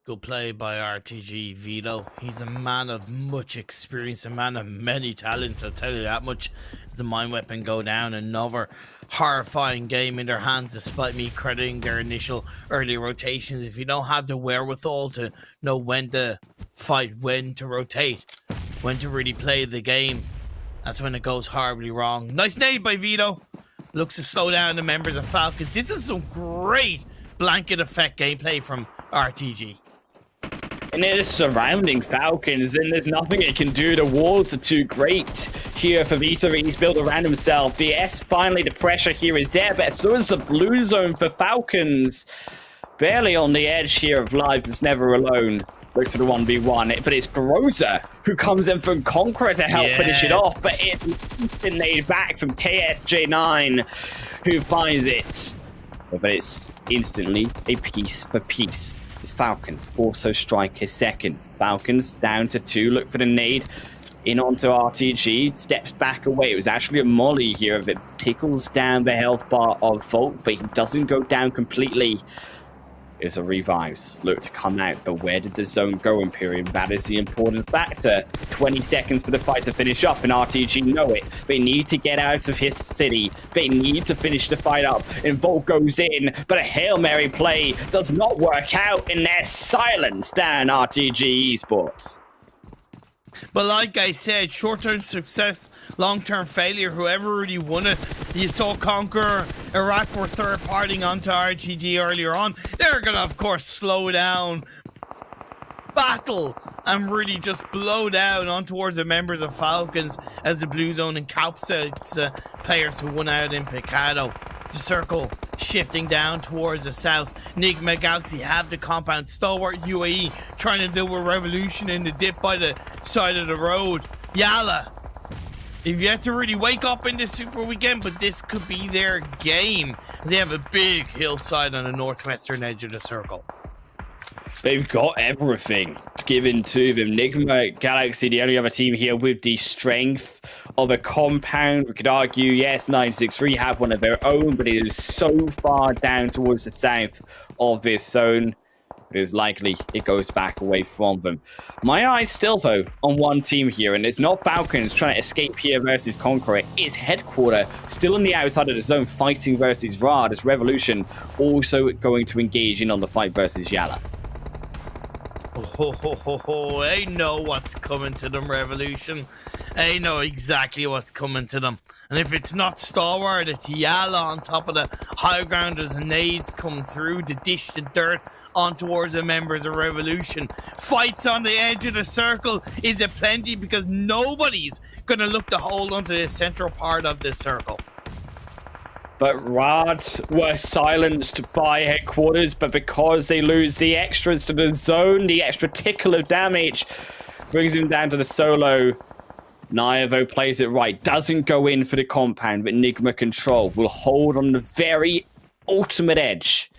Good play by RTG Vito. He's a man of much experience, a man of many talents, I'll tell you that much. As the mind weapon go down, another horrifying game in their hands, despite me crediting their initial early rotations. If you don't have the wherewithal to know when to fight, when to rotate, when to really play the game, that's when it goes horribly wrong. Nice nade by Vito. Looks to slow down the members of Falcons. This is some great blanket effect gameplay from RTG. And it is surrounding Falcons, and there's nothing it can do. The walls are too great here for Vito. He's built around himself. BS, finally, the pressure here is there, but so is the blue zone for Falcons. Barely on the edge here of life. It's never alone. Looks for the 1v1, but it's Groza who comes in from Conqueror to help finish it off, but it's been made back from KSJ9 who finds it. But it's instantly a piece for piece. Falcons also strike his second. Falcons down to 2. Look for the nade. In onto RTG. Steps back away. It was actually a molly here. It tickles down the health bar of Volt, but he doesn't go down completely. It's a revives. Look to come out, but where did the zone go, Imperium? That is the important factor. 20 seconds for the fight to finish up, and RTG know it. They need to get out of his city. They need to finish the fight up, and Volt goes in, but a Hail Mary play does not work out, and they're silenced down RTG Esports. But like I said, short-term success, long-term failure, whoever really won it. You saw Conqueror, Iraq were third-partying onto RTG earlier on. They're going to, of course, slow down, battle, and really just blow down on towards the members of Falcons as the Blue Zone encapsulates players who won out in Picado. The circle shifting down towards the south. Nigma Galaxy have the compound. Stalwart UAE trying to deal with Revolution in the dip by the side of the road. YaLLa, they've yet to really wake up in this super weekend, but this could be their game. They have a big hillside on the northwestern edge of the circle. They've got everything given to them. Nigma Galaxy, the only other team here with the strength of a compound. We could argue, yes, 963 have one of their own, but it is so far down towards the south of this zone. It is likely it goes back away from them. My eyes still, though, on one team here, and it's not Falcons trying to escape here versus CONQUEROR. It's Headquarter still on the outside of the zone fighting versus Rad, as Revolution also going to engage in on the fight versus YaLLa. They know what's coming to them, Revolution. They know exactly what's coming to them. And if it's not Stalwart, it's YaLLa on top of the high ground as nades come through to dish the dirt on towards the members of Revolution. Fights on the edge of the circle is a plenty because nobody's going to look to hold onto the central part of this circle. But Rad were silenced by Headquarters, but because they lose the extras to the zone, the extra tickle of damage brings him down to the solo. Naya, though, plays it right, doesn't go in for the compound, but Nigma Control will hold on the very ultimate edge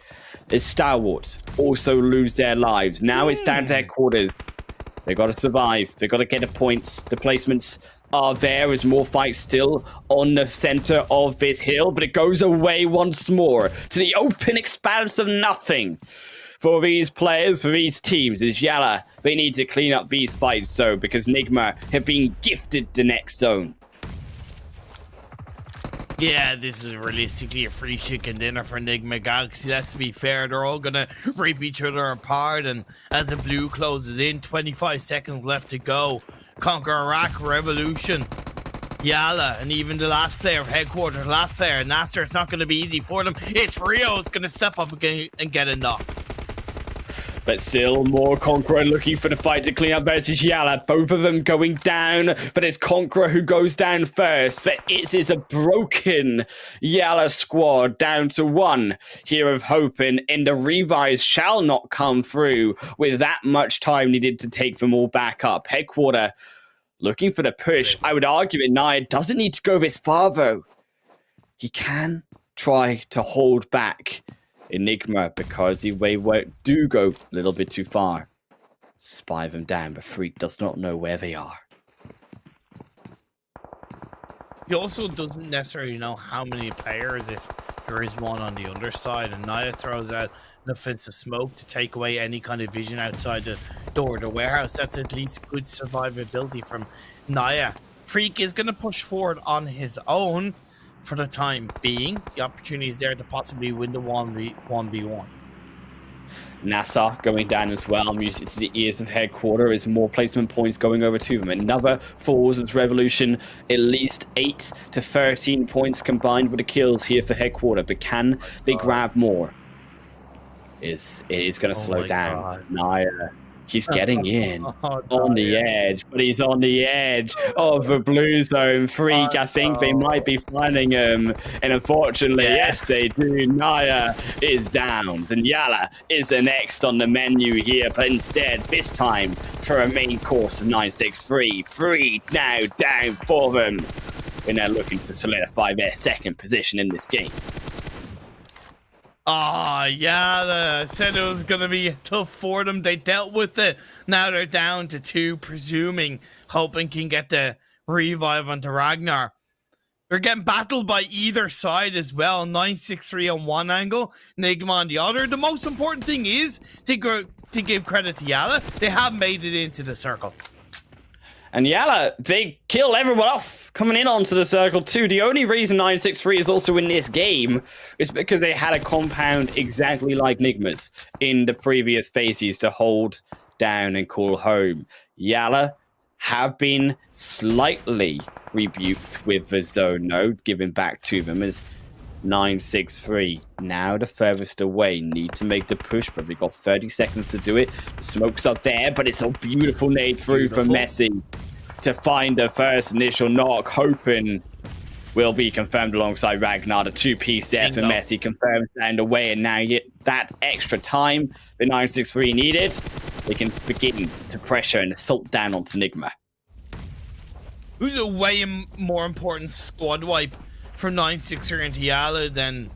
as Stalwart also lose their lives. Now it's down to Headquarters. They've got to survive. They've got to get the points. The placements are there as more fights still on the center of this hill, but it goes away once more to the open expanse of nothing for these players, for these teams. Is YaLLa, they need to clean up these fights, so because Nigma have been gifted the next zone. Yeah, this is realistically a free chicken dinner for Nigma Galaxy. Let's be fair, they're all gonna rip each other apart, and as the blue closes in, 25 seconds left to go. Conquer Iraq, Revolution, YaLLa, and even the last player of Headquarters, last player, NASR. It's not going to be easy for them. It's Rio's going to step up again and get a knock. But still more CONQUEROR looking for the fight to clean up versus YaLLa. Both of them going down, but it's CONQUEROR who goes down first. But it is a broken YaLLa squad down to one here of hope, and the revives shall not come through with that much time needed to take them all back up. Headquarter looking for the push. I would argue that Naya doesn't need to go this far, though. He can try to hold back Enigma because they do go a little bit too far. Spy them down, but Freak does not know where they are. He also doesn't necessarily know how many players, if there is one on the underside, and Naya throws out an offensive smoke to take away any kind of vision outside the door of the warehouse. That's at least good survivability from Naya. Freak is going to push forward on his own for the time being. The opportunity is there to possibly win the 1v1. NASR going down as well. Music to the ears of Headquarter as more placement points going over to them. Another falls as Revolution. At least 8 to 13 points combined with the kills here for Headquarter. But can they grab more? It is going to slow down. Naya, he's getting in on the edge, but he's on the edge of the blue zone. Freak, I think they might be finding him, and unfortunately, yes, they do. Naya is down, and YaLLa is the next on the menu here, but instead, this time, for a main course of 963, 3 now down for them, and they're looking to solidify their second position in this game. YaLLa said it was going to be tough for them. They dealt with it. Now they're down to 2, presuming, hoping can get the revive onto Ragnar. They're getting battled by either side as well. 963 on one angle, Nigma on the other. The most important thing is to give credit to YaLLa. They have made it into the circle. And YaLLa, they kill everyone off coming in onto the circle too. The only reason 963 is also in this game is because they had a compound exactly like Nigma's in the previous phases to hold down and call home. YaLLa have been slightly rebuked with the zone node given back to them as 963 now the furthest away, need to make the push, but we've got 30 seconds to do it. The smoke's up there, but it's a beautiful nade through for Messi to find the first initial knock, hoping will be confirmed alongside Ragnar. The 2-piece F and Messi confirmed and away, and now yet that extra time the 963 needed, they can begin to pressure and assault down onto Nigma. Who's a way more important squad wipe from 963 into YaLLa than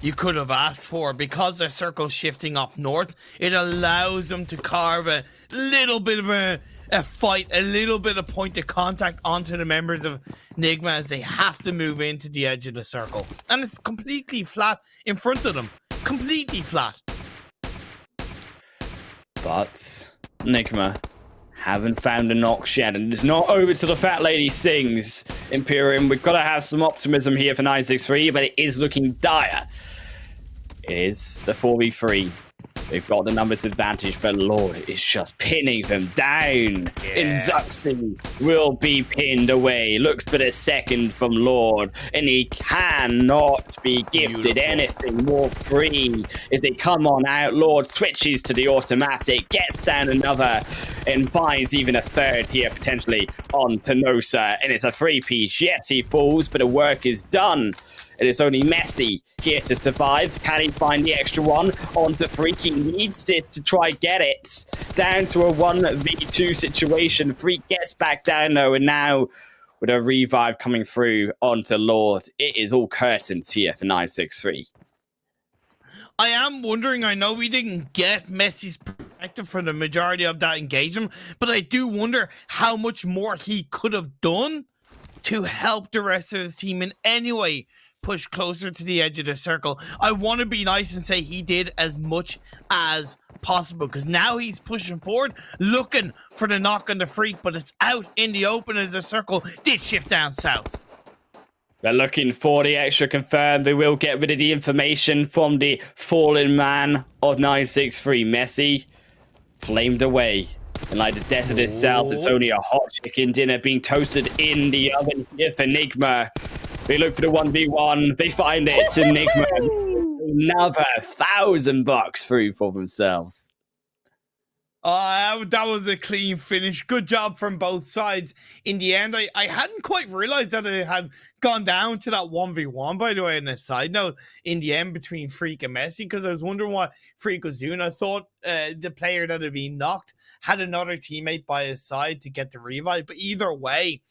you could have asked for? Because the circle's shifting up north, it allows them to carve a little bit of a fight, a little bit of point of contact onto the members of Nigma as they have to move into the edge of the circle. And it's completely flat in front of them. Completely flat. But Nigma haven't found a knock yet, and it's not over till the fat lady sings. Imperium, we've got to have some optimism here for 963, but it is looking dire. It is the 4v3. They've got the numbers advantage, but Lord is just pinning them down. And Zuxi will be pinned away. Looks for the second from Lord, and he cannot be gifted anything more free as they come on out. Lord switches to the automatic, gets down another, and finds even a third here potentially on Tenosa. And it's a 3-piece. Yes, he falls, but the work is done. It is only Messi here to survive. Can he find the extra one? Onto Freak. He needs it to try get it. Down to a 1v2 situation. Freak gets back down though, and now with a revive coming through onto Lord, it is all curtains here for 963. I am wondering, I know we didn't get Messi's perspective for the majority of that engagement, but I do wonder how much more he could have done to help the rest of his team in any way push closer to the edge of the circle. I want to be nice and say he did as much as possible, because now he's pushing forward, looking for the knock on the Freak, but it's out in the open as the circle did shift down south. They're looking for the extra confirmed. They will get rid of the information from the fallen man of 963. Messi flamed away. And like the desert itself, it's only a hot chicken dinner being toasted in the oven here for Nigma. They look for the 1v1. They find it, and Nigma another $1,000 through for themselves. That was a clean finish. Good job from both sides. In the end, I hadn't quite realized that it had gone down to that 1v1, by the way, on a side note, in the end between Freak and Messi, because I was wondering what Freak was doing. I thought the player that had been knocked had another teammate by his side to get the revive, but either way,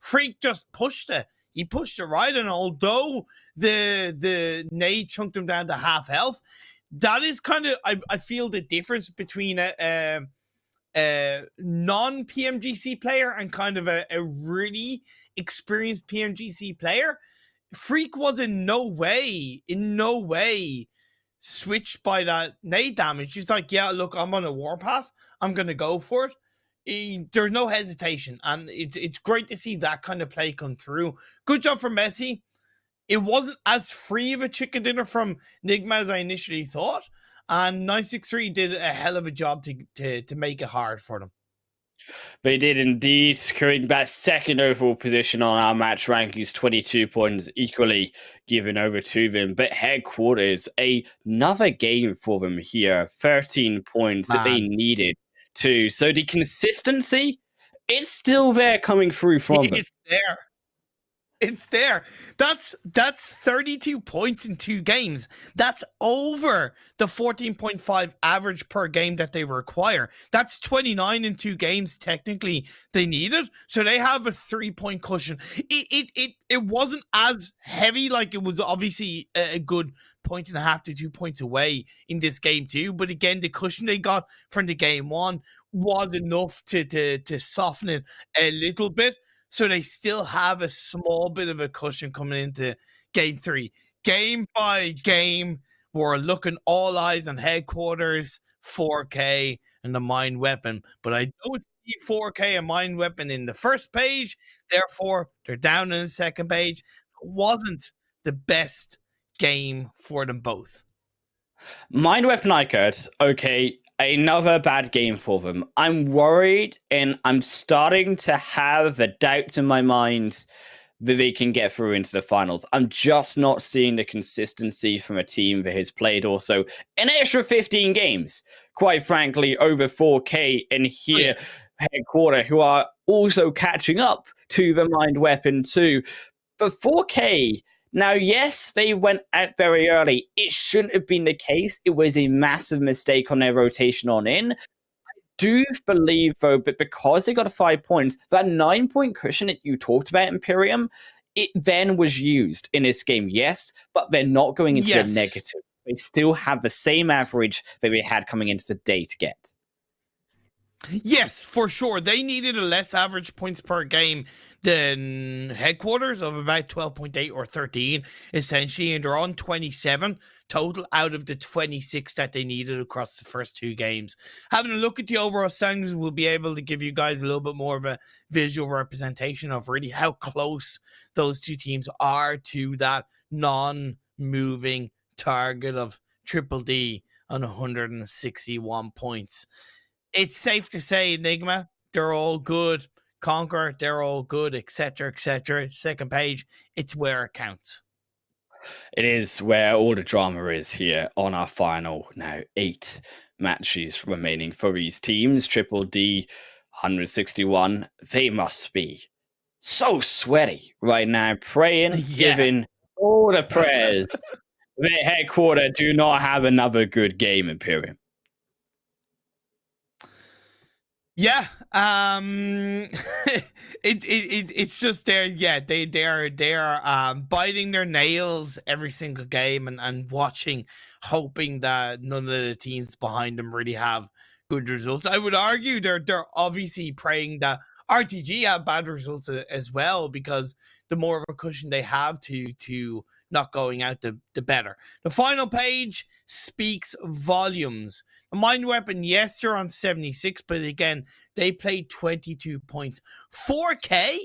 Freak just pushed it. He pushed it right, and although the nade chunked him down to half health, that is kind of, I feel, the difference between a non-PMGC player and kind of a really experienced PMGC player. Freak was in no way switched by that nade damage. He's like, yeah, look, I'm on a warpath. I'm going to go for it. There's no hesitation, and it's great to see that kind of play come through. Good job for Messi. It wasn't as free of a chicken dinner from Nigma as I initially thought, and 963 did a hell of a job to make it hard for them. They did indeed, securing that second overall position on our match rankings, 22 points equally given over to them. But headquarters, another game for them here, 13 points that they needed to. So the consistency, it's still there coming through from them. It's there. It's there. That's 32 points in 2 games. That's over the 14.5 average per game that they require. That's 29 in 2 games technically they needed. So they have a 3-point cushion. It wasn't as heavy, like it was obviously a good 1.5 to 2 points away in this game too. But again, the cushion they got from the game 1 was enough to soften it a little bit. So they still have a small bit of a cushion coming into game 3. Game by game, we're looking all eyes on headquarters, 4K, and the Mind Weapon. But I don't see 4K and Mind Weapon in the first page. Therefore, they're down in the second page. It wasn't the best game for them both. Mind Weapon iKURD, okay. Another bad game for them. I'm worried, and I'm starting to have a doubt in my mind that they can get through into the finals. I'm just not seeing the consistency from a team that has played also an extra 15 games, quite frankly, over 4K, and here headquarter, who are also catching up to the Mind Weapon too. But 4K, now, yes, they went out very early. It shouldn't have been the case. It was a massive mistake on their rotation on in. Do believe, though, but because they got 5 points, that 9-point cushion that you talked about, Imperium, it then was used in this game, yes, but they're not going into the negative. They still have the same average that they had coming into the day to get. Yes, for sure. They needed a less average points per game than headquarters of about 12.8 or 13, essentially, and they're on 27 total out of the 26 that they needed across the first 2 games. Having a look at the overall standings will be able to give you guys a little bit more of a visual representation of really how close those 2 teams are to that non-moving target of Triple D on 161 points. It's safe to say, Nigma, they're all good. Conqueror, they're all good, etc., etc. Second page, it's where it counts. It is where all the drama is here on our final now 8 matches remaining for these teams. Triple D, 161. They must be so sweaty right now, praying, giving all the prayers. Their headquarters do not have another good game, Imperium. Yeah, it's just there. Yeah, they are biting their nails every single game and watching, hoping that none of the teams behind them really have good results. I would argue they're obviously praying that RTG have bad results as well, because the more of a cushion they have to not going out, the better. The final page speaks volumes. The Mind Weapon, yes, they're on 76, but again, they played 22 points. 4K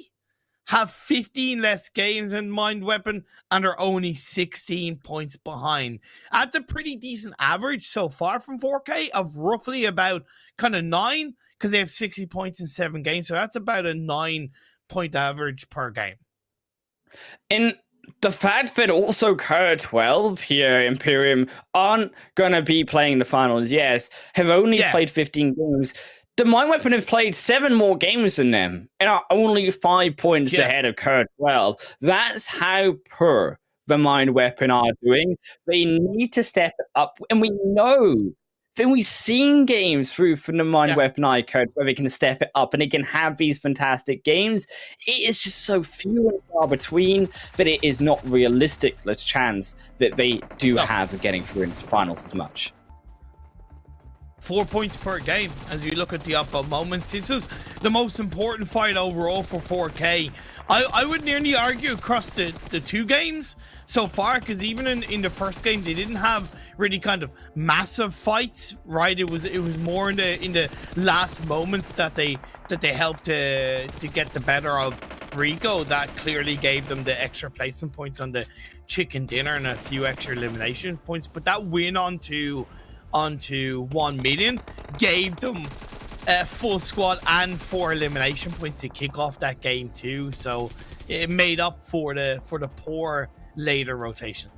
have 15 less games than Mind Weapon and are only 16 points behind. That's a pretty decent average so far from 4K of roughly about kind of 9, because they have 60 points in 7 games, so that's about a 9-point average per game. In the fact that also KURD12 here, Imperium, aren't going to be playing the finals, yes, have only played 15 games. The Mind Weapon have played 7 more games than them and are only 5 points ahead of KURD12. That's how poor the Mind Weapon are doing. They need to step up, and we know then we've seen games from the Mind Weapon iKURD where they can step it up and they can have these fantastic games. It is just so few and far between that it is not realistic, the chance that they do have of getting through into the finals as much. 4 points per game as you look at the up moments. This is the most important fight overall for 4K. I would nearly argue across the 2 games so far, because even in the first game they didn't have really kind of massive fights, right? It was more in the last moments that they helped to get the better of Rico. That clearly gave them the extra placement points on the chicken dinner and a few extra elimination points. But that win onto 1,000,000 gave them full squad and 4 elimination points to kick off that game too. So it made up for the poor later rotation.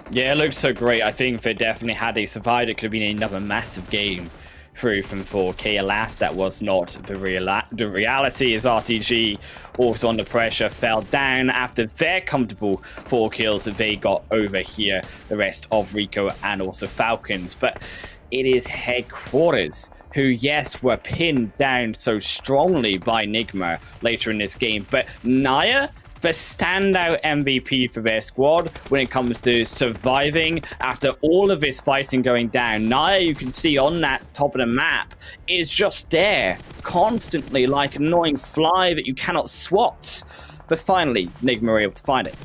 Yeah, it looks so great. I think they definitely, had they survived, it could have been another massive game through from 4K. Alas, that was not the reality, as RTG, also under pressure, fell down after their comfortable 4 kills that they got over here, the rest of Rico and also Falcons. But it is headquarters who, yes, were pinned down so strongly by Nigma later in this game. But Naya, the standout MVP for their squad when it comes to surviving after all of this fighting going down. Naya, you can see on that top of the map, is just there constantly like an annoying fly that you cannot swat. But finally, Nigma were able to find it.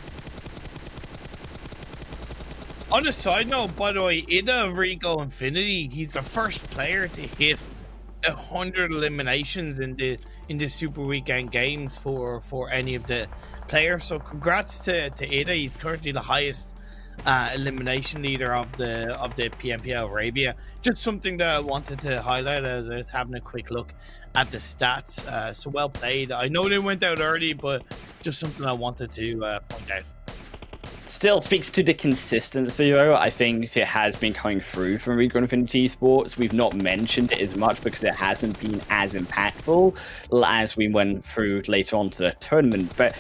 On a side note, by the way, Ida Rico Infinity, he's the first player to hit 100 eliminations in the Super Weekend games for any of the players. So congrats to Ida. He's currently the highest elimination leader of the PMPL Arabia. Just something that I wanted to highlight as I was having a quick look at the stats. So well played. I know they went out early, but just something I wanted to point out. Still speaks to the consistency, though. I think it has been coming through from Rico Infinity Esports. We've not mentioned it as much because it hasn't been as impactful as we went through later on to the tournament. But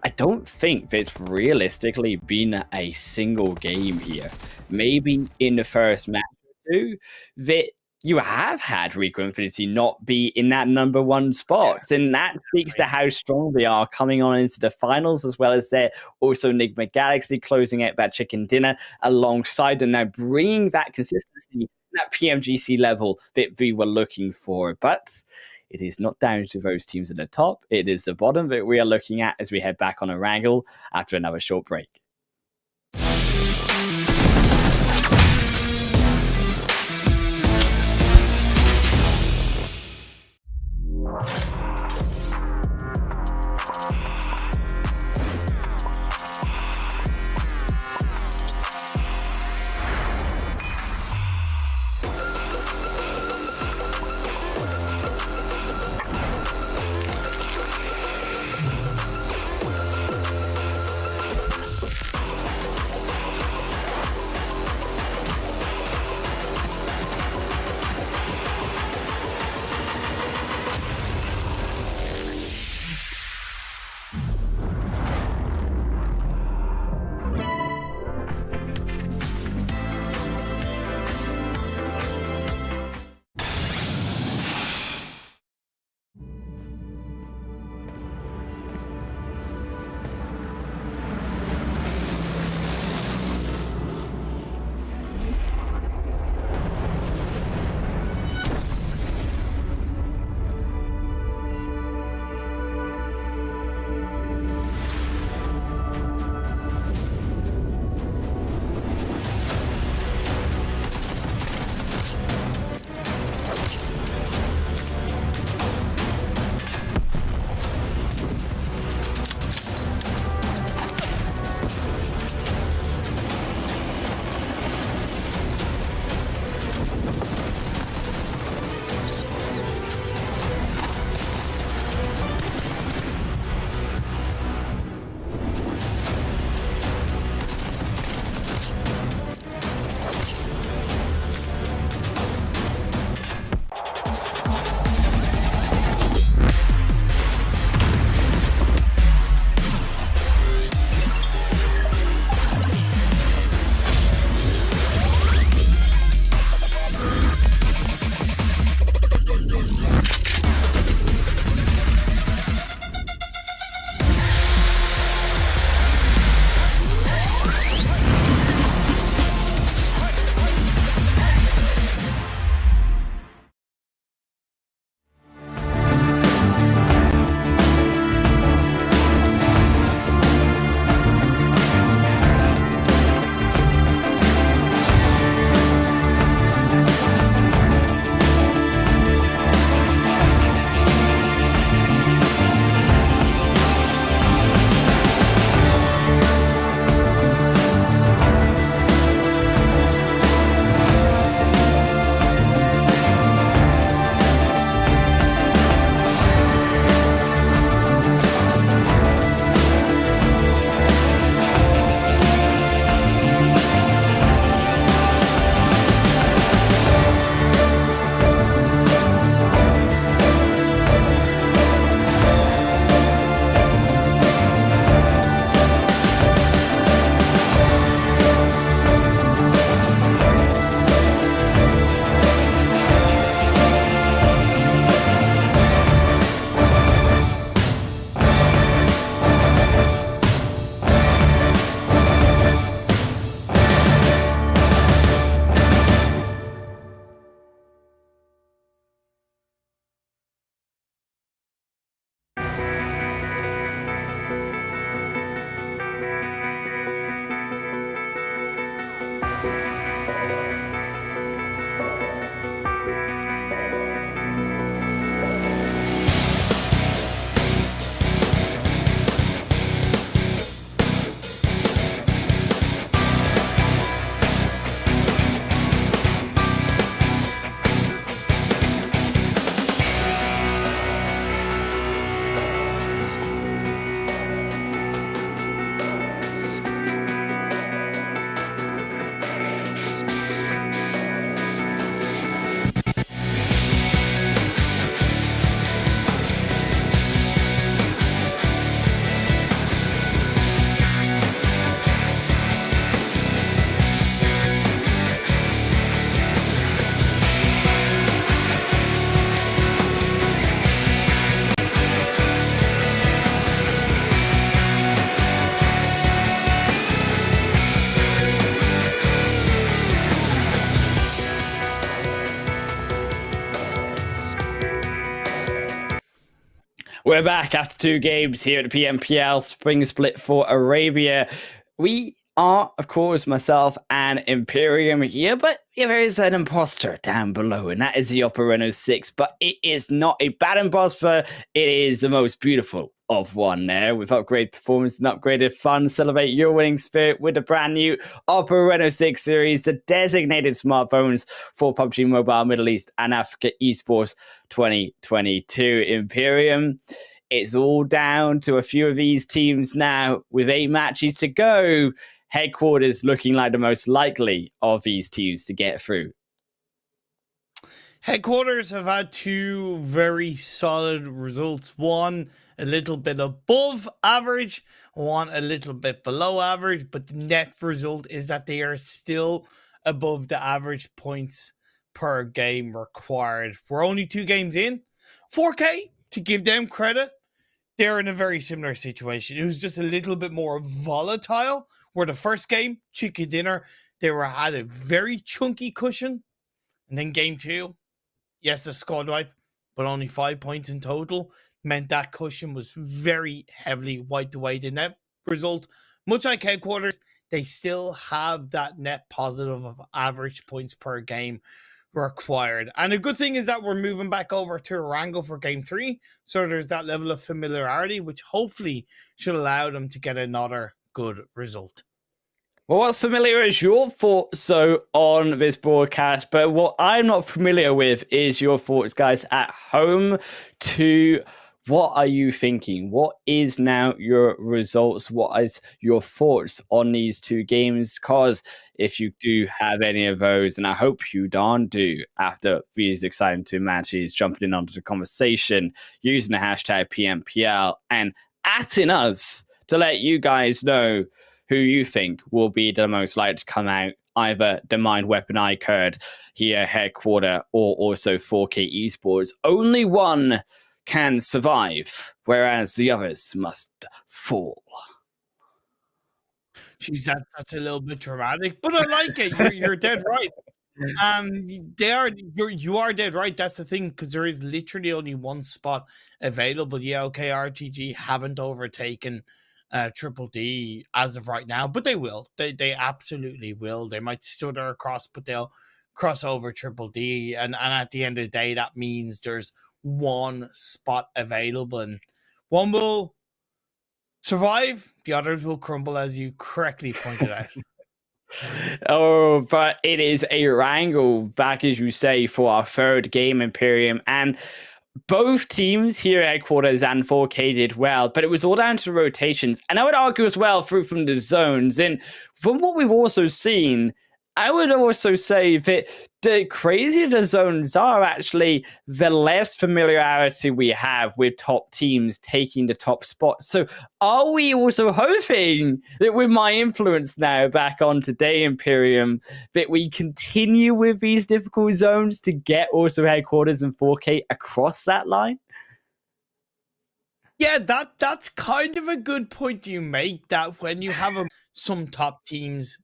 I don't think there's realistically been a single game here. Maybe in the first match or two that you have had Rico Infinity not be in that number one spot. And that speaks to how strong they are coming on into the finals, as well as they're also Nigma Galaxy closing out that chicken dinner alongside them, now bringing that consistency, that PMGC level that we were looking for. But it is not down to those teams at the top. It is the bottom that we are looking at as we head back on Erangel after another short break. We're back after 2 games here at the PMPL Spring Split for Arabia. We are, of course, myself and Imperium here, but there is an imposter down below, and that is the Oppo Reno 6. But it is not a bad imposter, it is the most beautiful of one there, with upgraded performance and upgraded fun. Celebrate your winning spirit with the brand new Oppo Reno 6 series, the designated smartphones for PUBG Mobile Middle East and Africa Esports 2022. Imperium, it's all down to a few of these teams now, with 8 matches to go. Headquarters looking like the most likely of these teams to get through. Headquarters have had 2 very solid results. One a little bit above average, one a little bit below average, but the net result is that they are still above the average points per game required. We're only 2 games in. 4K, to give them credit, they're in a very similar situation. It was just a little bit more volatile, where the first game, chicken dinner, they had a very chunky cushion. And then game 2, yes, a squad wipe, but only 5 points in total, meant that cushion was very heavily wiped away. The net result, much like Headquarters, they still have that net positive of average points per game required. And a good thing is that we're moving back over to Erangel for game 3, so there's that level of familiarity, which hopefully should allow them to get another good result. Well, what's familiar is your thoughts on this broadcast, but what I'm not familiar with is your thoughts, guys, at home. To what are you thinking? What is now your results? What is your thoughts on these 2 games? Because if you do have any of those, and I hope you darn do, after these exciting 2 matches, jumping in onto the conversation, using the hashtag PMPL and @ing us to let you guys know who you think will be the most likely to come out, either the Mind Weapon iKURD here, Headquarter, or also 4K Esports. Only one can survive, whereas the others must fall. Jeez, that's a little bit dramatic, but I like it. You're dead right. You are dead right. That's the thing, because there is literally only 1 spot available. Yeah, okay, RTG haven't overtaken Triple D as of right now, but they will. They absolutely will. They might stutter across, but they'll cross over Triple D, and at the end of the day, that means there's 1 spot available, and one will survive, the others will crumble, as you correctly pointed out. Oh, but it is a wrangle back, as you say, for our 3rd game, Imperium, and both teams here at Headquarters and 4K did well, but it was all down to the rotations. And I would argue as well through from the zones. And from what we've also seen, I would also say that the crazier the zones are, actually, the less familiarity we have with top teams taking the top spots. So are we also hoping that with my influence now back on today, Imperium, that we continue with these difficult zones to get also Headquarters and 4K across that line? Yeah, that's kind of a good point you make, that when you have some top teams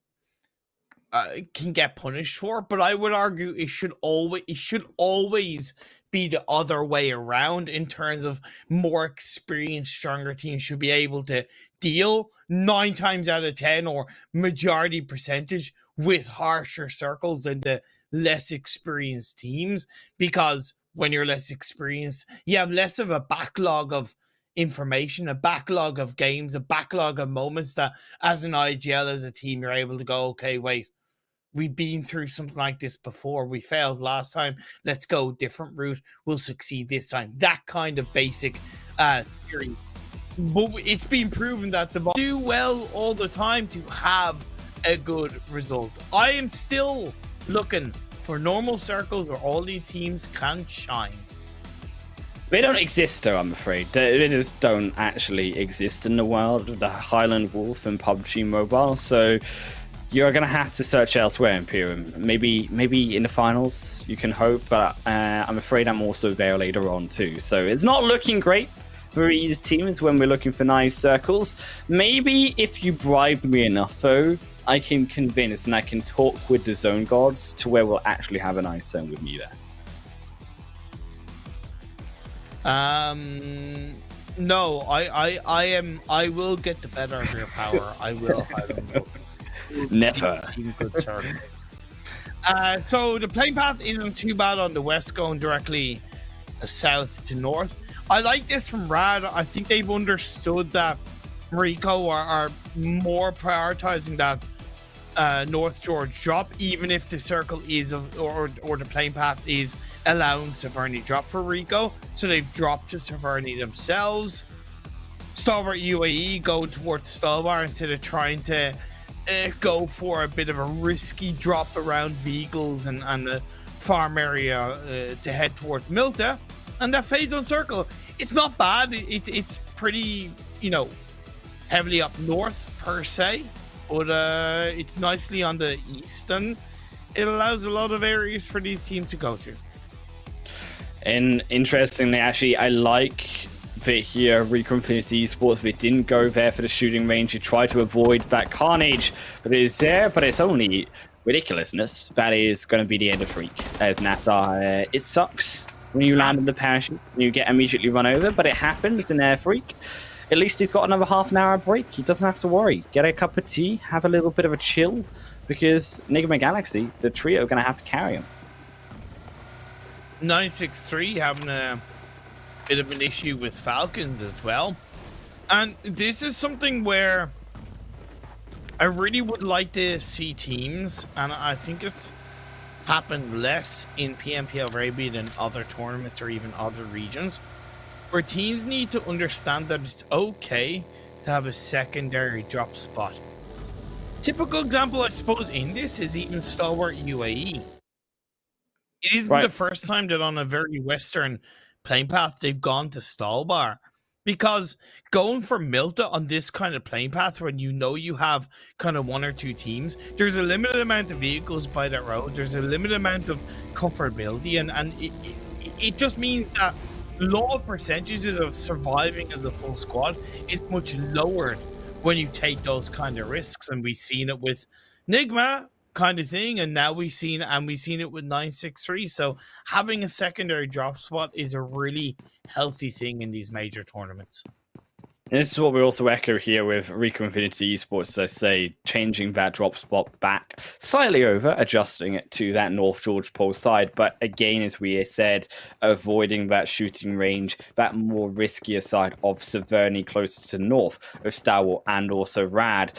can get punished for, but I would argue it should always be the other way around, in terms of more experienced, stronger teams should be able to deal 9 times out of 10 or majority percentage with harsher circles than the less experienced teams, because when you're less experienced, you have less of a backlog of information, a backlog of games, a backlog of moments that as an IGL, as a team, you're able to go, okay, wait, we've been through something like this before. We failed last time. Let's go different route. We'll succeed this time. That kind of basic theory. But it's been proven that the do well all the time to have a good result. I am still looking for normal circles where all these teams can shine. They don't exist, though, I'm afraid. They just don't actually exist in the world of the Highland Wolf and PUBG Mobile. So you're going to have to search elsewhere, Imperium. Maybe in the finals, you can hope, but I'm afraid I'm also there later on too. So it's not looking great for these teams when we're looking for nice circles. Maybe if you bribe me enough, though, I can convince and I can talk with the zone gods to where we'll actually have a nice zone with me there. No, I will get the better of your power. I will. I don't know. Never. Good, sir. So the plane path isn't too bad on the west, going directly south to north. I like this from Rad. I think they've understood that Rico are more prioritizing that North George drop, even if the circle is or the plane path is allowing Severny drop for Rico. So they've dropped to Severny themselves. Stalwart UAE go towards Stalwart instead of trying to go for a bit of a risky drop around vehicles and the farm area to head towards Milta. And that phase one circle, it's not bad. It's pretty, you know, heavily up north per se, but it's nicely on the east, and it allows a lot of areas for these teams to go to. And interestingly, actually, I like that here, Rico Infinity Esports, they didn't go there for the shooting range. You try to avoid that carnage, but it is there, but it's only ridiculousness. That is going to be the end of Freak. As NASR, it sucks when you land in the parachute and you get immediately run over, but it happens. It's an air Freak. At least he's got another half an hour break. He doesn't have to worry. Get a cup of tea, have a little bit of a chill, because Nigma Galaxy, the trio, are going to have to carry him. 963 having a bit of an issue with Falcons as well. And this is something where I really would like to see teams, and I think it's happened less in PMPL Arabia than other tournaments or even other regions, where teams need to understand that it's okay to have a secondary drop spot. Typical example, I suppose, in this is even Stalwart UAE. It isn't the first time that on a very western plane path they've gone to Stalwart, because going for Milta on this kind of plane path when you know you have kind of one or two teams, there's a limited amount of vehicles by that road, there's a limited amount of comfortability, and it just means that low percentages of surviving as a full squad is much lowered when you take those kind of risks. And we've seen it with Nigma kind of thing, and now we've seen it with 963. So having a secondary drop spot is a really healthy thing in these major tournaments. And this is what we also echo here with Rico Infinity Esports, as I say, changing that drop spot back slightly over, adjusting it to that North George pole side. But again, as we said, avoiding that shooting range, that more riskier side of Severny closer to north of Stalwart and also Rad.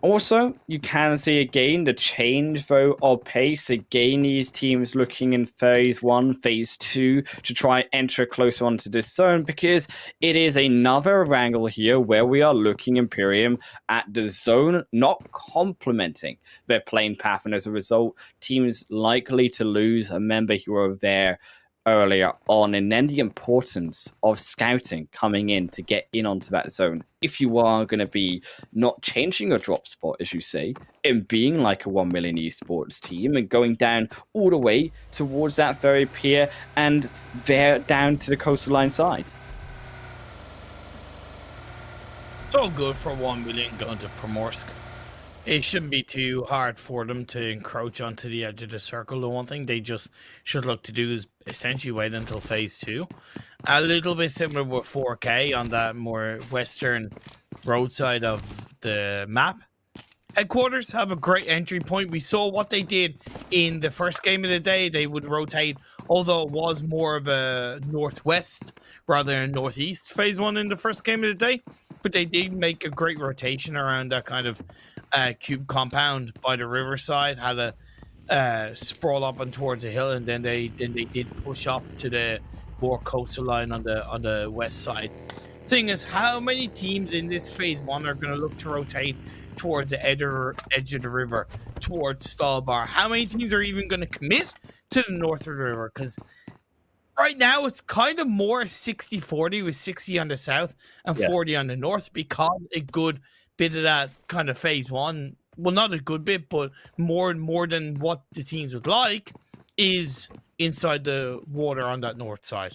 Also, you can see again the change, though, of pace. Again, these teams looking in phase one, phase two to try enter closer onto this zone, because it is another angle here where we are looking Imperium at the zone not complementing their plane path, and as a result, teams likely to lose a member who are there earlier on. And then the importance of scouting coming in to get in onto that zone. If you are going to be not changing your drop spot, as you say, and being like a 1 million esports team and going down all the way towards that very pier and there down to the coastline side. It's all good for 1 million going to Primorsk. It shouldn't be too hard for them to encroach onto the edge of the circle. The one thing they just should look to do is essentially wait until phase two. A little bit similar with 4K on that more western roadside of the map. Headquarters have a great entry point. We saw what they did in the first game of the day. They would rotate, although it was more of a northwest rather than northeast phase one in the first game of the day. But they did make a great rotation around that kind of cube compound by the riverside, had a sprawl up and towards a hill, and then they did push up to the more coastal line on the west side. Thing is, how many teams in this phase one are going to look to rotate towards the edge of the river, towards Stalwart? How many teams are even going to commit to the north of the river? Because right now it's kind of more 60-40 with 60 on the south and 40 on the north, because a good bit of that kind of phase one, well, not a good bit, but more than what the teams would like, is inside the water on that north side.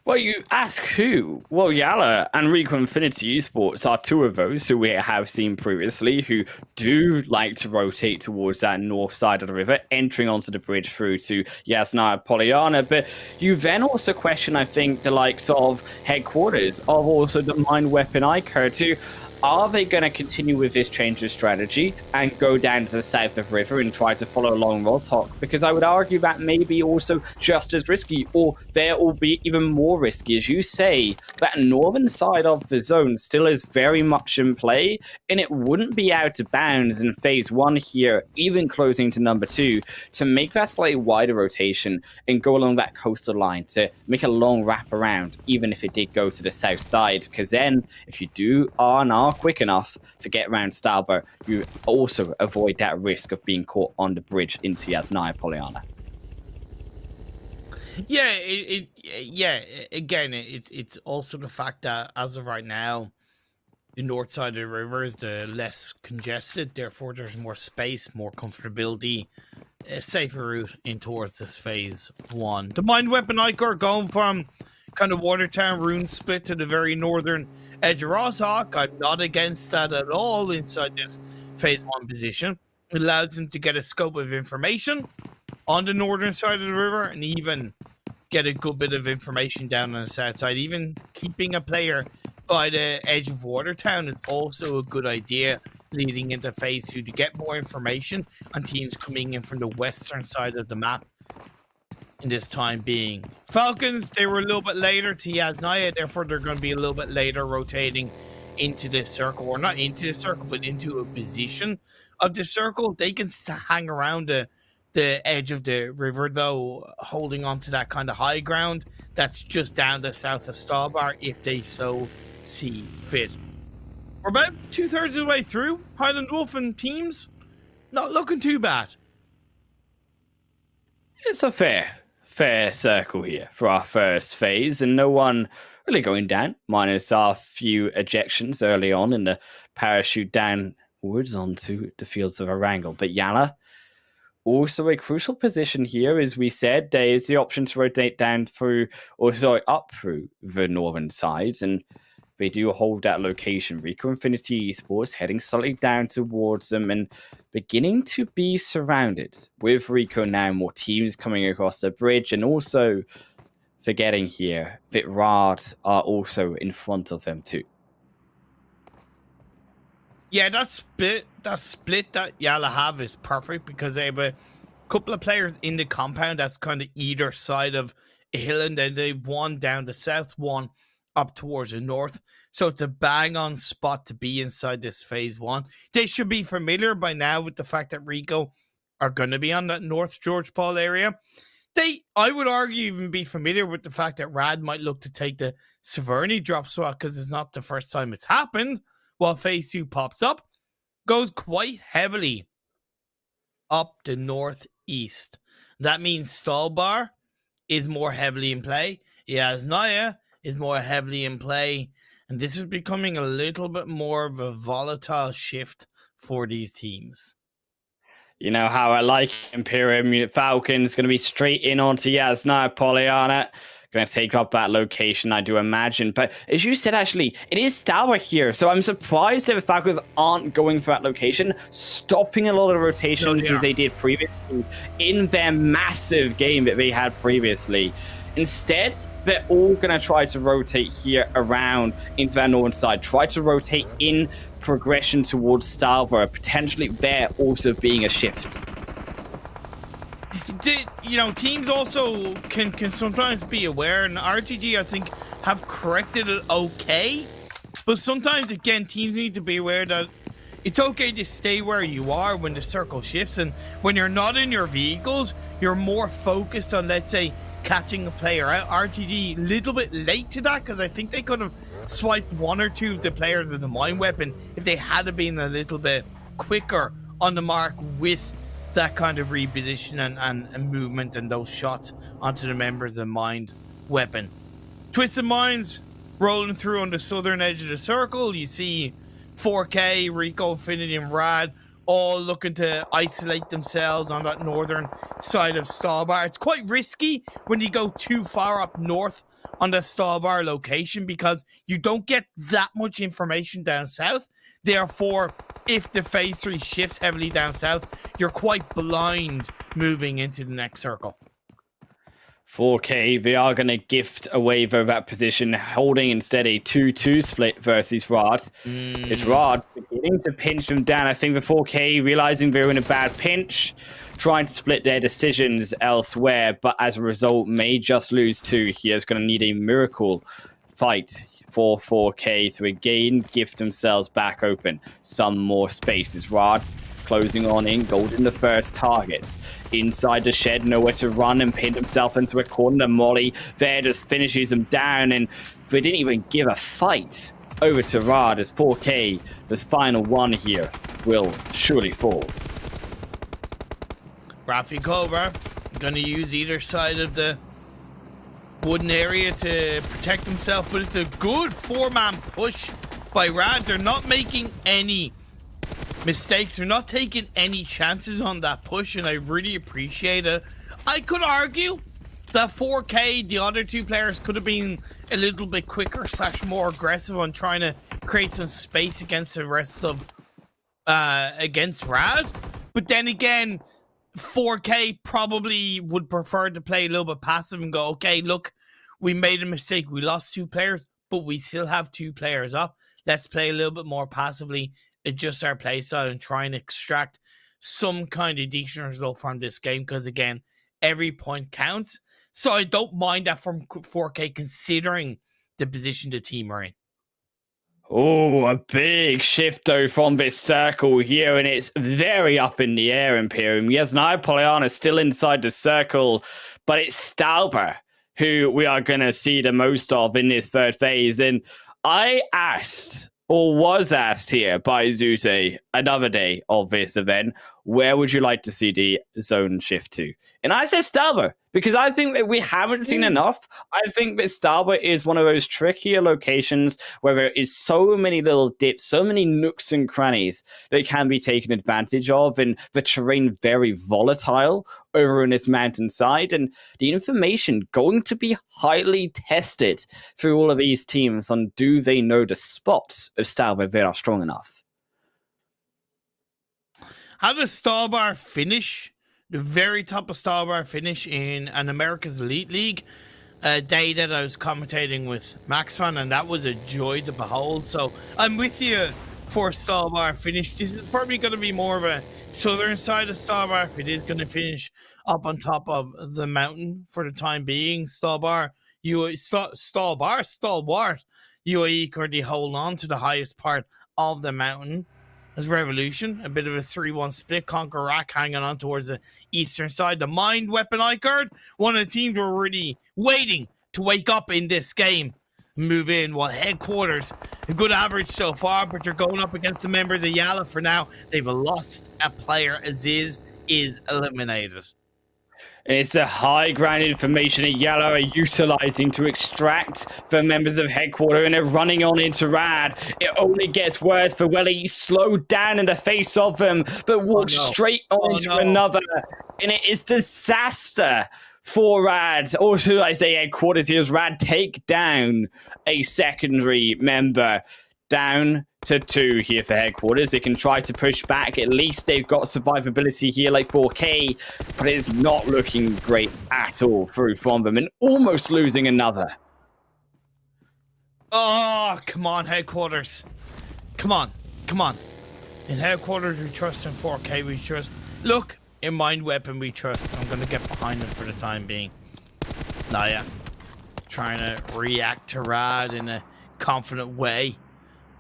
Well, you ask who? Well, YaLLa and Rico Infinity Esports are two of those who we have seen previously who do like to rotate towards that north side of the river, entering onto the bridge through to Yasna Poliana. But you then also question, I think, the likes of headquarters of also the mine weapon iKURD too. Are they going to continue with this change of strategy and go down to the south of river and try to follow along Roshok? Because I would argue that may be also just as risky, or there will be even more risky. As you say, that northern side of the zone still is very much in play, and it wouldn't be out of bounds in phase 1 here, even closing to number 2, to make that slightly wider rotation and go along that coastal line to make a long wrap around, even if it did go to the south side. Because then, if you do are quick enough to get around Stalwart, you also avoid that risk of being caught on the bridge into Yasna Poliana. Yeah, again, it's also the fact that as of right now, the north side of the river is the less congested, therefore there's more space, more comfortability, a safer route in towards this phase 1. The mine weapon iKURD going from kind of Watertown Rune split to the very northern edge of Roshok. I'm not against that at all inside this phase 1 position. It allows them to get a scope of information on the northern side of the river and even get a good bit of information down on the south side. Even keeping a player by the edge of Watertown is also a good idea leading into phase 2 to get more information on teams coming in from the western side of the map in this time being. Falcons, they were a little bit later to Yasnaya, therefore they're going to be a little bit later rotating into this circle, or not into the circle, but into a position of the circle. They can hang around the edge of the river, though, holding on to that kind of high ground that's just down the south of Stalwart if they so see fit. We're about 2/3 of the way through. Highland Wolf and teams, not looking too bad. It's a fair circle here for our first phase, and no one really going down, minus our few ejections early on in the parachute downwards onto the fields of Erangel. But YaLLa, also a crucial position here, as we said, there is the option to rotate down through, or sorry, up through the northern side, and they do hold that location. Rico Infinity Esports heading slightly down towards them and beginning to be surrounded with Rico now. More teams coming across the bridge, and also forgetting here that Rad are also in front of them too. Yeah, that split that YaLLa have is perfect because they have a couple of players in the compound that's kind of either side of a hill, and then they've one down the south, one up towards the north. So it's a bang-on spot to be inside this phase 1. They should be familiar by now with the fact that Rico are going to be on that North George Paul area. I would argue, even be familiar with the fact that Rad might look to take the Severny drop spot because it's not the first time it's happened. While phase 2 pops up, goes quite heavily up the northeast. That means Stalwart is more heavily in play. Yasnaya is more heavily in play, and this is becoming a little bit more of a volatile shift for these teams. You know how I like Imperium Falcons going to be straight in onto Yasna Poliana. Going to take up that location, I do imagine. But as you said, actually, it is Stalwart here. So I'm surprised that the Falcons aren't going for that location, stopping a lot of rotations as they did previously in their massive game that they had previously. Instead, they're all going to try to rotate here around into that northern side, try to rotate in progression towards Stalwart, potentially there also being a shift. Teams also can sometimes be aware, and RTG, I think, have corrected it okay. But sometimes, again, teams need to be aware that it's okay to stay where you are when the circle shifts, and when you're not in your vehicles, you're more focused on, let's say, catching a player out. RTG, a little bit late to that, because I think they could have swiped one or two of the players of the mine weapon if they had been a little bit quicker on the mark with that kind of reposition and movement and those shots onto the members of the mine weapon. Twisted Minds rolling through on the southern edge of the circle. You see 4K, Rico, Infinity, and Rad all looking to isolate themselves on that northern side of Stalwart. It's quite risky when you go too far up north on the Stalwart location because you don't get that much information down south. Therefore, if the phase 3 shifts heavily down south, you're quite blind moving into the next circle. 4K, they are going to gift away though that position, holding instead a 2-2 split versus Rod. It's Rod beginning to pinch them down. I think the 4K realizing they're in a bad pinch, trying to split their decisions elsewhere, but as a result may just lose 2. He is going to need a miracle fight for 4K to again gift themselves back open. Some more space is Rod closing on in. Golden the first targets. Inside the shed, nowhere to run, and pinned himself into a corner. Molly there just finishes him down, and they didn't even give a fight over to Rad as 4K, this final one here, will surely fall. Rafi Cobra gonna use either side of the wooden area to protect himself, but it's a good 4-man push by Rad. They're not making any mistakes. They're not taking any chances on that push, and I really appreciate it. I could argue that 4K, the other 2 players, could have been a little bit quicker / more aggressive on trying to create some space against the rest of against Rad. But then again, 4K probably would prefer to play a little bit passive and go, okay, look, we made a mistake. We lost 2 players, but we still have 2 players up. Let's play a little bit more passively, adjust our play style, and try and extract some kind of decent result from this game, because again, every point counts. So I don't mind that from 4K, considering the position the team are in. Oh, a big shift though from this circle here, and it's very up in the air, Imperium. Yes, now Pollyanna is still inside the circle, but it's Stalber who we are going to see the most of in this third phase. And I asked, or was asked here by Zute another day of this event, where would you like to see the zone shift to? And I said Stalber, because I think that we haven't seen enough. I think that Stalber is one of those trickier locations where there is so many little dips, so many nooks and crannies that can be taken advantage of, and the terrain very volatile over in this mountainside, and the information going to be highly tested through all of these teams on do they know the spots of Stalber that are strong enough. How does Stalbar finish? The very top of Stalbar finish in an America's Elite League, a day that I was commentating with Maxman, and that was a joy to behold. So I'm with you for Stalbar finish. This is probably going to be more of a southern side of Stalbar if it is going to finish up on top of the mountain for the time being. Stalwart UAE currently hold on to the highest part of the mountain. As Revolution, a bit of a 3-1 split. CONQUEROR hanging on towards the eastern side. The Mind Weapon iKURD, one of the teams we're really waiting to wake up in this game, move in, while Headquarters, a good average so far, but they're going up against the members of YaLLa for now. They've lost a player. Aziz is eliminated. It's a high ground information that YaLLa are utilizing to extract the members of Headquarter, and they're running on into Rad. It only gets worse for YaLLa. He's slowed down in the face of them, but walks straight on into another. And it is disaster for Rad. Or should I say Headquarters here as Rad take down a secondary member. Down to 2 here for Headquarters. They can try to push back. At least they've got survivability here like 4K, but it's not looking great at all through from them, and almost losing another. Oh, come on, Headquarters. Come on. In Headquarters, we trust. In 4K, we trust. Look, in Mind Weapon, we trust. I'm going to get behind them for the time being. Naya, trying to react to Rad in a confident way.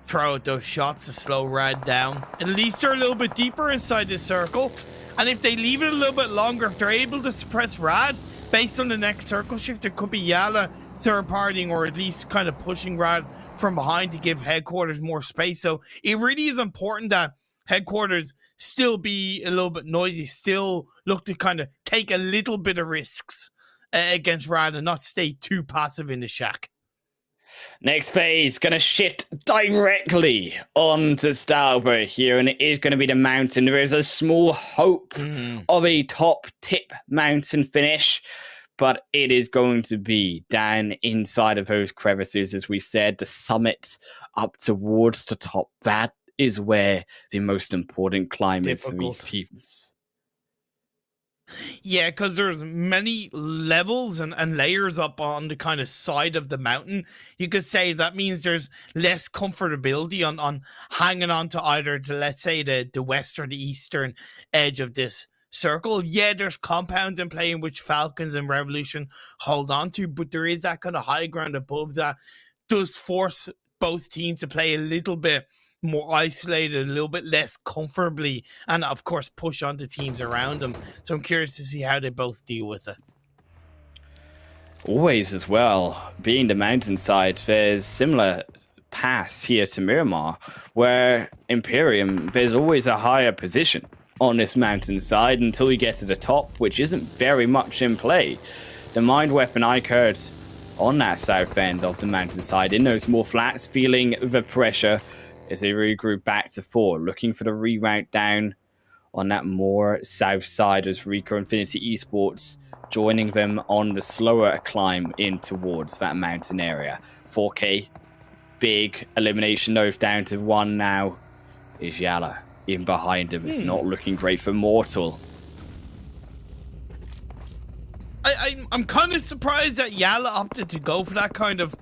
Throw out those shots to slow Rad down. At least they're a little bit deeper inside this circle. And if they leave it a little bit longer, if they're able to suppress Rad, based on the next circle shift, there could be YaLLa third-partying, or at least kind of pushing Rad from behind to give Headquarters more space. So it really is important that Headquarters still be a little bit noisy, still look to kind of take a little bit of risks against Rad and not stay too passive in the shack. Next phase, gonna shift directly onto Stalwart here, and it is gonna be the mountain. There is a small hope of a top tip mountain finish, but it is going to be down inside of those crevices, as we said, the summit up towards the top. That is where the most important climb is for these teams. Yeah, because there's many levels and layers up on the kind of side of the mountain. You could say that means there's less comfortability on hanging on to either, let's say, the west or the eastern edge of this circle. Yeah, there's compounds in play in which Falcons and Revolution hold on to, but there is that kind of high ground above that does force both teams to play a little bit more isolated, a little bit less comfortably, and of course push on the teams around them. So I'm curious to see how they both deal with it. Always as well, being the mountainside, there's similar paths here to Miramar, where Imperium, there's always a higher position on this mountainside until you get to the top, which isn't very much in play. The mind weapon iKURD on that south end of the mountainside, in those more flats, feeling the pressure as they regroup back to 4, looking for the reroute down on that more south side as Rico Infinity Esports joining them on the slower climb in towards that mountain area. 4K, big elimination though, down to 1 now is YaLLa in behind him. It's not looking great for Mortal. I'm kind of surprised that YaLLa opted to go for that kind of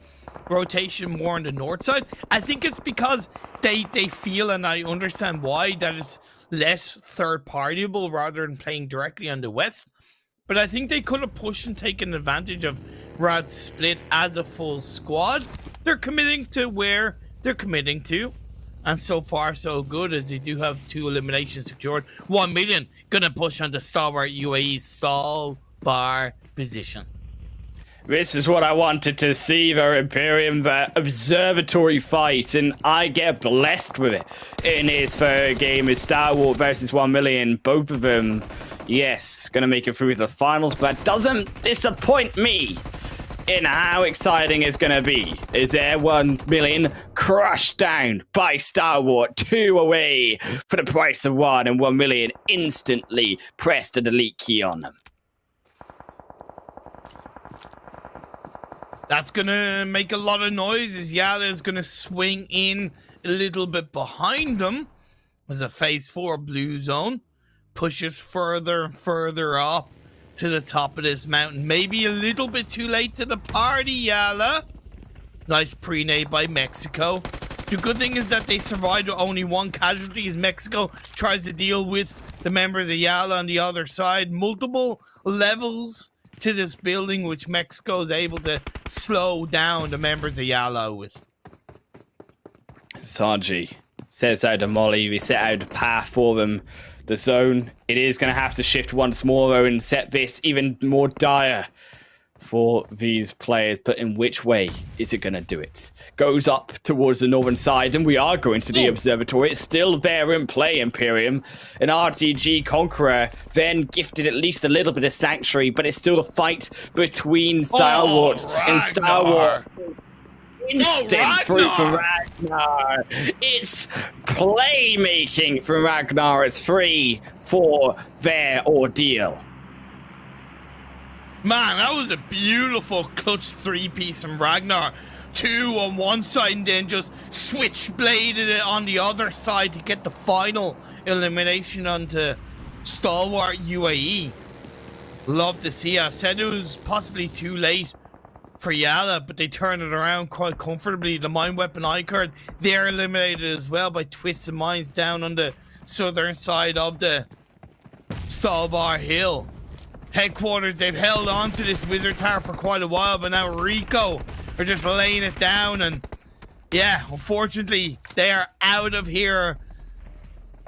rotation more on the north side. I think it's because they feel, and I understand why, that it's less third-partyable rather than playing directly on the west. But I think they could have pushed and taken advantage of Rad's split as a full squad. They're committing to where they're committing to, and so far so good, as they do have 2 eliminations secured. 1million gonna push on the Stalwart UAE stall bar position. This is what I wanted to see, the Imperium, the observatory fight, and I get blessed with it in his third game. Is Stalwart versus 1million. Both of them, yes, going to make it through the finals, but doesn't disappoint me in how exciting it's going to be. Is there 1million crushed down by Stalwart, 2 away for the price of 1, and 1million instantly pressed a delete key on them. That's going to make a lot of noise as YaLLa is going to swing in a little bit behind them as a phase 4 blue zone pushes further and further up to the top of this mountain. Maybe a little bit too late to the party, YaLLa. Nice pre-nade by Mexico. The good thing is that they survived with only 1 casualty as Mexico tries to deal with the members of YaLLa on the other side. Multiple levels to this building, which Mexico is able to slow down the members of YaLLa with. Saji sets out a molly. We set out a path for them. The zone, it is going to have to shift once more, though, and set this even more dire for these players. But in which way is it going to do it? Goes up towards the northern side, and we are going to the observatory. It's still there in play, Imperium. An RTG Conqueror then gifted at least a little bit of sanctuary, but it's still a fight between Stalwart and Stalwart. Instant fruit for Ragnar. It's playmaking from Ragnar. It's free for their ordeal. Man, that was a beautiful clutch 3-piece from Ragnar. 2 on one side and then just switchbladed it on the other side to get the final elimination onto Stalwart UAE. Love to see. I said it was possibly too late for YaLLa, but they turned it around quite comfortably. The mind weapon iKURD, they're eliminated as well by Twisted Minds down on the southern side of the Stalwart Hill. Headquarters, they've held on to this wizard tower for quite a while, but now Rico are just laying it down, and yeah, unfortunately, they are out of here.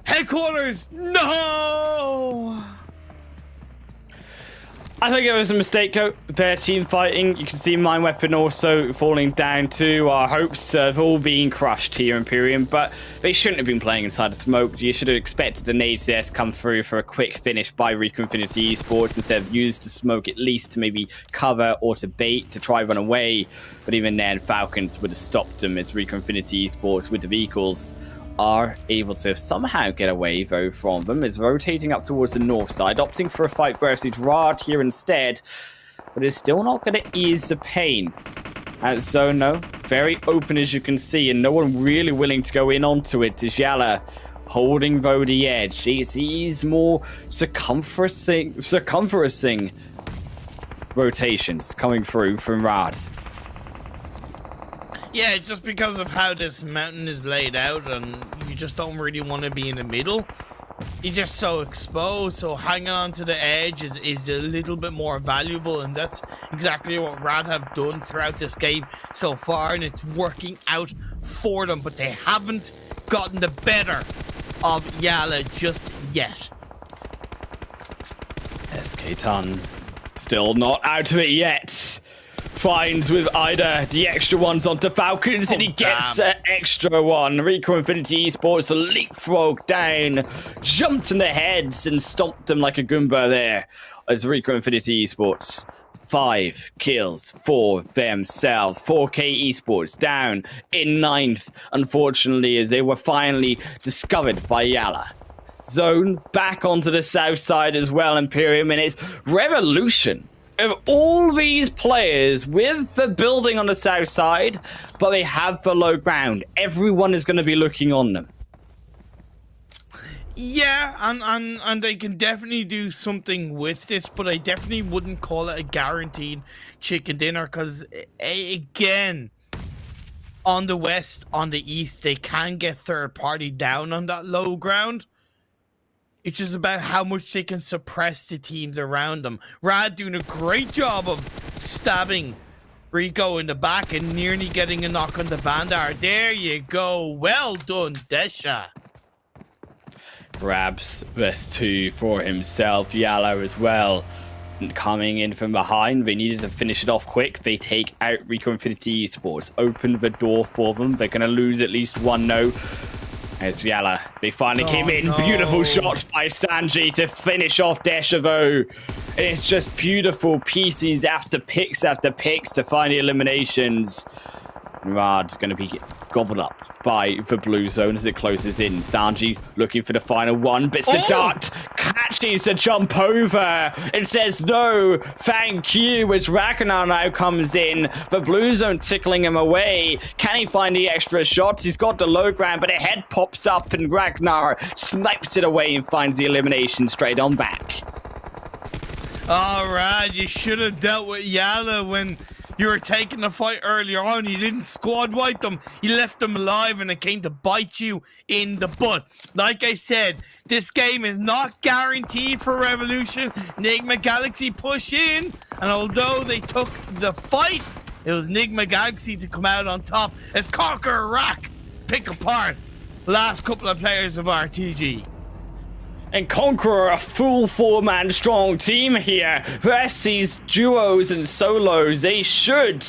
Headquarters, no! I think it was a mistake, their team fighting. You can see Mine Weapon also falling down too. Our hopes have all been crushed here, Imperium, but they shouldn't have been playing inside the smoke. You should have expected an ACS come through for a quick finish by Rico Infinity Esports instead of used the smoke at least to maybe cover or to bait to try run away. But even then, Falcons would have stopped them as Rico Infinity Esports with the vehicles are able to somehow get away, though, from them, is rotating up towards the north side, opting for a fight versus Rad here instead, but it's still not going to ease the pain. At Zono, very open as you can see, and no one really willing to go in onto it. Is YaLLa holding, though, the edge. He's more circumferencing rotations coming through from Rad. Yeah, it's just because of how this mountain is laid out, and you just don't really want to be in the middle. You're just so exposed, so hanging on to the edge is a little bit more valuable, and that's exactly what Rad have done throughout this game so far, and it's working out for them, but they haven't gotten the better of YaLLa just yet. SK-Ton still not out of it yet. Finds with Ida the extra ones onto Falcons, and he gets an extra one. Rico Infinity Esports leapfrog down, jumped in the heads and stomped them like a Goomba there. As Rico Infinity Esports, 5 kills for themselves. 4K Esports down in 9th, unfortunately, as they were finally discovered by YaLLa. Zone back onto the south side as well, Imperium, and it's Revolution of all these players with the building on the south side, but they have the low ground. Everyone is going to be looking on them. Yeah, and they can definitely do something with this, but I definitely wouldn't call it a guaranteed chicken dinner, because, again, on the west, on the east, they can get third party down on that low ground. It's just about how much they can suppress the teams around them. Rad doing a great job of stabbing Rico in the back and nearly getting a knock on the Bandar. There you go. Well done, Desha. Grabs this 2 for himself. YaLLa as well. Coming in from behind. They needed to finish it off quick. They take out Rico Infinity Esports. Open the door for them. They're going to lose at least one no. As YaLLa, they finally came in. No. Beautiful shot by Sanji to finish off Deshavo. It's just beautiful pieces after picks to find the eliminations. Rad's going to be gobbled up by the blue zone as it closes in. Sanji looking for the final one, but Sadat catches to jump over and says no, thank you, as Ragnar now comes in. The blue zone tickling him away. Can he find the extra shots? He's got the low ground, but a head pops up and Ragnar snipes it away and finds the elimination straight on back. Alright, you should have dealt with YaLLa when you were taking the fight earlier on. You didn't squad wipe them. You left them alive and it came to bite you in the butt. Like I said, this game is not guaranteed for Revolution. Nigma Galaxy push in, and although they took the fight, it was Nigma Galaxy to come out on top as CONQUEROR pick apart the last couple of players of RTG. And CONQUEROR, a full 4-man strong team here versus duos and solos. They should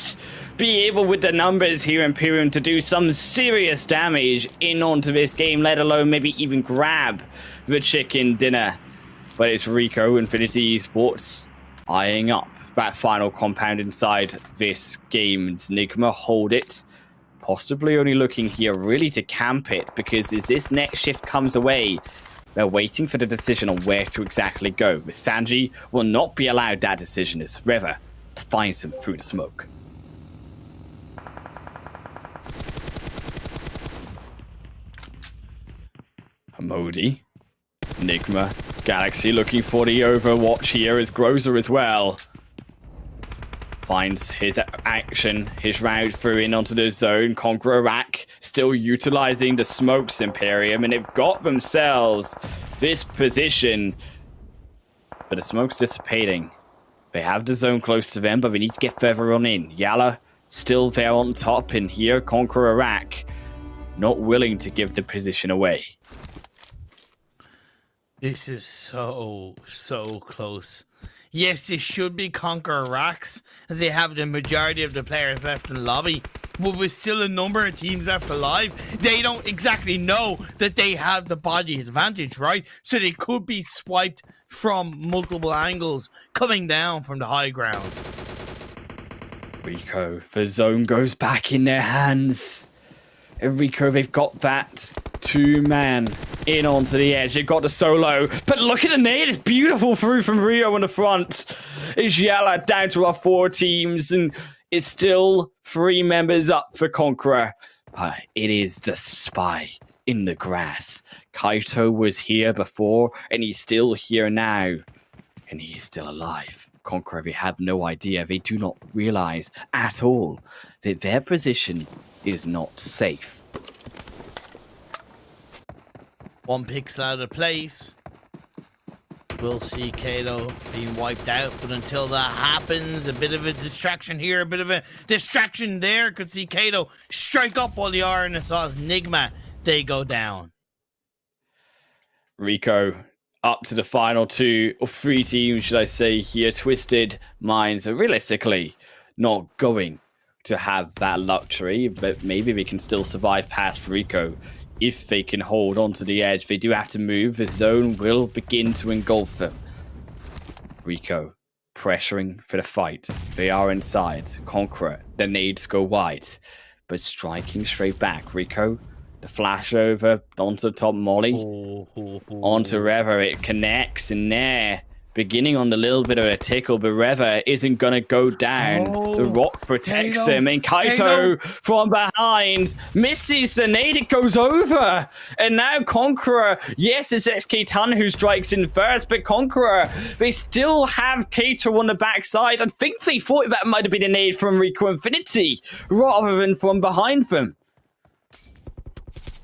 be able, with the numbers here, Imperium, to do some serious damage in onto this game, let alone maybe even grab the chicken dinner. But it's Rico Infinity Esports eyeing up that final compound inside this game. Nigma hold it. Possibly only looking here really to camp it, because as this next shift comes away, they're waiting for the decision on where to exactly go. But Sanji will not be allowed that decision as River finds him through the smoke. Hamodi. Nigma Galaxy looking for the overwatch here as Grozer as well. Finds his action, his route through in onto the zone. CONQUEROR still utilizing the smokes, Imperium, and they've got themselves this position. But the smoke's dissipating. They have the zone close to them, but they need to get further on in. YaLLa still there on top, and here CONQUEROR not willing to give the position away. This is so close. Yes, this should be Conqueror Racks, as they have the majority of the players left in the lobby. But with still a number of teams left alive, they don't exactly know that they have the body advantage, right? So they could be swiped from multiple angles coming down from the high ground. Rico, the zone goes back in their hands. And Rico, they've got that 2-man in onto the edge. They've got the solo. But look at the nade. It's beautiful through from Rio on the front. It's YaLLa down to our 4 teams. And it's still 3 members up for Conqueror. But it is the spy in the grass. Kaito was here before, and he's still here now. And he's still alive. Conqueror, they have no idea. They do not realize at all that their position is not safe. 1 pixel out of place. We'll see Kato being wiped out, but until that happens, a bit of a distraction here, a bit of a distraction there. Could see Kato strike up while the RNSR's Nigma, they go down. Rico up to the final 2 or 3 teams, should I say here. Twisted Minds are realistically not going to have that luxury, but maybe we can still survive past Rico if they can hold on to the edge. They do have to move. The zone will begin to engulf them. Rico pressuring for the fight. They are inside. Conqueror, the nades go wide, but striking straight back. Rico, the flash over onto the top molly. Onto Rever, it connects in there. Beginning on the little bit of a tickle, but Rever isn't going to go down. The rock protects him, and Kaito from behind misses the nade. It goes over. And now Conqueror, yes, it's XK Ton who strikes in first, but Conqueror, they still have Kaito on the backside. I think they thought that might have been a nade from Rico Infinity rather than from behind them.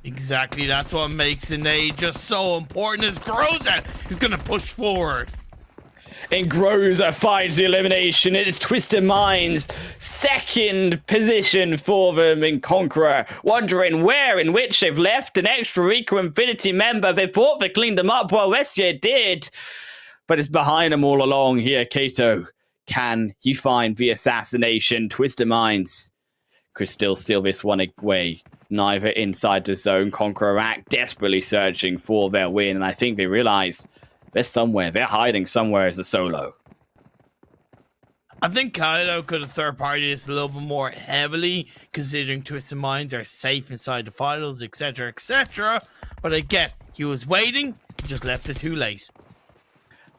Exactly, that's what makes the nade just so important, as Groza is going to push forward. And Groza finds the elimination. It is Twisted Minds' second position for them in Conqueror. Wondering where in which they've left an extra Rico Infinity member. They thought they cleaned them up. Well, Westia did. But it's behind them all along here. Kato, can he find the assassination? Twisted Minds could still steal this one away. Neither inside the zone. Conqueror act desperately searching for their win. And I think they realize they're somewhere. They're hiding somewhere as a solo. I think Kaito could have third-partied this a little bit more heavily, considering Twisted Minds are safe inside the finals, etc., etc. But I get he was waiting, he just left it too late.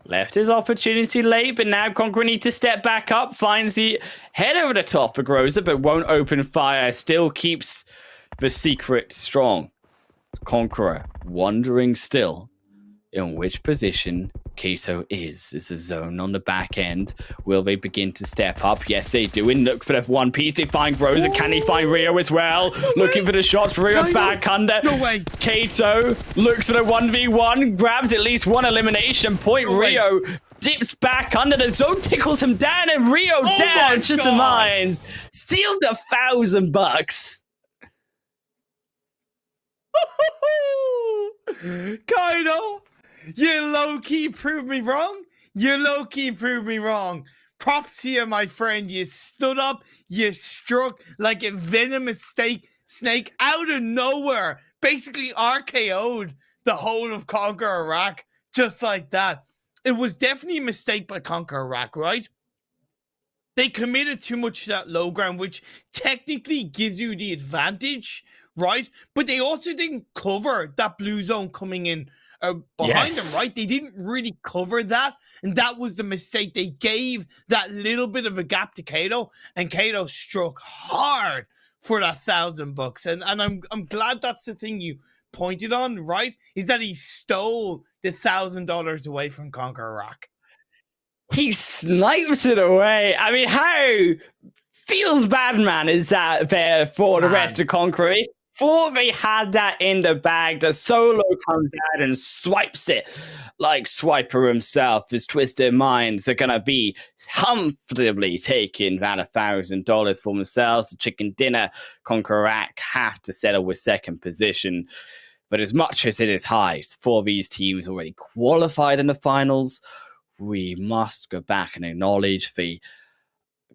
Left his opportunity late, but now Conqueror needs to step back up, finds the head over the top of Groza, but won't open fire. Still keeps the secret strong. Conqueror wondering still in which position Kaito is. Is the zone on the back end? Will they begin to step up? Yes, they do. And look for the one piece. They find Groza. Can he find Rio as well? Looking for the shots. Rio back under. No way. Kaito looks for the 1v1. Grabs at least one elimination point. Rio dips back under. The zone tickles him down. And Rio down. Just the Minds. Steal the $1,000. Kaito, you low-key proved me wrong. You low-key proved me wrong. Props here, my friend. You stood up, you struck like a venomous snake out of nowhere. Basically RKO'd the whole of Conqueror Iraq just like that. It was definitely a mistake by Conqueror Iraq, right? They committed too much to that low ground, which technically gives you the advantage, right? But they also didn't cover that blue zone coming in behind them, right? They didn't really cover that, and that was the mistake. They gave that little bit of a gap to Kaito, and Kaito struck hard for that $1,000. And I'm glad that's the thing you pointed on, right? Is that he stole the $1,000 away from Conqueror Iraq. He snipes it away. I mean, how feels bad, man, is that there for the rest of Conqueror? Before they had that in the bag, the solo comes out and swipes it like Swiper himself. His Twisted Minds are going to be comfortably taking that $1,000 for themselves. The chicken dinner, Conqueror Iraq have to settle with second position. But as much as it is high for these teams already qualified in the finals, we must go back and acknowledge the,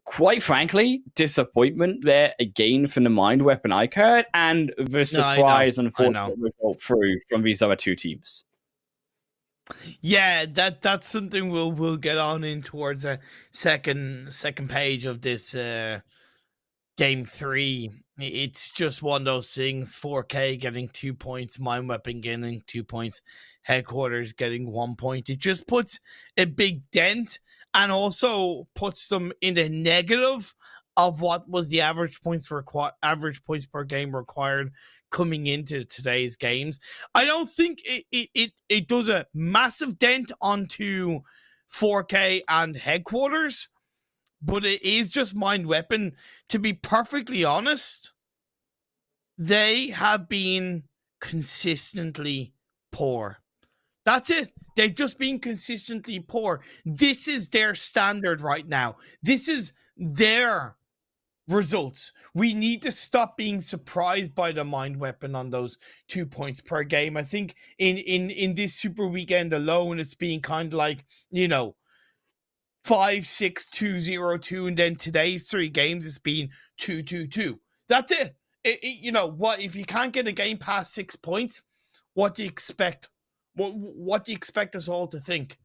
quite frankly, disappointment there again from the Mind Weapon iKURD and the surprise and unfortunate result through from these other two teams. Yeah, that's something we'll get on in towards the second page of this game 3. It's just one of those things. 4K getting 2 points, Mind Weapon getting 2 points, Headquarters getting 1 point. It just puts a big dent and also puts them in the negative of what was the average points per game required coming into today's games. I don't think it does a massive dent onto 4K and Headquarters, but it is just Mind Weapon. To be perfectly honest, they have been consistently poor. That's it. They've just been consistently poor. This is their standard right now. This is their results. We need to stop being surprised by the Mind Weapon on those 2 points per game. I think in this Super Weekend alone, it's been kind of like, 5-6-2-0-2, and then today's 3 games it's been 2-2-2. That's it. What if you can't get a game past 6 points? What do you expect? What do you expect us all to think?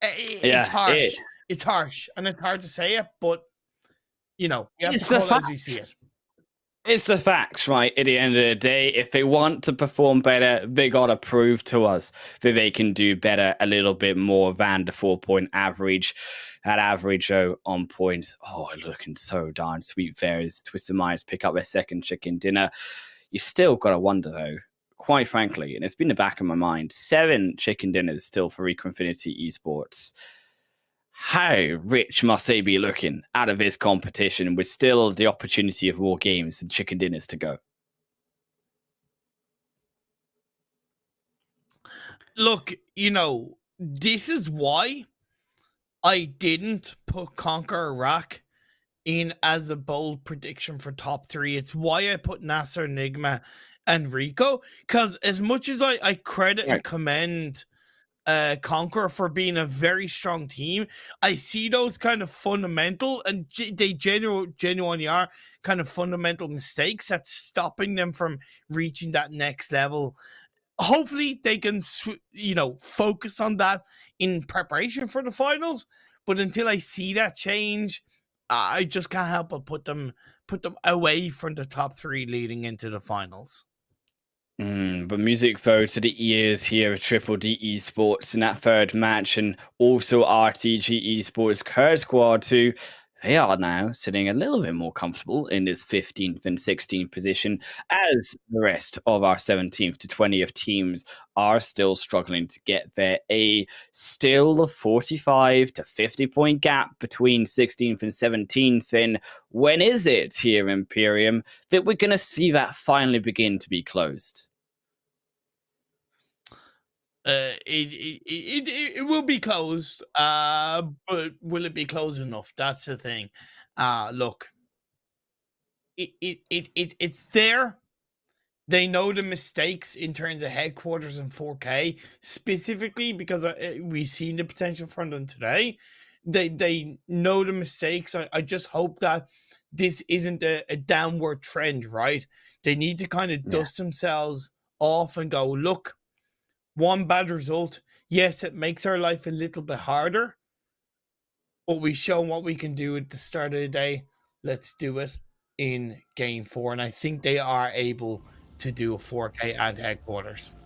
It's harsh. It's harsh, and it's hard to say it, but we have to call it as we see it. It's the facts, right? At the end of the day, if they want to perform better, they gotta prove to us that they can do better a little bit more than the 4-point average. That average, on point. Oh, looking so darn sweet there as Twisted Minds pick up their second chicken dinner. You still gotta wonder, though, quite frankly, and it's been in the back of my mind, 7 chicken dinners still for Rico Infinity Esports. How rich must they be looking out of this competition with still the opportunity of more games and chicken dinners to go? Look, this is why I didn't put Conquer Iraq in as a bold prediction for top 3. It's why I put NASR, Nigma, and Rico. Because as much as I credit and commend Conqueror for being a very strong team, I see those kind of fundamental, and they genuinely are kind of fundamental mistakes that's stopping them from reaching that next level. Hopefully they can focus on that in preparation for the finals, but until I see that change, I just can't help but put them away from the top 3 leading into the finals. But music though to the ears here of DDD Esports in that third match, and also RTG Esports KURDSQUAD too. They are now sitting a little bit more comfortable in this 15th and 16th position, as the rest of our 17th to 20th teams are still struggling to get there. Still a 45 to 50 point gap between 16th and 17th. And when is it here in Imperium that we're going to see that finally begin to be closed? It will be closed, but will it be close enough? That's the thing. Look, it's there. They know the mistakes in terms of Headquarters and 4K, specifically because we've seen the potential from them today. They know the mistakes. I just hope that this isn't a downward trend, right? They need to kind of dust themselves off and go, look, one bad result, yes, it makes our life a little bit harder, but we show what we can do at the start of the day. Let's do it in game 4, and I think they are able to do a 4K and Headquarters.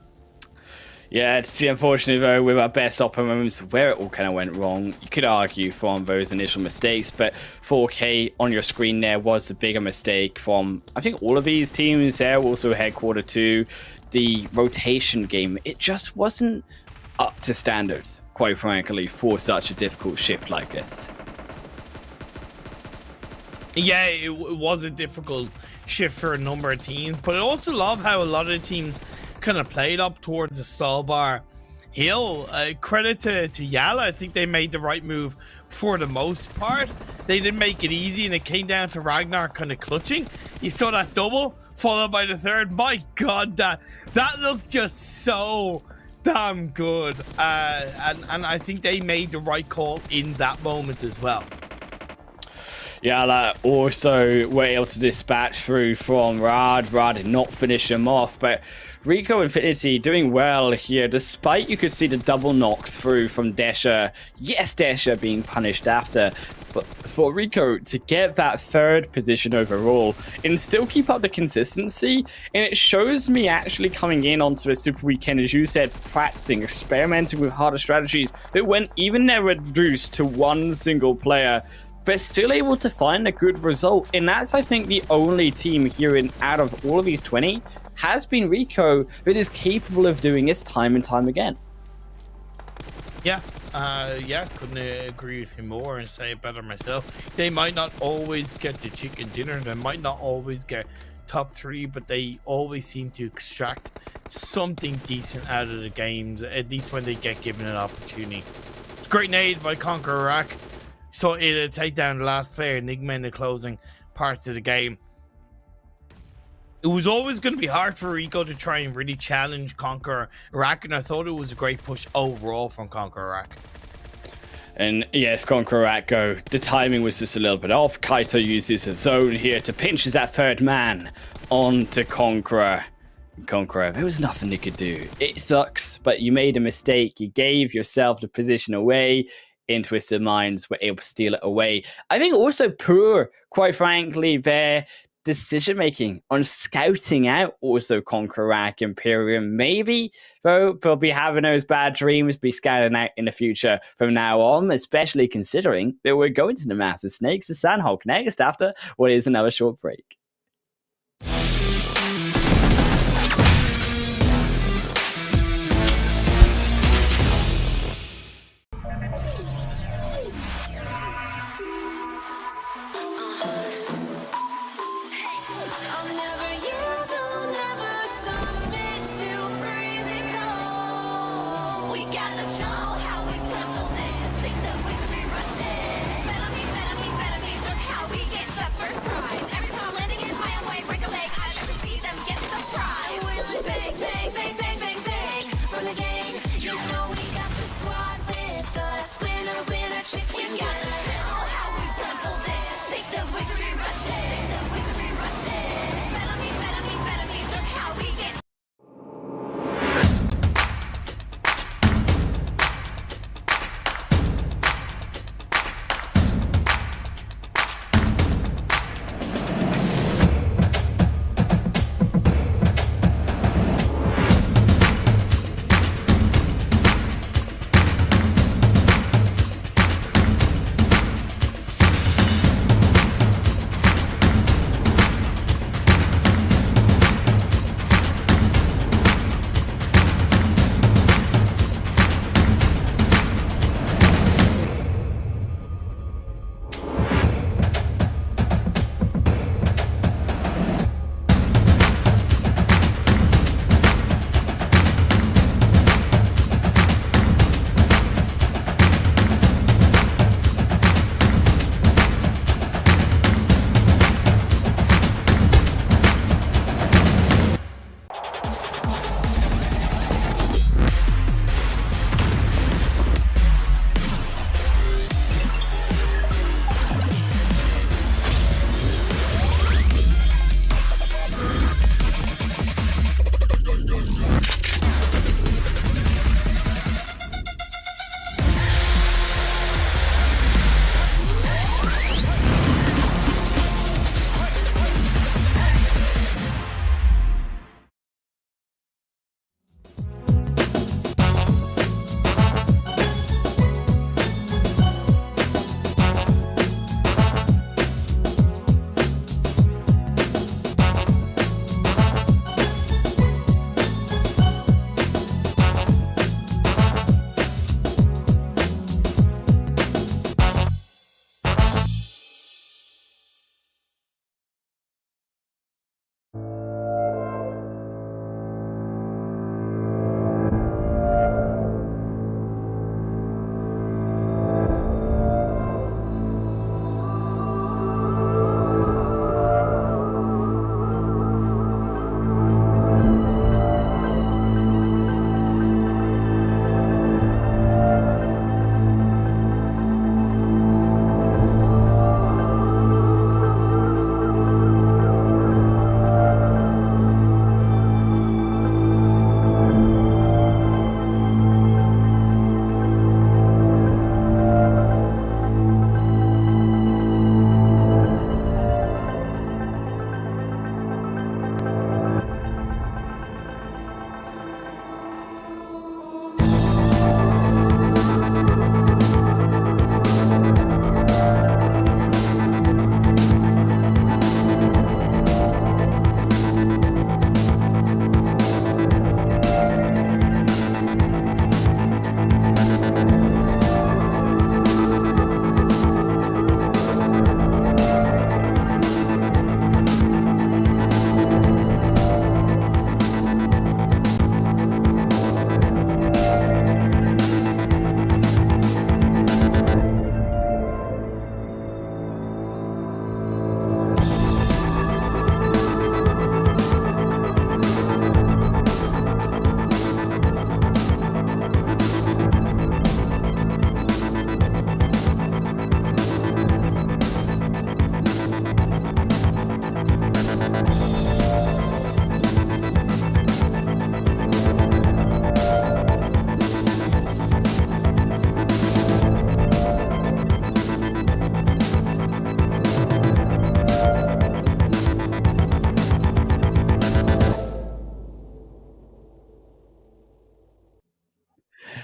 Yeah, it's the unfortunate though with our best opera moments where it all kind of went wrong. You could argue from those initial mistakes, but 4K on your screen there was a bigger mistake from, I think, all of these teams there. Also Headquarter 2. The rotation game, it just wasn't up to standards, quite frankly, for such a difficult shift like this. Yeah, it was a difficult shift for a number of teams, but I also love how a lot of teams kind of played up towards the Stalwart hill. Credit to YaLLa. I think they made the right move for the most part. They didn't make it easy, and it came down to Ragnar kind of clutching. You saw that double followed by the third. My God, that looked just so damn good. And I think they made the right call in that moment as well. YaLLa also were able to dispatch through from Rad. Rad did not finish him off, but Rico Infinity doing well here, despite you could see the double knocks through from Desha. Yes, Desha being punished after. But for Rico to get that third position overall and still keep up the consistency, and it shows me actually coming in onto a super weekend, as you said, practicing, experimenting with harder strategies, that when even they're reduced to one single player, but still able to find a good result. And that's, I think, the only team here in out of all of these 20 has been Rico that is capable of doing this time and time again. Yeah, couldn't agree with you more and say it better myself. They might not always get the chicken dinner, they might not always get top 3, but they always seem to extract something decent out of the games, at least when they get given an opportunity. It's a great nade by CONQUEROR. So it'll take down the last player, Nigma, in the closing parts of the game. It was always going to be hard for Rico to try and really challenge CONQUEROR, and I thought it was a great push overall from CONQUEROR. And yes, CONQUEROR go. The timing was just a little bit off. Kaito uses his zone here to pinch that third man onto CONQUEROR. CONQUEROR, there was nothing they could do. It sucks, but you made a mistake. You gave yourself the position away. In Twisted Minds were able to steal it away. I think also poor, quite frankly, their decision making on scouting out also CONQUEROR Imperium. Maybe though they'll be having those bad dreams, be scouting out in the future from now on, especially considering that we're going to the map of Snakes and Sanhok next after what is another short break.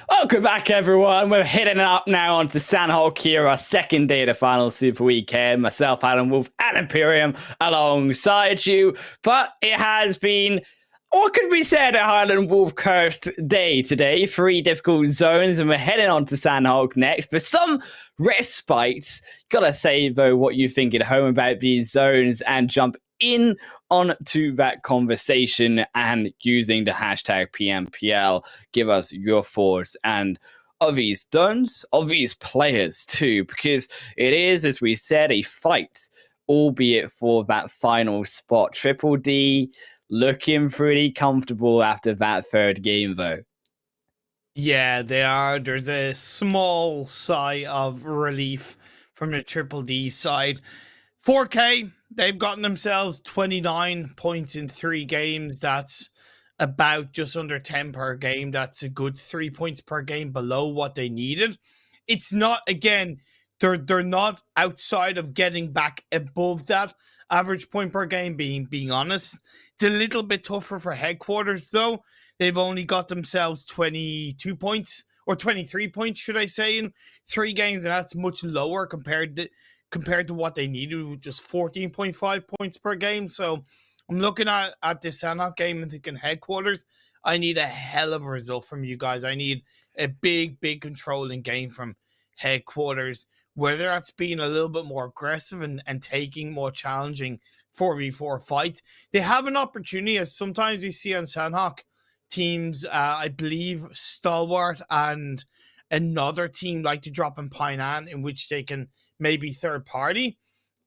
Welcome back, everyone. We're heading up now onto Sanhok here, our second day of the final Super Weekend. Myself, Adam Wolf, and Imperium alongside you. But it has been, what could be said, a Highland Wolf cursed day today. 3 difficult zones, and we're heading on to Sanhok next for some respite. Gotta say, though, what you think at home about these zones and jump in onto that conversation and using the hashtag PMPL. Give us your thoughts and of these zones, of these players too, because it is, as we said, a fight, albeit for that final spot. Triple D looking pretty comfortable after that third game, though. Yeah, they are. There's a small sigh of relief from the Triple D side. 4K, they've gotten themselves 29 points in 3 games. That's about just under 10 per game. That's a good 3 points per game below what they needed. It's not, again, they're not outside of getting back above that average point per game, being honest. It's a little bit tougher for headquarters, though. They've only got themselves 22 points, or 23 points, should I say, in 3 games, and that's much lower compared to what they needed, with just 14.5 points per game. So I'm looking at this Sanhok game and thinking, headquarters, I need a hell of a result from you guys. I need a big controlling game from headquarters, whether that's being a little bit more aggressive and taking more challenging 4v4 fights. They have an opportunity, as sometimes we see on Sanhok, teams, I believe Stalwart and another team like to drop in Painan, in which they can maybe third party.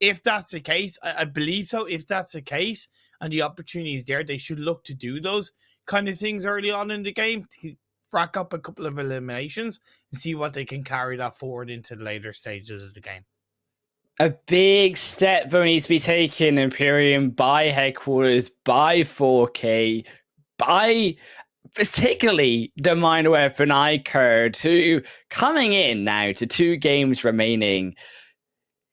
If that's the case, I believe so. If that's the case and the opportunity is there, they should look to do those kind of things early on in the game to rack up a couple of eliminations and see what they can carry that forward into the later stages of the game. A big step that needs to be taken, Imperium, by headquarters, by 4K, by particularly the mind weapon iKURD, who coming in now to 2 games remaining.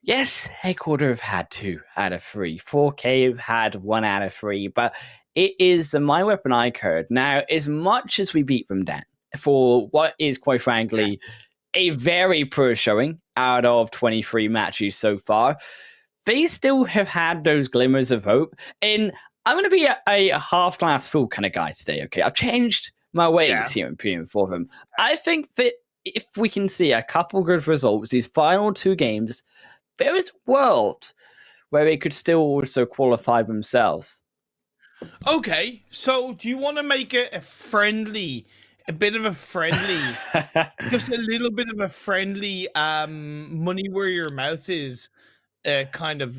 Yes, headquarters have had 2 out of 3. 4K have had 1 out of 3, but it is the mind weapon iKURD. Now, as much as we beat them down for what is, quite frankly, a very poor showing out of 23 matches so far, they still have had those glimmers of hope. And I'm going to be a half glass full kind of guy today, okay? I've changed my ways here in PM for them. I think that if we can see a couple good results, these final 2 games, there is a world where they could still also qualify themselves. Okay, so do you want to make it a bit of a friendly, just a little bit of a friendly money where your mouth is kind of,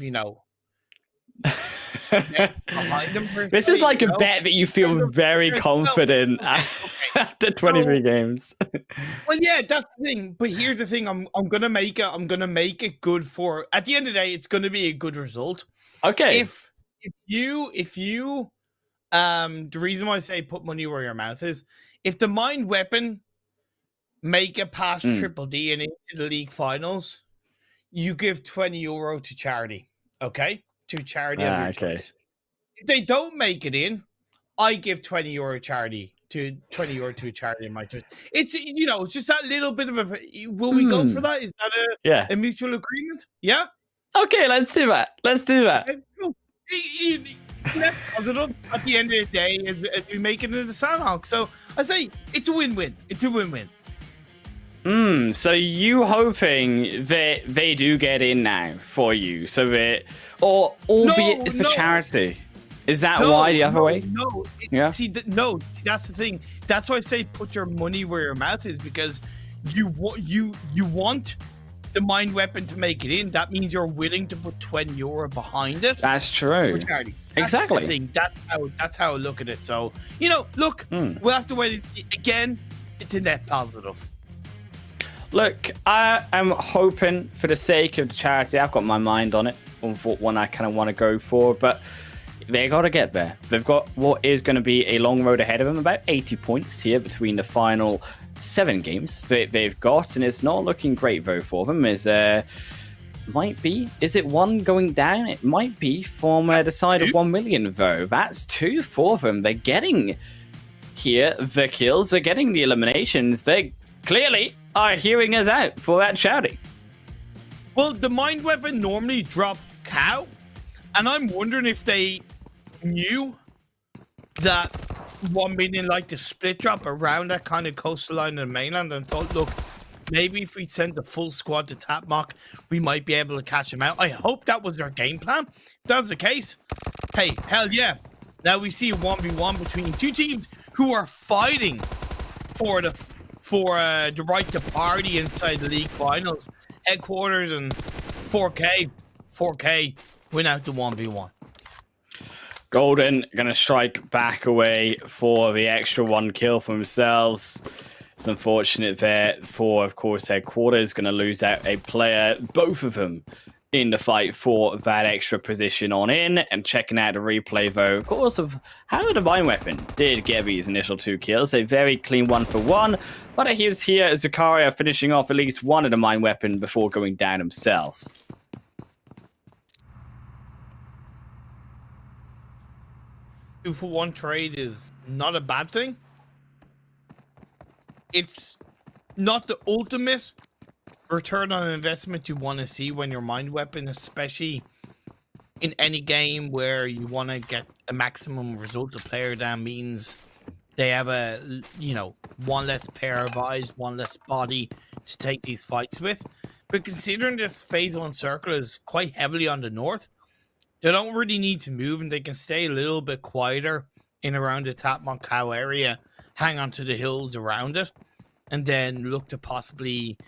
behind them this is like a bet that you feel very confident after 23 games. Well, yeah, that's the thing. But here's the thing: I'm gonna make it good for. At the end of the day, it's gonna be a good result. Okay. If you, the reason why I say put money where your mouth is, if the mind weapon make it past Triple D and into the league finals, you give €20 to charity. Okay. To charity of your choice. If they don't make it in, I give €20 charity to €20 to a charity of my choice. It's it's just that little bit of a. Will we go for that? Is that a mutual agreement? Yeah. Okay, let's do that. Okay, cool. Positive at the end of the day as we make it into the Sanhok. So I say it's a win-win. It's a win-win. So you hoping that they do get in now for you, so that, or albeit for charity? Is that why the other way? No. See, that's the thing. That's why I say put your money where your mouth is, because you want the mind weapon to make it in. That means you're willing to put €20 behind it. That's true. For charity. Exactly. The thing. That's how I look at it. So look, we'll have to wait. Again, it's a net positive. Look, I am hoping for the sake of the charity, I've got my mind on it, on what one I kind of want to go for, but they got to get there. They've got what is going to be a long road ahead of them, about 80 points here between the final 7 games they've got, and it's not looking great though for them. Is it 1 going down? It might be from the side of 1 million though. That's 2 for them. They're getting here the kills, they're getting the eliminations. They clearly are hearing us out for that shouting. Well, the mind weapon normally dropped cow, and I'm wondering if they knew that 1 million like to split drop around that kind of coastal line in the mainland and thought, look, maybe if we send the full squad to Tap Mock, we might be able to catch them out. I hope that was their game plan. If that's the case, hey, hell yeah. Now we see a 1v1 between two teams who are fighting for the right to party inside the league finals. Headquarters and 4K win out the 1v1. Golden gonna strike back away for the extra 1 kill for themselves. It's unfortunate there for, of course, Headquarters gonna lose out a player, both of them in the fight for that extra position on in. And checking out the replay though, of course, of how the Mine Weapon did get these initial 2 kills. A very clean 1-for-1, but here's here Zakaria finishing off at least one of the Mine Weapon before going down themselves. 2-for-1 trade is not a bad thing. It's not the ultimate return on investment you want to see when you're Mind Weapon, especially in any game where you want to get a maximum result. The player down means they have a, one less pair of eyes, one less body to take these fights with. But considering this phase 1 circle is quite heavily on the north, they don't really need to move and they can stay a little bit quieter in around the Tap Mock Cow area, hang on to the hills around it, and then look to possibly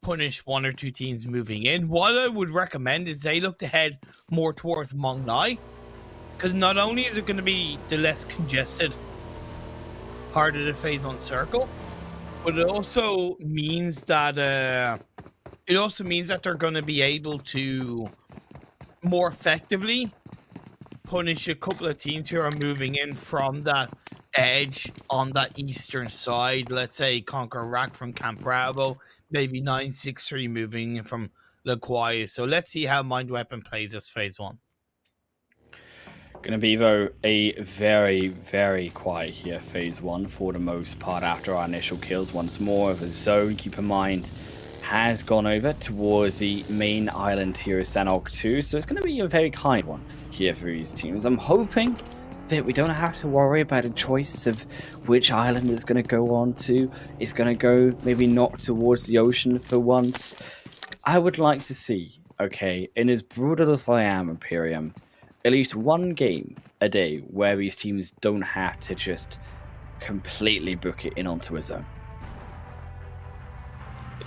punish 1 or 2 teams moving in. What I would recommend is they look to head more towards Mong Nai, because not only is it going to be the less congested part of the phase 1 circle, but it also means that they're going to be able to more effectively punish a couple of teams who are moving in from that edge on that eastern side. Let's say CONQUEROR from Camp Bravo, maybe 963 moving in from La Quaya. So let's see how Mind Weapon plays this phase 1. Gonna be, though, a very, very quiet here, phase 1 for the most part after our initial kills. Once more, the zone, keep in mind, has gone over towards the main island here of Sanhok 2, so it's going to be a very kind one here for these teams. I'm hoping that we don't have to worry about a choice of which island it's going to go on to. It's going to go maybe not towards the ocean for once. I would like to see, okay, in as brutal as I am, Imperium, at least 1 game a day where these teams don't have to just completely book it in onto a zone.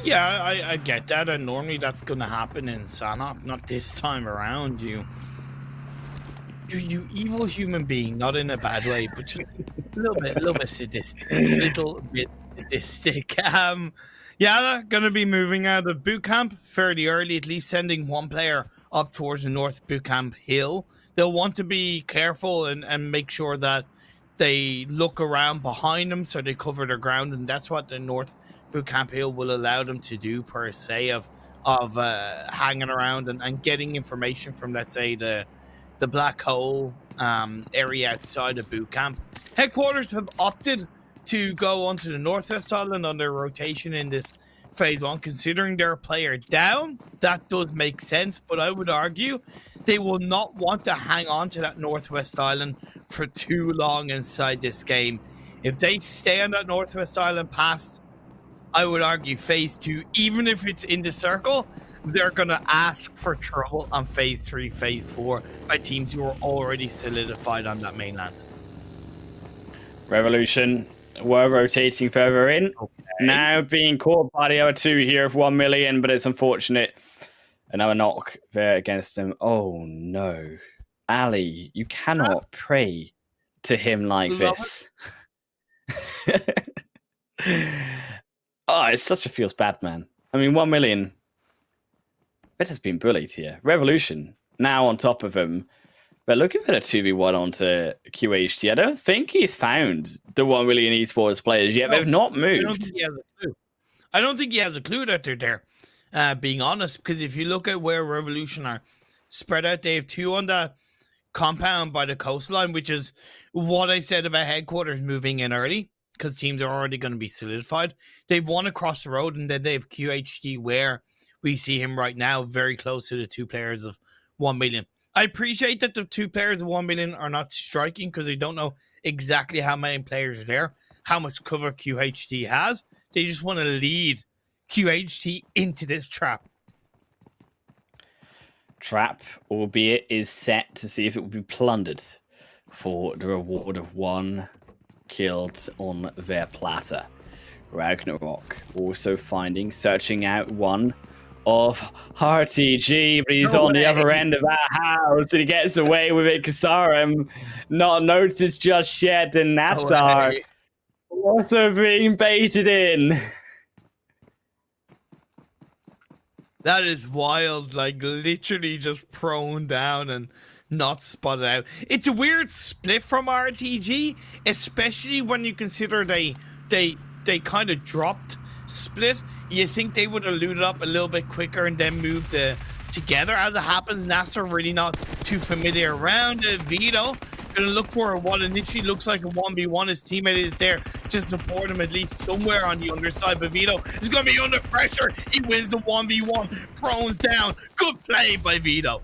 Yeah, I get that, and normally that's going to happen in Sanhok. Not this time around, you evil human being, not in a bad way, but just a little bit sadistic, YaLLa going to be moving out of boot camp fairly early, at least sending 1 player up towards the north boot camp hill. They'll want to be careful and make sure that they look around behind them so they cover their ground, and that's what the north boot camp hill will allow them to do, per se, of hanging around and getting information from, let's say, the black hole area outside of boot camp. Headquarters have opted to go onto the northwest island on their rotation in this phase 1, considering their player down. That does make sense, but I would argue they will not want to hang on to that northwest island for too long inside this game. If they stay on that northwest island past, I would argue, phase 2, even if it's in the circle, they're going to ask for trouble on phase 3, phase 4 by teams who are already solidified on that mainland. Revolution were rotating further in. Okay. Now being caught by the other 2 here of 1 million, but it's unfortunate. Another knock there against him. Oh no. Ali, you cannot pray to him like this. Oh, it such a feels bad, man. I mean, 1 million. It has been bullied here. Revolution now on top of him. But looking at a 2v1 onto QHT, I don't think he's found the 1 million esports players yet. No, they've not moved. I don't think he has a clue. I don't think he has a clue that they're there, being honest, because if you look at where Revolution are spread out, they have 2 on that compound by the coastline, which is what I said about headquarters moving in early, because teams are already going to be solidified. They've won across the road, and then they have QHD, where we see him right now very close to the 2 players of 1 million. I appreciate that the 2 players of 1 million are not striking, because they don't know exactly how many players are there, how much cover QHD has. They just want to lead QHD into this trap. Trap, albeit, is set to see if it will be plundered for the reward of 1 killed on their platter. Ragnarok also searching out one of RTG, but he's on the other end of that house and he gets away with it. Kasaram not noticed just yet, and NASR also being baited in. That is wild, like literally just prone down and not spotted out. It's a weird split from RTG, especially when you consider they kind of dropped split. You think they would have looted up a little bit quicker and then moved together. As it happens, NASR really not too familiar around it. Vito gonna look for what initially looks like a 1v1. His teammate is there just to support him at least somewhere on the underside, but Vito is gonna be under pressure. He wins the 1v1, prones down. Good play by Vito.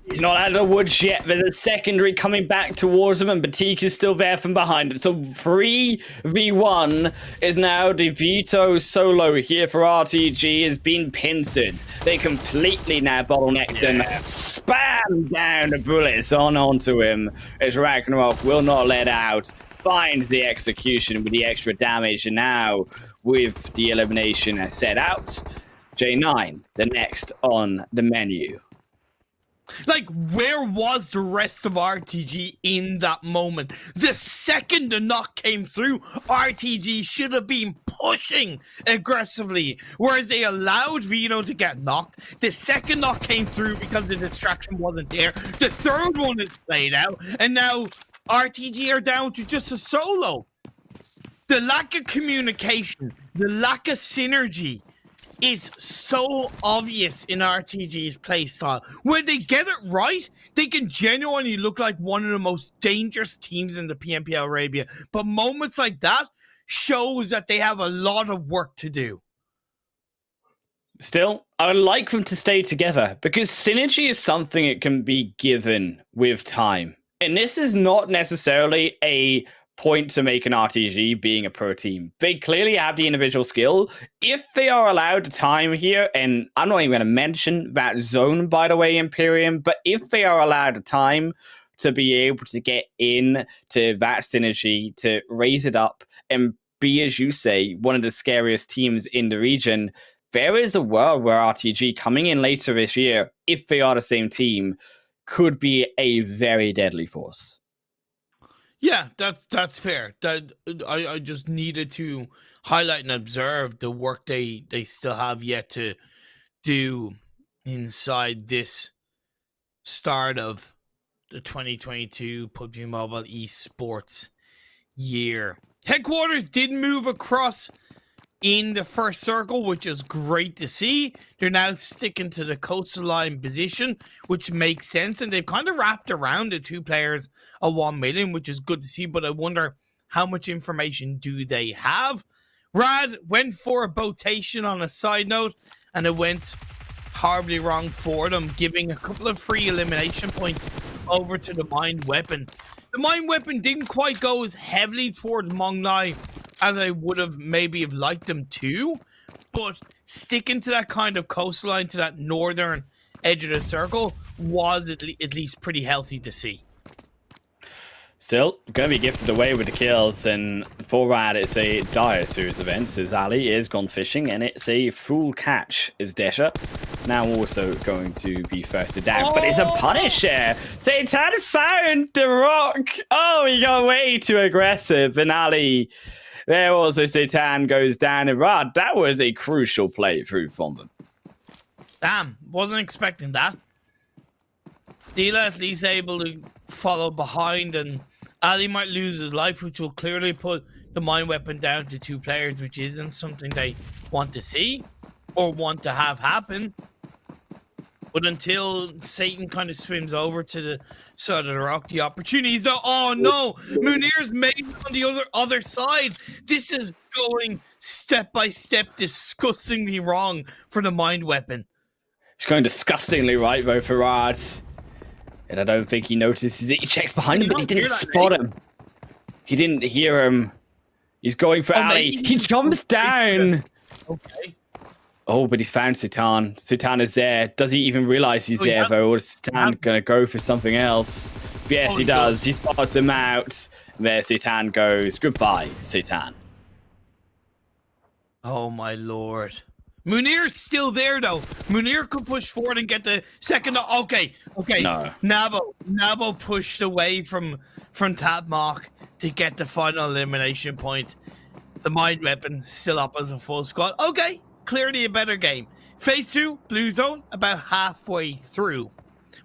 He's not out of the woods yet. There's a secondary coming back towards him, and Batik is still there from behind it. So 3v1 is now the Vito solo here for RTG has been pincered. They completely now bottlenecked him. Spam down the bullets onto him as Ragnarok will not let out. Finds the execution with the extra damage, and now with the elimination set out, J9, the next on the menu. Like, where was the rest of RTG in that moment? The second the knock came through, RTG should have been pushing aggressively, whereas they allowed Vito to get knocked. The second knock came through because the distraction wasn't there. The third one is played out, and now RTG are down to just a solo. The lack of communication, the lack of synergy is so obvious in RTG's playstyle. When they get it right, they can genuinely look like one of the most dangerous teams in the PMPL Arabia. But moments like that shows that they have a lot of work to do. Still, I would like them to stay together because synergy is something that can be given with time. And this is not necessarily a point to make an RTG being a pro team. They clearly have the individual skill. If they are allowed time here, and I'm not even going to mention that zone, by the way, Imperium, but if they are allowed time to be able to get in to that synergy, to raise it up and be, as you say, one of the scariest teams in the region, there is a world where RTG coming in later this year, if they are the same team, could be a very deadly force. Yeah, that's fair. That I just needed to highlight and observe the work they still have yet to do inside this start of the 2022 PUBG Mobile Esports year. Headquarters did move across in the first circle, which is great to see. They're now sticking to the coastline position, which makes sense, and they've kind of wrapped around the 2 players of 1 million, which is good to see, but I wonder how much information do they have. Rad went for a botation on a side note, and it went horribly wrong for them, giving a couple of free elimination points over to the Mind Weapon. The Mind Weapon didn't quite go as heavily towards Mongnai as I would have maybe have liked them to, but sticking to that kind of coastline, to that northern edge of the circle, was at least pretty healthy to see. Still, going to be gifted away with the kills, and for Rad, it's a dire series of events, as Ali is gone fishing, and it's a full catch as Desha now also going to be firsted down, but it's a punish there. Satan found the rock. Oh, he got way too aggressive, and Ali, there also Satan goes down, and Rad, that was a crucial playthrough from them. Damn, wasn't expecting that. Dila at least able to follow behind, and Ali might lose his life, which will clearly put the Mind Weapon down to 2 players, which isn't something they want to see or want to have happen. But until Satan kind of swims over to the side of the rock, the opportunities though. Oh no, Munir's made it on the other side. This is going step by step disgustingly wrong for the mind weapon. It's going disgustingly right though for Rad. And I don't think he notices it. He checks behind him, but he didn't spot him. He didn't hear him. He's going for Ali. He jumps down. Okay. Oh, but he's found Sultan. Sultan is there. Does he even realize he's there, though? Or is Sultan going to go for something else? Yes, he does. He's passed him out. There, Sultan goes. Goodbye, Sultan. Oh, my lord. Munir's still there, though. Munir could push forward and get the second. Okay. No. Nabo pushed away from Tapmok to get the final elimination point. The mind weapon still up as a full squad. Okay. Clearly a better game. Phase 2, Blue Zone, about halfway through.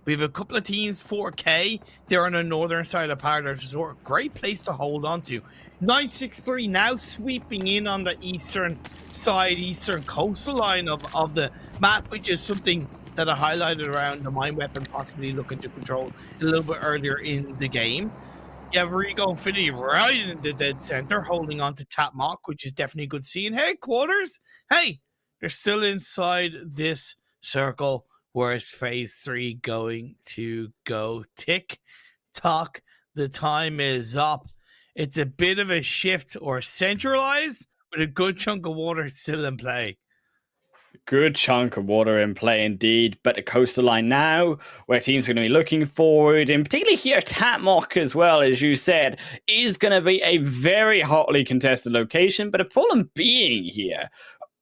We have a couple of teams, 4K. They're on the northern side of Paradise Resort. Great place to hold on to. 963 now sweeping in on the eastern side, eastern coastal line of the map, which is something that I highlighted around the mine weapon possibly looking to control a little bit earlier in the game. You have Rico Infinity right in the dead center, holding on to Tapmok, which is definitely good seeing. Headquarters, hey, they're still inside this circle. Where's phase 3 going to go? Tick tock. The time is up. It's a bit of a shift or centralized, but a good chunk of water still in play. Good chunk of water in play indeed, but the coastal line now, where teams are going to be looking forward, and particularly here, Tapmok as well, as you said, is going to be a very hotly contested location, but a problem being here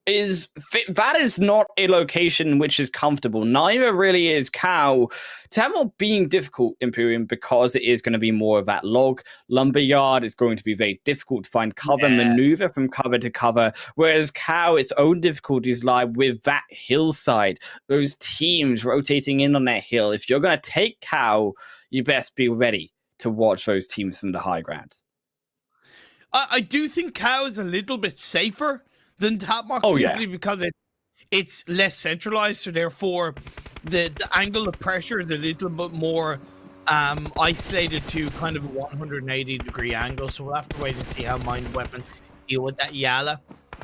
is that is not a location which is comfortable. Neither really is Cow. Tapmok being difficult, Imperium, because it is going to be more of that log lumberyard. It's going to be very difficult to find cover, maneuver from cover to cover, whereas Cow, its own difficulties lie with that hillside, those teams rotating in on that hill. If you're going to take Cow, you best be ready to watch those teams from the high ground. I do think Cow is a little bit safer than Tapmok, simply because it's less centralized, so therefore the angle of pressure is a little bit more isolated to kind of a 180-degree angle. So we'll have to wait and see how Mind Weapon deal with that. YaLLa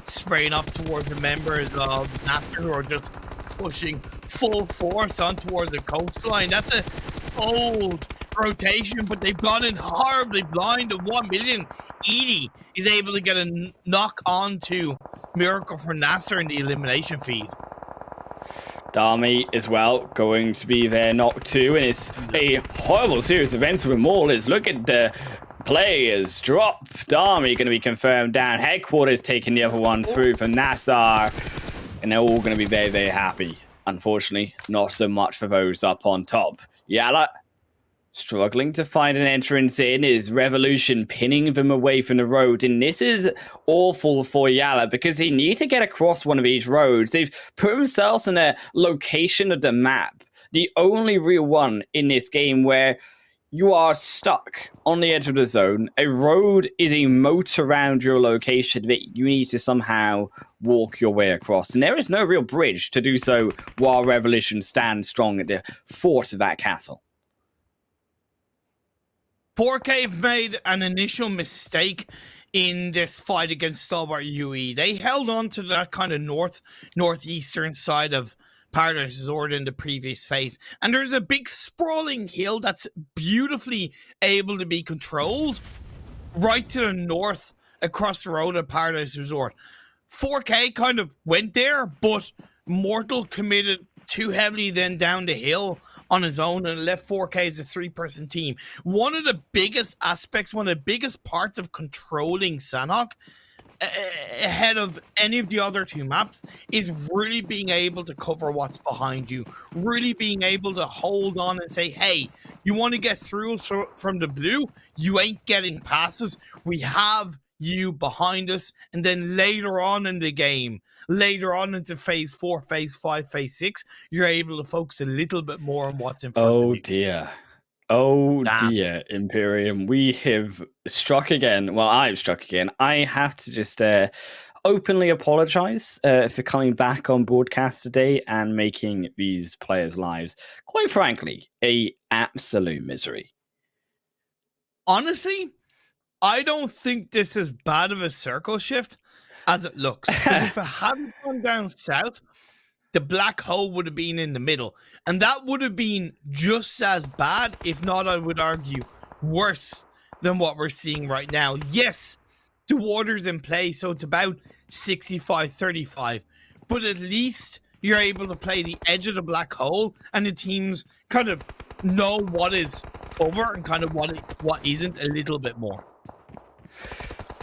spraying up towards the members of NASR who are just pushing full force on towards the coastline. That's a bold rotation, but they've gone in horribly blind. The 1,000,000 Edie is able to get a knock onto Miracle for NASR in the elimination feed. Dami as well going to be there, knock 2, and it's a horrible series of events with them all. Is look at the players drop. Dami going to be confirmed down. Headquarters taking the other one through from NASR, and they're all going to be very, very happy. Unfortunately, not so much for those up on top. YaLLa struggling to find an entrance in, is Revolution pinning them away from the road, and this is awful for YaLLa because they need to get across one of these roads. They've put themselves in a location of the map, the only real one in this game where you are stuck on the edge of the zone. A road is a moat around your location that you need to somehow walk your way across, and there is no real bridge to do so while Revolution stands strong at the fort of that castle. 4K have made an initial mistake in this fight against Stalwart UAE. They held on to that kind of northeastern side of Paradise Resort in the previous phase. And there's a big sprawling hill that's beautifully able to be controlled right to the north across the road at Paradise Resort. 4K kind of went there, but Mortal committed too heavily then down the hill on his own and left 4K as a 3-person team. One of the biggest aspects, one of the biggest parts of controlling Sanhok ahead of any of the other 2 maps is really being able to cover what's behind you, really being able to hold on and say, hey, you want to get through us from the blue, you ain't getting passes, we have you behind us. And then later on in the game, later on into phase 4, phase 5, phase 6, you're able to focus a little bit more on what's in front of you. Oh dear, Imperium. We have struck again. Well, I've struck again. I have to just openly apologize for coming back on broadcast today and making these players' lives, quite frankly, a absolute misery. Honestly, I don't think this is bad of a circle shift as it looks. Because if it hadn't gone down south, the black hole would have been in the middle. And that would have been just as bad, if not, I would argue, worse than what we're seeing right now. Yes, the water's in play, so it's about 65-35. But at least you're able to play the edge of the black hole, and the teams kind of know what is cover and kind of what isn't a little bit more.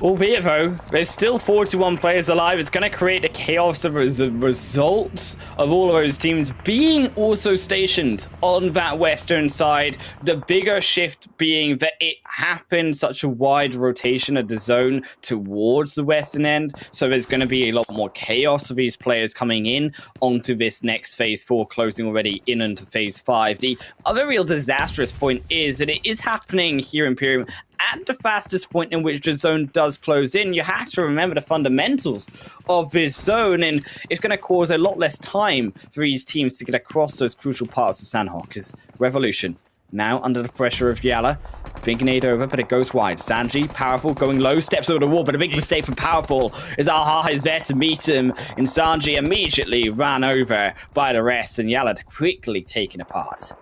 Albeit, though, there's still 41 players alive. It's going to create a chaos as a result of all of those teams being also stationed on that western side. The bigger shift being that it happened such a wide rotation of the zone towards the western end. So there's going to be a lot more chaos of these players coming in onto this next phase 4, closing already in into phase 5. The other real disastrous point is that it is happening here in Imperium at the fastest point in which the zone does close in. You have to remember the fundamentals of this zone, and it's going to cause a lot less time for these teams to get across those crucial parts of Sanhok. Because Revolution, now under the pressure of YaLLa, big nade over, but it goes wide. Sanji, Powerful, going low, steps over the wall, but a big mistake for Powerful as Aha is there to meet him, and Sanji immediately ran over by the rest, and YaLLa quickly taken apart.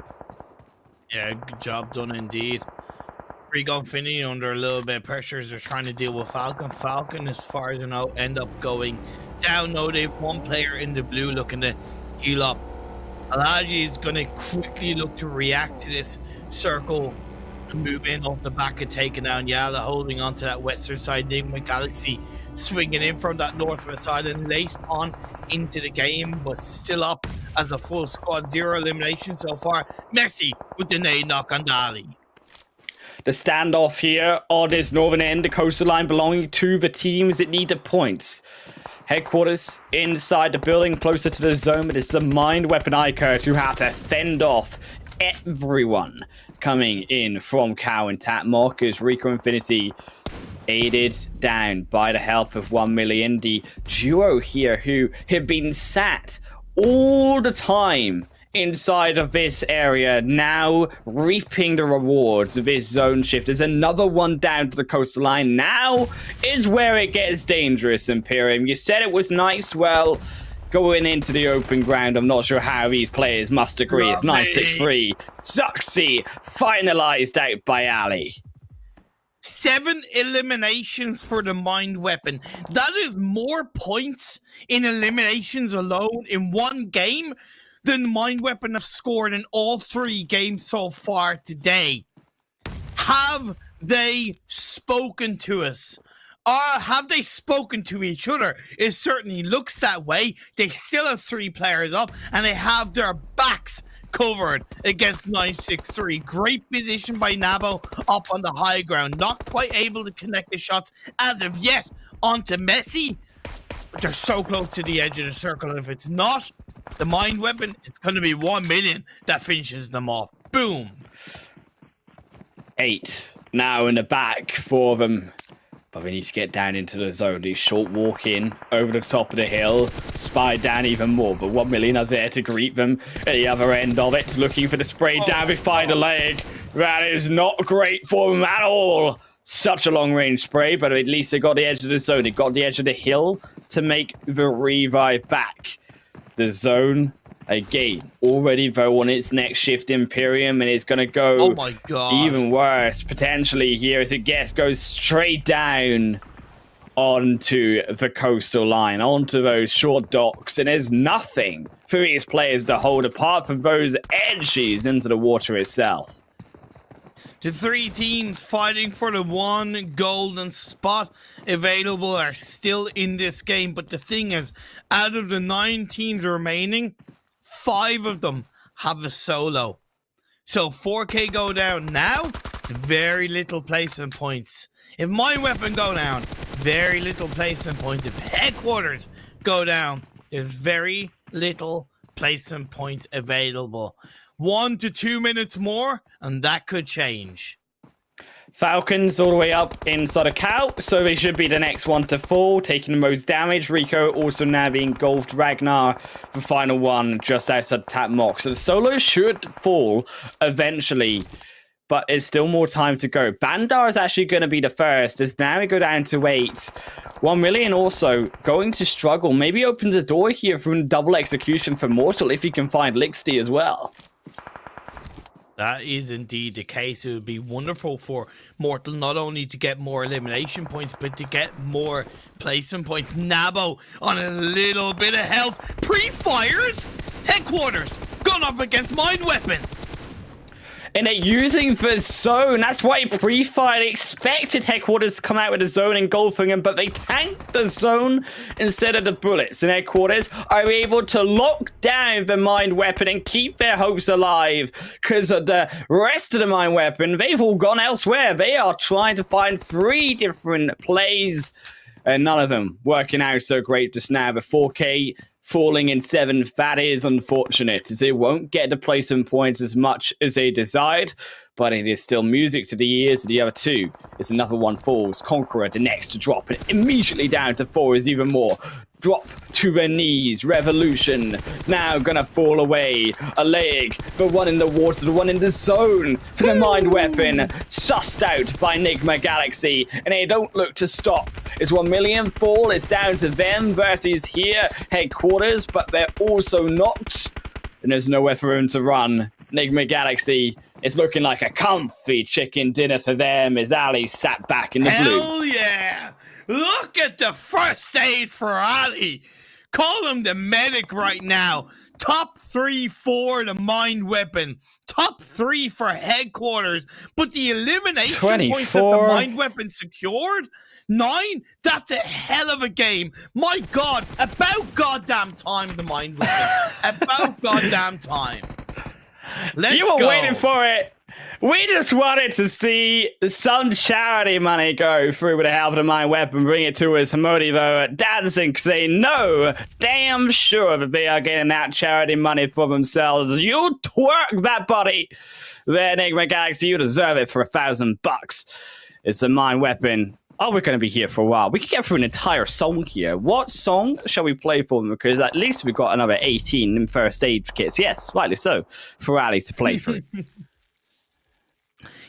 Yeah, good job done indeed. Rico and Finny under a little bit of pressure as they're trying to deal with Falcon. Falcon, as far as I know, end up going down. No, they have one player in the blue looking to heal up. Alaji is going to quickly look to react to this circle and move in off the back of taking down YaLLa, holding on to that western side. Nigma Galaxy swinging in from that northwest side and late on into the game, but still up as a full squad. 0 eliminations so far. Messi with the nade knock on Dali. The standoff here on this northern end, the coastal line belonging to the teams that need the points. Headquarters inside the building, closer to the zone, but it's the mind weapon iKURD who had to fend off everyone coming in from Cow and Tatmok as Rico Infinity aided down by the help of 1million. The duo here who have been sat all the time inside of this area, now reaping the rewards of this zone shift. There's another one down to the coastal line. Now is where it gets dangerous, Imperium. You said it was nice. Well, going into the open ground, I'm not sure how these players must agree. It's 963. Zuxi finalized out by Ali. 7 eliminations for the mind weapon. That is more points in eliminations alone in one game than Mind Weapon have scored in all 3 games so far today. Have they spoken to us? Have they spoken to each other? It certainly looks that way. They still have 3 players up, and they have their backs covered against 963. Great position by Nabo up on the high ground. Not quite able to connect the shots as of yet onto Messi. But they're so close to the edge of the circle, and if it's not the mind weapon, it's going to be 1million that finishes them off. Boom. 8 now in the back for them. But we need to get down into the zone. These short walk in over the top of the hill. Spy down even more. But 1million are there to greet them at the other end of it. Looking for the spray down. We find a leg. That is not great for them at all. Such a long range spray. But at least they got the edge of the zone. They got the edge of the hill to make the revive back. The zone, again, already though on its next shift, Imperium, and it's going to go oh my God. Even worse, potentially here, as it goes straight down onto the coastal line, onto those short docks, and there's nothing for these players to hold apart from those edges into the water itself. The 3 teams fighting for the 1 golden spot available are still in this game. But the thing is, out of the 9 teams remaining, 5 of them have a solo. So 4K go down now, it's very little placement points. If Mind Weapon go down, very little placement points. If Headquarters go down, there's very little placement points available. 1 to 2 minutes more, and that could change. Falcons all the way up inside a cow, so they should be the next one to fall, taking the most damage. Rico also now being engulfed. Ragnar, the final one, just outside Tap Mock. So the solo should fall eventually, but there's still more time to go. Bandar is actually going to be the first, as now we go down to 8. 1million also going to struggle. Maybe opens the door here for a double execution for Mortal if he can find Lixty as well. That is indeed the case. It would be wonderful for Mortal not only to get more elimination points, but to get more placement points. Nabo on a little bit of health. Pre-fires. Headquarters gone up against Mind Weapon. And they're using the zone. That's why pre-fire expected Headquarters to come out with a zone engulfing them, but they tanked the zone instead of the bullets. And Headquarters are able to lock down the Mind Weapon and keep their hopes alive, because the rest of the Mind Weapon, they've all gone elsewhere. They are trying to find 3 different plays, and none of them working out so great just now. The 4K falling in 7th, that is unfortunate, as they won't get the placement points as much as they desired, but it is still music to the ears of the other 2. As another one falls, Conqueror the next to drop, and immediately down to 4 is even more. Drop to their knees. Revolution now gonna fall away. A leg, the one in the water, the one in the zone for the Mind Weapon. Sussed out by Nigma Galaxy, and they don't look to stop. It's 1million fall. It's down to them versus here, Headquarters, but they're also knocked, and there's nowhere for them to run. Nigma Galaxy is looking like a comfy chicken dinner for them as Ali sat back in the blue. Hell yeah! Look at the first aid for Ali. Call him the medic right now. Top 3 for the Mind Weapon. Top 3 for Headquarters. But the elimination 24 points that the Mind Weapon secured, 9, that's a hell of a game. My God, about goddamn time, the Mind Weapon. About goddamn time. Let's You were go. waiting for it. We just wanted to see some charity money go through with the help of the Mind Weapon, bring it to us. Hamodi, though, dancing, saying no, damn sure that they are getting that charity money for themselves. You twerk that body there, Nigma Galaxy. You deserve it for $1,000. It's a Mind Weapon. Oh, we're going to be here for a while. We could get through an entire song here. What song shall we play for them? Because at least we've got another 18 in first aid kits. Yes, rightly so, for Ali to play through.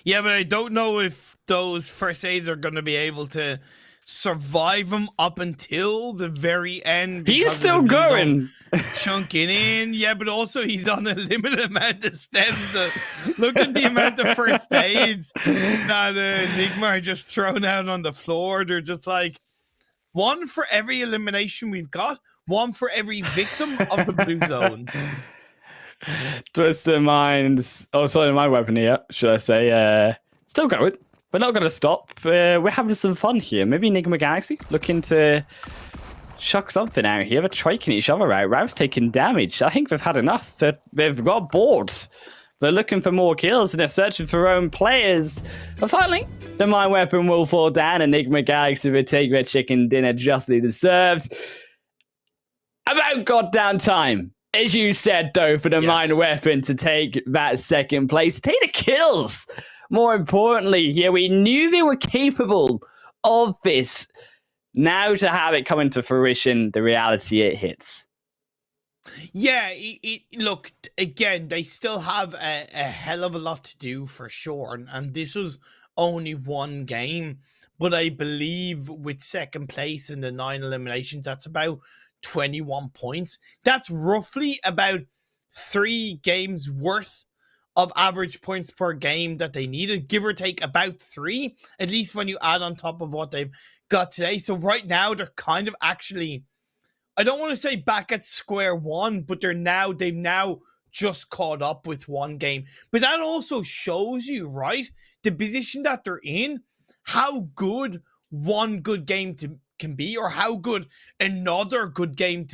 Yeah, but I don't know if those first aids are going to be able to survive him up until the very end. He's still going. Chunking in. Yeah, but also he's on a limited amount of stems. Look at the amount of first aids that Nigma are just thrown out on the floor. They're just like, 1 for every elimination we've got, 1 for every victim of the blue zone. Twisted Minds. Oh, sorry, my weapon here, should I say. Still going. We're not going to stop. We're having some fun here. Maybe Nigma Galaxy looking to chuck something out here. They're triking each other out. Rouse taking damage. I think they've had enough. They've got bored. They're looking for more kills and they're searching for their own players. But finally, the Mind Weapon will fall down and Nigma Galaxy will take their chicken dinner justly deserved. About goddamn time. As you said, though, for the Mind Weapon to take that second place, take the kills. More importantly, here we knew they were capable of this. Now to have it come into fruition, the reality it hits. Yeah, look, again, they still have a hell of a lot to do for sure. And this was only 1 game. But I believe with second place in the 9 eliminations, that's about 21 points. That's roughly about 3 games worth of average points per game that they needed, give or take about 3, at least when you add on top of what they've got today. So right now they're kind of actually, I don't want to say back at square one, but they've now just caught up with 1 game. But that also shows you, right, the position that they're in, how good 1 good game can be, or how good another good game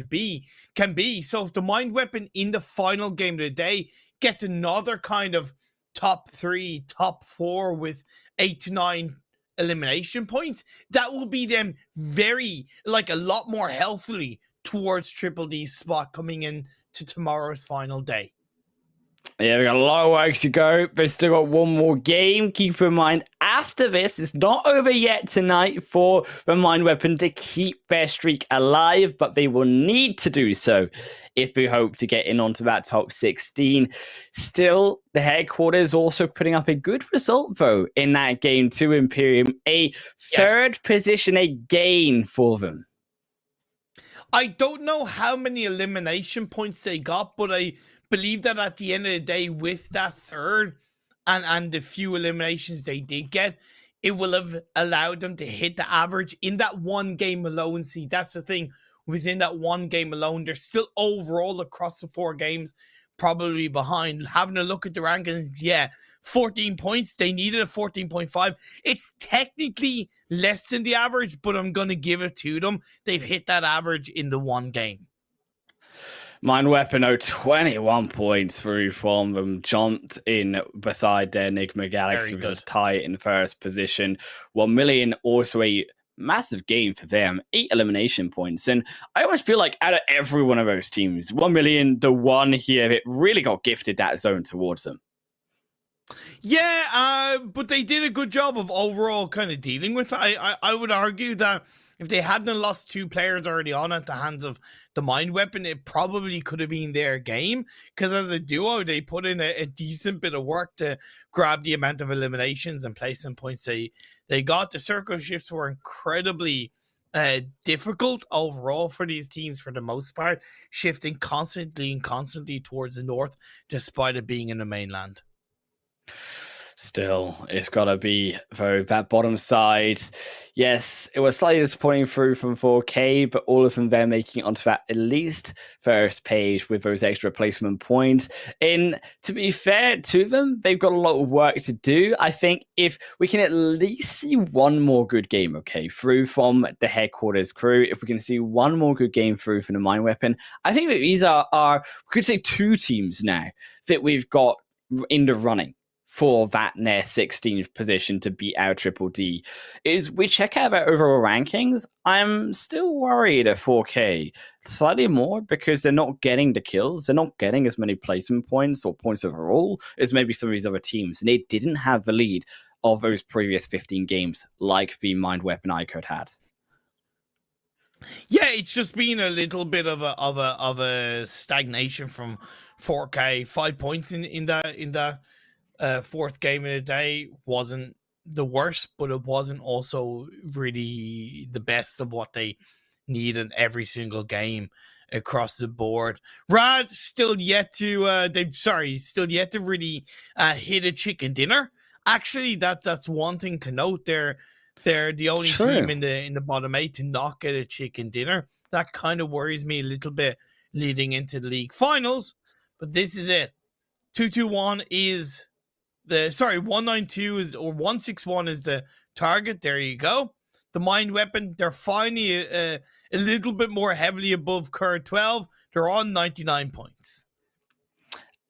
can be. So if the Mind Weapon in the final game of the day gets another kind of top 3, top 4 with 8 to 9 elimination points, that will be them very, like, a lot more healthily towards Triple D's spot coming in to tomorrow's final day. Yeah, we've got a lot of work to go. They've still got one more game. Keep in mind, after this, it's not over yet tonight for the Mind Weapon to keep their streak alive, but they will need to do so if we hope to get in onto that top 16. Still, the headquarters also putting up a good result, though, in that game to Imperium. A third position, a gain for them. I don't know how many elimination points they got, but I believe that at the end of the day, with that third and the few eliminations they did get, it will have allowed them to hit the average in that one game alone. See, that's the thing. Within that one game alone, they're still overall across the 4 games probably behind. Having a look at the rankings, yeah, 14 points. They needed a 14.5. It's technically less than the average, but I'm going to give it to them. They've hit that average in the one game. Mind Weapon, 21 points through from them. Jumped in beside their Nigma Galaxy with a tie in first position. 1million also a massive game for them. 8 elimination points. And I almost feel like out of every one of those teams, 1million, the one here that really got gifted that zone towards them. Yeah, but they did a good job of overall kind of dealing with it. I would argue that if they hadn't lost 2 players early on at the hands of the Mind Weapon, it probably could have been their game. Because as a duo, they put in a decent bit of work to grab the amount of eliminations and placement points they got. The circle shifts were incredibly difficult overall for these teams for the most part, shifting constantly towards the north, despite it being in the mainland. Still, it's got to be, though, that bottom side. Yes, it was slightly disappointing through from 4K, but all of them there making it onto that at least first page with those extra placement points. And to be fair to them, they've got a lot of work to do. I think if we can at least see one more good game, okay, through from the headquarters crew, if we can see one more good game through from the Mind Weapon, I think that these are we could say 2 teams now that we've got in the running for that near 16th position to beat our Triple D. Is we check out our overall rankings, I'm still worried at 4K slightly more because they're not getting the kills. They're not getting as many placement points or points overall as maybe some of these other teams. And they didn't have the lead of those previous 15 games like the Mind Weapon iKURD had. Yeah, it's just been a little bit of a stagnation from 4K. 5 points in that fourth game of the day wasn't the worst, but it wasn't also really the best of what they need in every single game across the board. Rad still yet to really hit a chicken dinner. Actually, that's one thing to note. They're the only team in the bottom 8 to not get a chicken dinner. That kind of worries me a little bit leading into the league finals. But this is it. 221 is 192 is, or 161 is the target. There you go. The Mind Weapon, they're finally a little bit more heavily above KURD 12. They're on 99 points.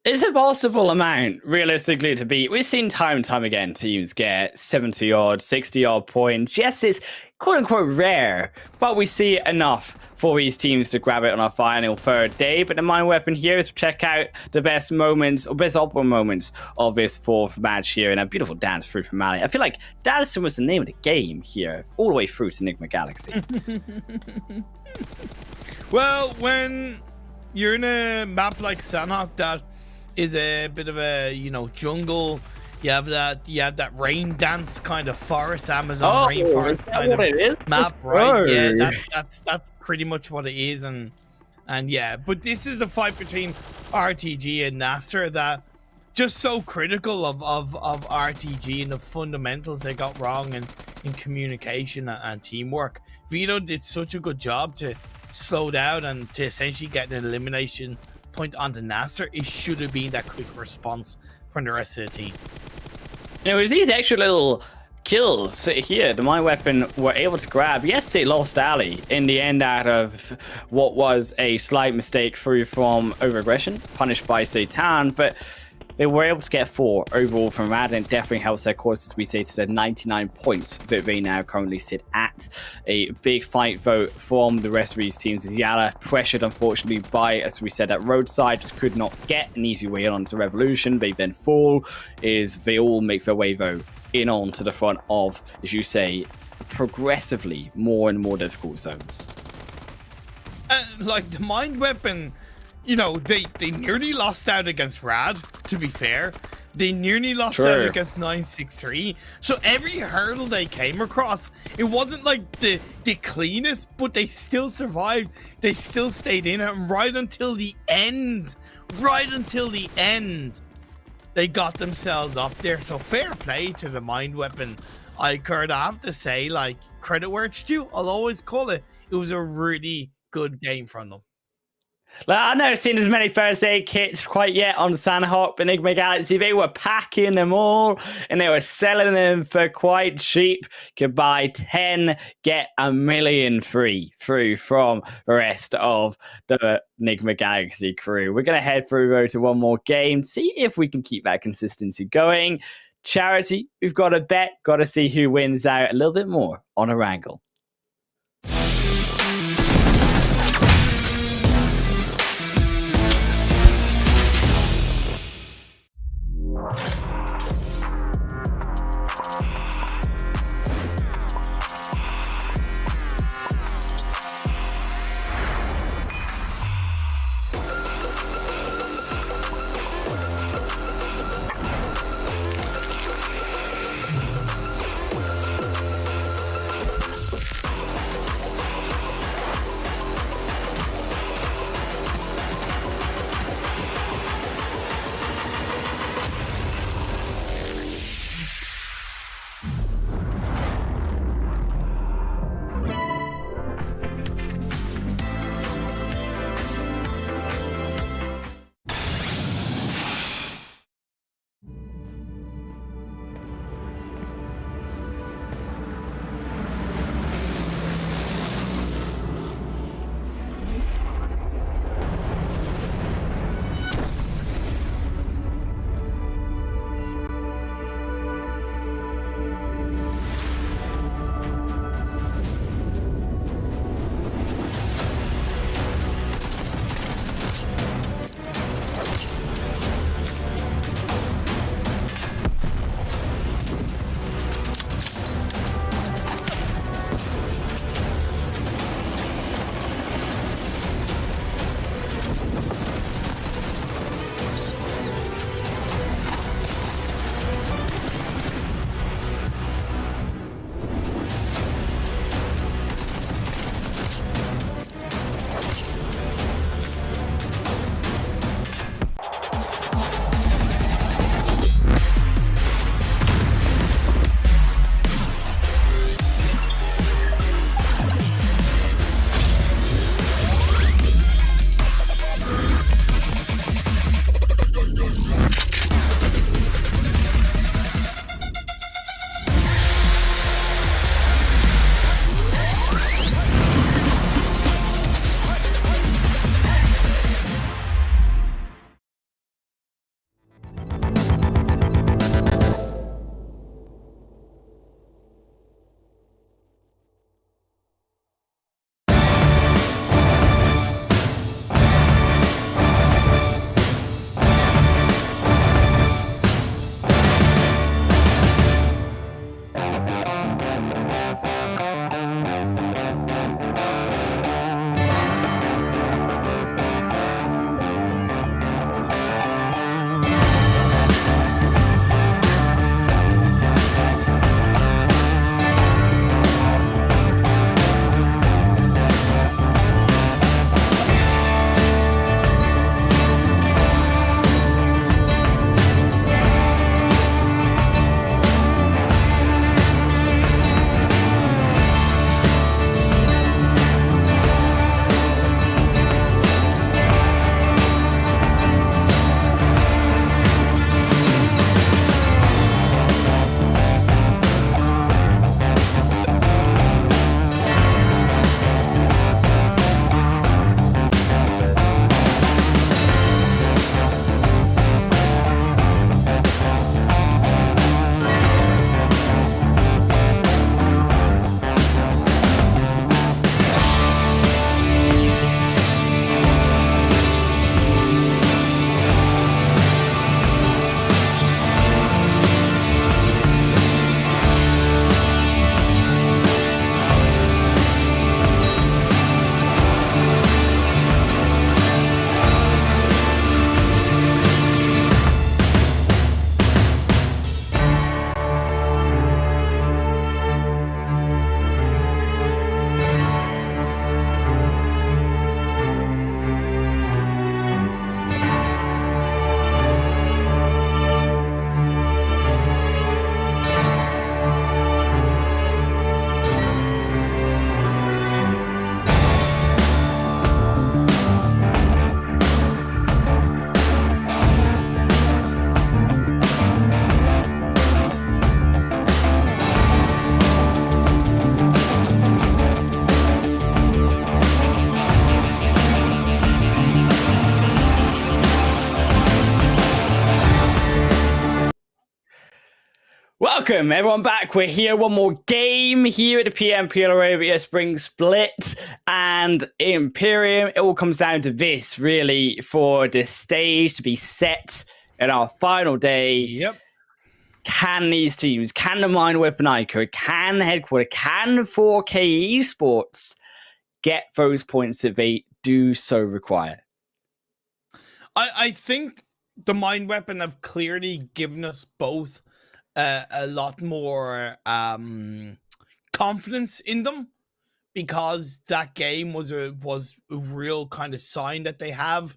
It's a possible amount, realistically, to beat. We've seen time and time again teams get 70-odd, 60-odd points. Yes, it's quote-unquote rare, but we see enough for these teams to grab it on our final 3rd day. But the Mind Weapon here is to check out the best moments, or best opera moments of this 4th match here, and a beautiful dance through from Mali. I feel like dancing was the name of the game here, all the way through to Nigma Galaxy. Well, when you're in a map like Sanhok that is a bit of a, jungle, you have that rain dance kind of forest, Amazon rainforest kind of map, right? Yeah, that's pretty much what it is, and yeah. But this is the fight between RTG and NASR that just so critical of RTG and the fundamentals they got wrong in communication and teamwork. Vito did such a good job to slow down and to essentially get an elimination point onto NASR. It should have been that quick response from the rest of the team. It was these extra little kills here the Mind Weapon were able to grab. Yes, they lost Ali in the end out of what was a slight mistake through from overaggression, punished by Satan, but they were able to get 4 overall from Rad, and it definitely helps their course, as we say, to the 99 points that they now currently sit at. A big fight, though, from the rest of these teams as YaLLa, pressured, unfortunately, by, as we said, that roadside, just could not get an easy way onto Revolution. They then fall, they all make their way, though, in onto the front of, as you say, progressively more and more difficult zones. Like the mind weapon, you know, they nearly lost out against Rad, to be fair. They nearly lost out against 963. So every hurdle they came across, it wasn't like the cleanest, but they still survived. They still stayed in it right until the end. Right until the end, they got themselves up there. So fair play to the mind weapon. iKURD, I have to say, like, credit where it's due. I'll always call it. It was a really good game from them. Like, I've never seen as many first aid kits quite yet on Sanhok, but Nigma Galaxy, they were packing them all and they were selling them for quite cheap. Could buy 10, get 1 million free through from the rest of the Nigma Galaxy crew. We're going to head through to one more game, see if we can keep that consistency going. Charity, we've got a bet, got to see who wins out a little bit more on Erangel. Welcome everyone back. We're here, one more game here at the PMPL Arabia Spring Split and Imperium. It all comes down to this, really, for the stage to be set in our final day. Yep. Can these teams, can the Mind Weapon iKURD, can Headquarter, can 4K Esports get those points that they do so require? I think the Mind Weapon have clearly given us both a lot more confidence in them, because that game was a real kind of sign that they have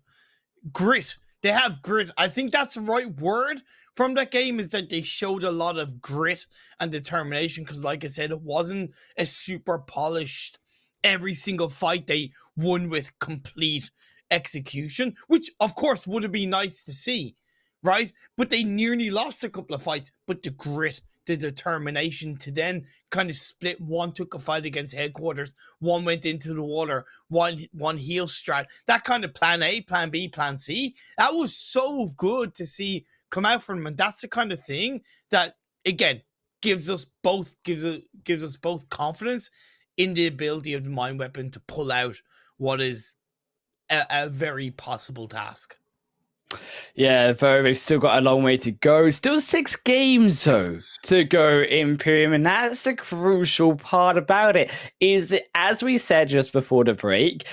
grit. They have grit. I think that's the right word from that game, is that they showed a lot of grit and determination, because like I said, it wasn't a super polished, every single fight they won with complete execution, which of course would have been nice to see, right? But they nearly lost a couple of fights. But the grit, the determination to then kind of split. One took a fight against Headquarters, one went into the water, one heel strat. That kind of plan A, plan B, plan C. That was so good to see come out from them. And that's the kind of thing that, again, gives us both confidence in the ability of the Mind Weapon to pull out what is a very possible task. Yeah, though they've still got a long way to go. Still 6 games, though, to go Imperium, and that's a crucial part about it. Is, as we said just before the break,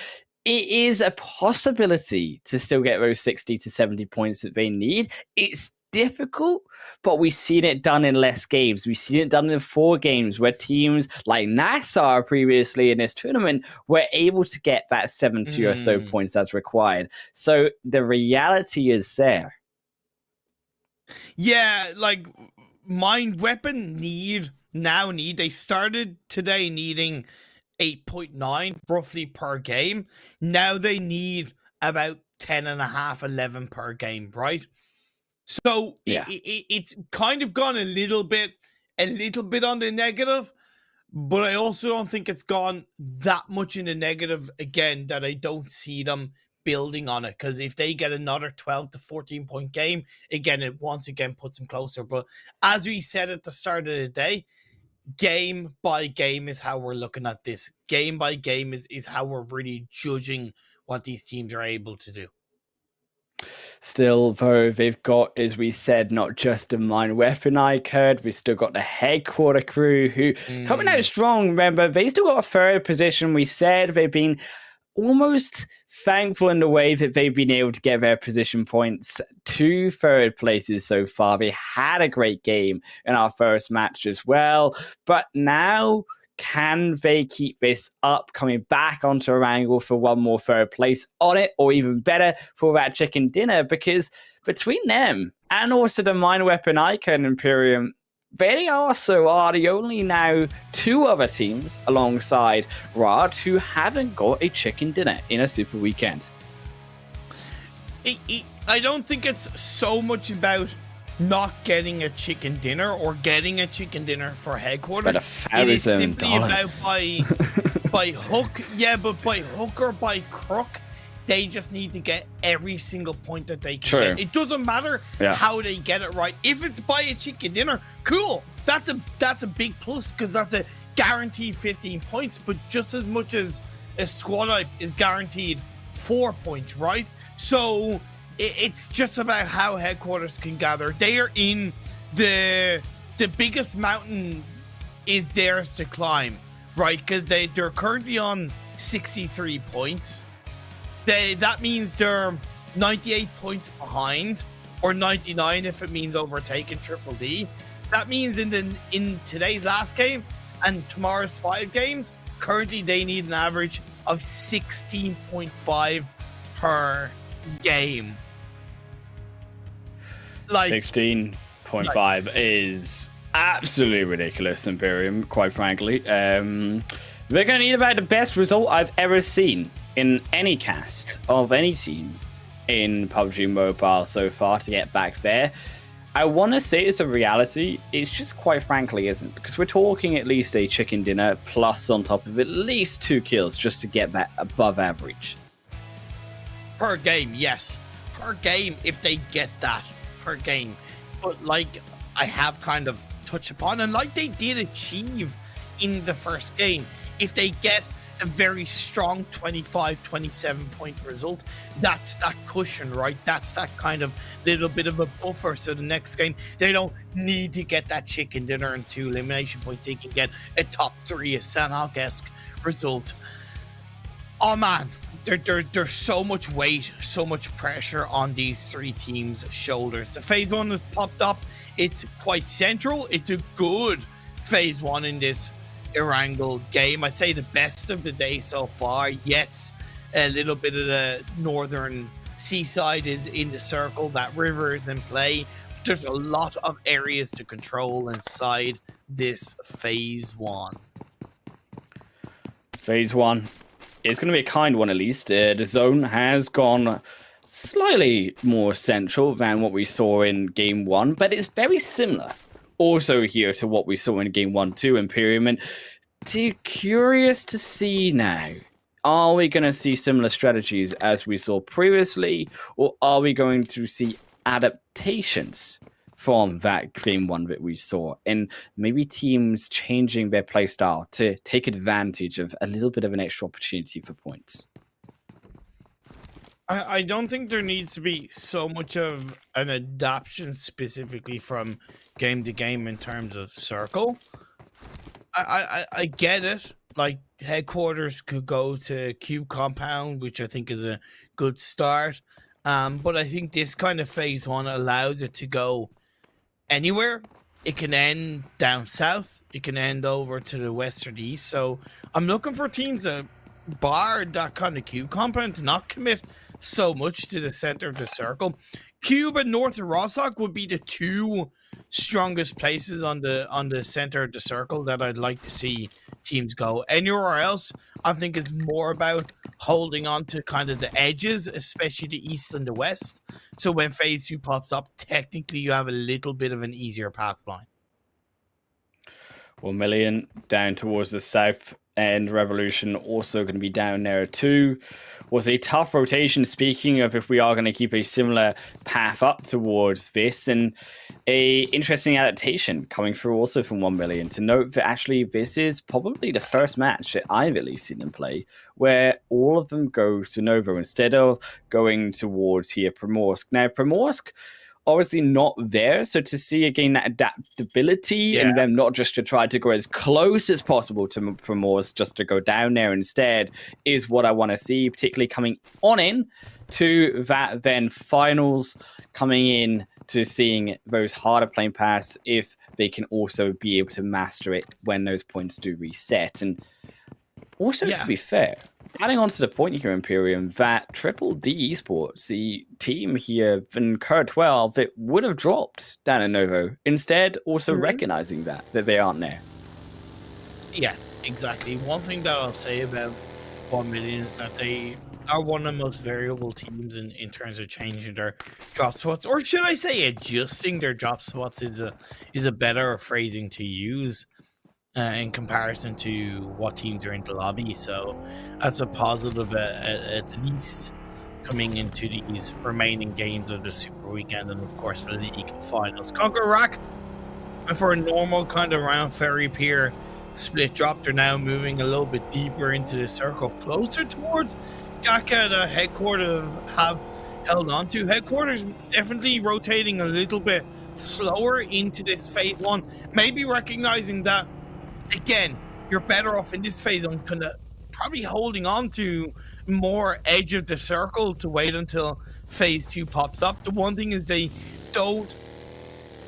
it is a possibility to still get those 60 to 70 points that they need. It's difficult, but we've seen it done in less games. We've seen it done in 4 games where teams like NASR previously in this tournament were able to get that 70 or so points as required. So the reality is there. Yeah, like Mind Weapon they started today needing 8.9 roughly per game. Now they need about 10.5, 11 per game, right? So yeah, it's kind of gone a little bit on the negative, but I also don't think it's gone that much in the negative again, that I don't see them building on it. Because if they get another 12 to 14 point game, again, it once again puts them closer. But as we said at the start of the day, game by game is how we're looking at this. Game by game is how we're really judging what these teams are able to do. Still, though, they've got, as we said, not just a Mind Weapon iKURD, we've still got the Headquarter crew who coming out strong. Remember, they still got a 3rd position. We said they've been almost thankful in the way that they've been able to get their position points to 3rd places so far. They had a great game in our first match as well, but now, can they keep this up, coming back onto Erangel for one more 3rd place on it, or even better, for that chicken dinner? Because between them and also the Mind Weapon iKURD and Imperium, they also are the only now 2 other teams alongside Rad who haven't got a chicken dinner in a super weekend. I don't think it's so much about not getting a chicken dinner or getting a chicken dinner for Headquarters. It is simply about by hook, but by hook or by crook, they just need to get every single point that they can get. It doesn't matter how they get it right. If it's by a chicken dinner, cool. That's a big plus, because that's a guaranteed 15 points. But just as much as a squad hype is guaranteed 4 points, right? So it's just about how Headquarters can gather. They are in the biggest mountain is theirs to climb, right? Because they're currently on 63 points. That means they're 98 points behind, or 99 if it means overtaking Triple D. That means in today's last game and tomorrow's 5 games, currently they need an average of 16.5 per game. Like 16.5 is absolutely ridiculous, Imperium, quite frankly. They're going to need about the best result I've ever seen in any cast of any team in PUBG Mobile so far to get back there. I want to say it's a reality. It's just quite frankly isn't, because we're talking at least a chicken dinner plus on top of at least 2 kills just to get that above average. Per game, yes. Per game, if they get that. Per game. But like I have kind of touched upon, and like they did achieve in the first game, if they get a very strong 25-27 point result, that's that cushion, right? That's that kind of little bit of a buffer. So the next game, they don't need to get that chicken dinner and 2 elimination points. They can get a top 3, a Sanhok-esque result. Oh man, there's so much weight, so much pressure on these 3 teams' shoulders. The phase 1 has popped up. It's quite central. It's a good phase 1 in this Erangel game. I'd say the best of the day so far. Yes, a little bit of the northern seaside is in the circle. That river is in play. There's a lot of areas to control inside this phase 1. Phase 1 is going to be a kind one, at least. The zone has gone slightly more central than what we saw in game 1, but it's very similar also here to what we saw in game 1-2 Imperium. And curious to see now, are we going to see similar strategies as we saw previously, or are we going to see adaptations from that game 1 that we saw, and maybe teams changing their playstyle to take advantage of a little bit of an extra opportunity for points? I don't think there needs to be so much of an adaptation specifically from game to game in terms of circle. I get it. Like, headquarters could go to Cube Compound, which I think is a good start. But I think this kind of phase 1 allows it to go anywhere. It can end down south. It can end over to the west or the east. So I'm looking for teams that bar that kind of Cube Compound to not commit so much to the center of the circle. Cube and north of Rostock would be the 2 strongest places on the center of the circle that I'd like to see teams go. Anywhere else, I think, is more about holding on to kind of the edges, especially the east and the west. So when phase 2 pops up, technically you have a little bit of an easier path line. 1,000,000 down towards the south, and Revolution also going to be down there too. Was a tough rotation, speaking of if we are going to keep a similar path up towards this, and a interesting adaptation coming through also from 1,000,000 to note that actually this is probably the first match that I've at least seen them play where all of them go to Novo instead of going towards here Primorsk. Now Primorsk obviously not there, so to see again that adaptability and them not just to try to go as close as possible to Primorsk, just to go down there instead, is what I want to see, particularly coming on in to that then finals, coming in to seeing those harder playing paths, if they can also be able to master it when those points do reset. And also, to be fair, adding on to the point here, Imperium, that DDD Esports, the team here in KURD 12, that would have dropped down in Novo, instead also recognizing that they aren't there. Yeah, exactly. One thing that I'll say about 1,000,000 is that they are one of the most variable teams in terms of changing their drop spots, or should I say adjusting their drop spots is a better phrasing to use. In comparison to what teams are in the lobby. So that's a positive at least coming into these remaining games of the Super Weekend, and of course the league finals. KONQUEROR, and for a normal kind of round ferry pier split drop, they're now moving a little bit deeper into the circle, closer towards Gaka, the headquarters have held on to. Headquarters definitely rotating a little bit slower into this phase 1, maybe recognizing that again, you're better off in this phase on kind of probably holding on to more edge of the circle to wait until phase 2 pops up. The one thing is they don't,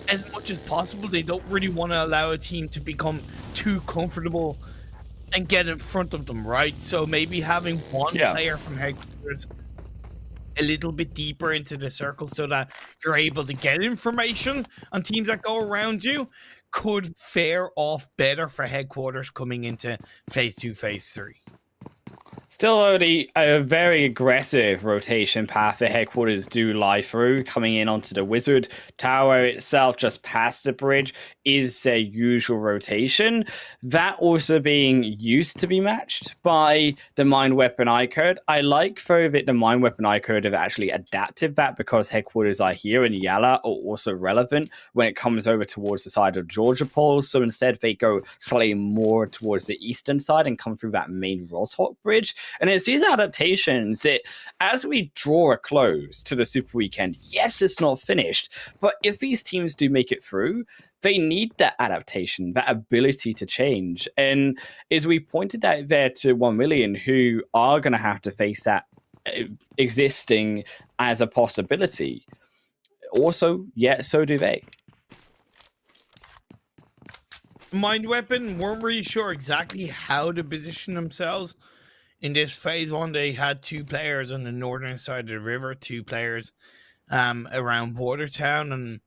as much as possible, they don't really want to allow a team to become too comfortable and get in front of them, right? So maybe having one player from headquarters a little bit deeper into the circle so that you're able to get information on teams that go around you could fare off better for headquarters coming into phase 2, phase 3. Still only a very aggressive rotation path the headquarters do lie through, coming in onto the wizard tower itself, just past the bridge, is their usual rotation. That also being used to be matched by the Mind Weapon iKURD. I like, though, that the Mind Weapon iKURD have actually adapted that because headquarters are here and YaLLa are also relevant when it comes over towards the side of Georgia Pole. So instead, they go slightly more towards the eastern side and come through that main Roshok bridge. And it's these adaptations that, as we draw a close to the Super Weekend, yes, it's not finished, but if these teams do make it through, they need that adaptation, that ability to change. And as we pointed out there to 1Million, who are going to have to face that existing as a possibility, also, yeah, so do they. Mind Weapon weren't really sure exactly how to position themselves in this phase one. They had 2 players on the northern side of the river, 2 players around Watertown, and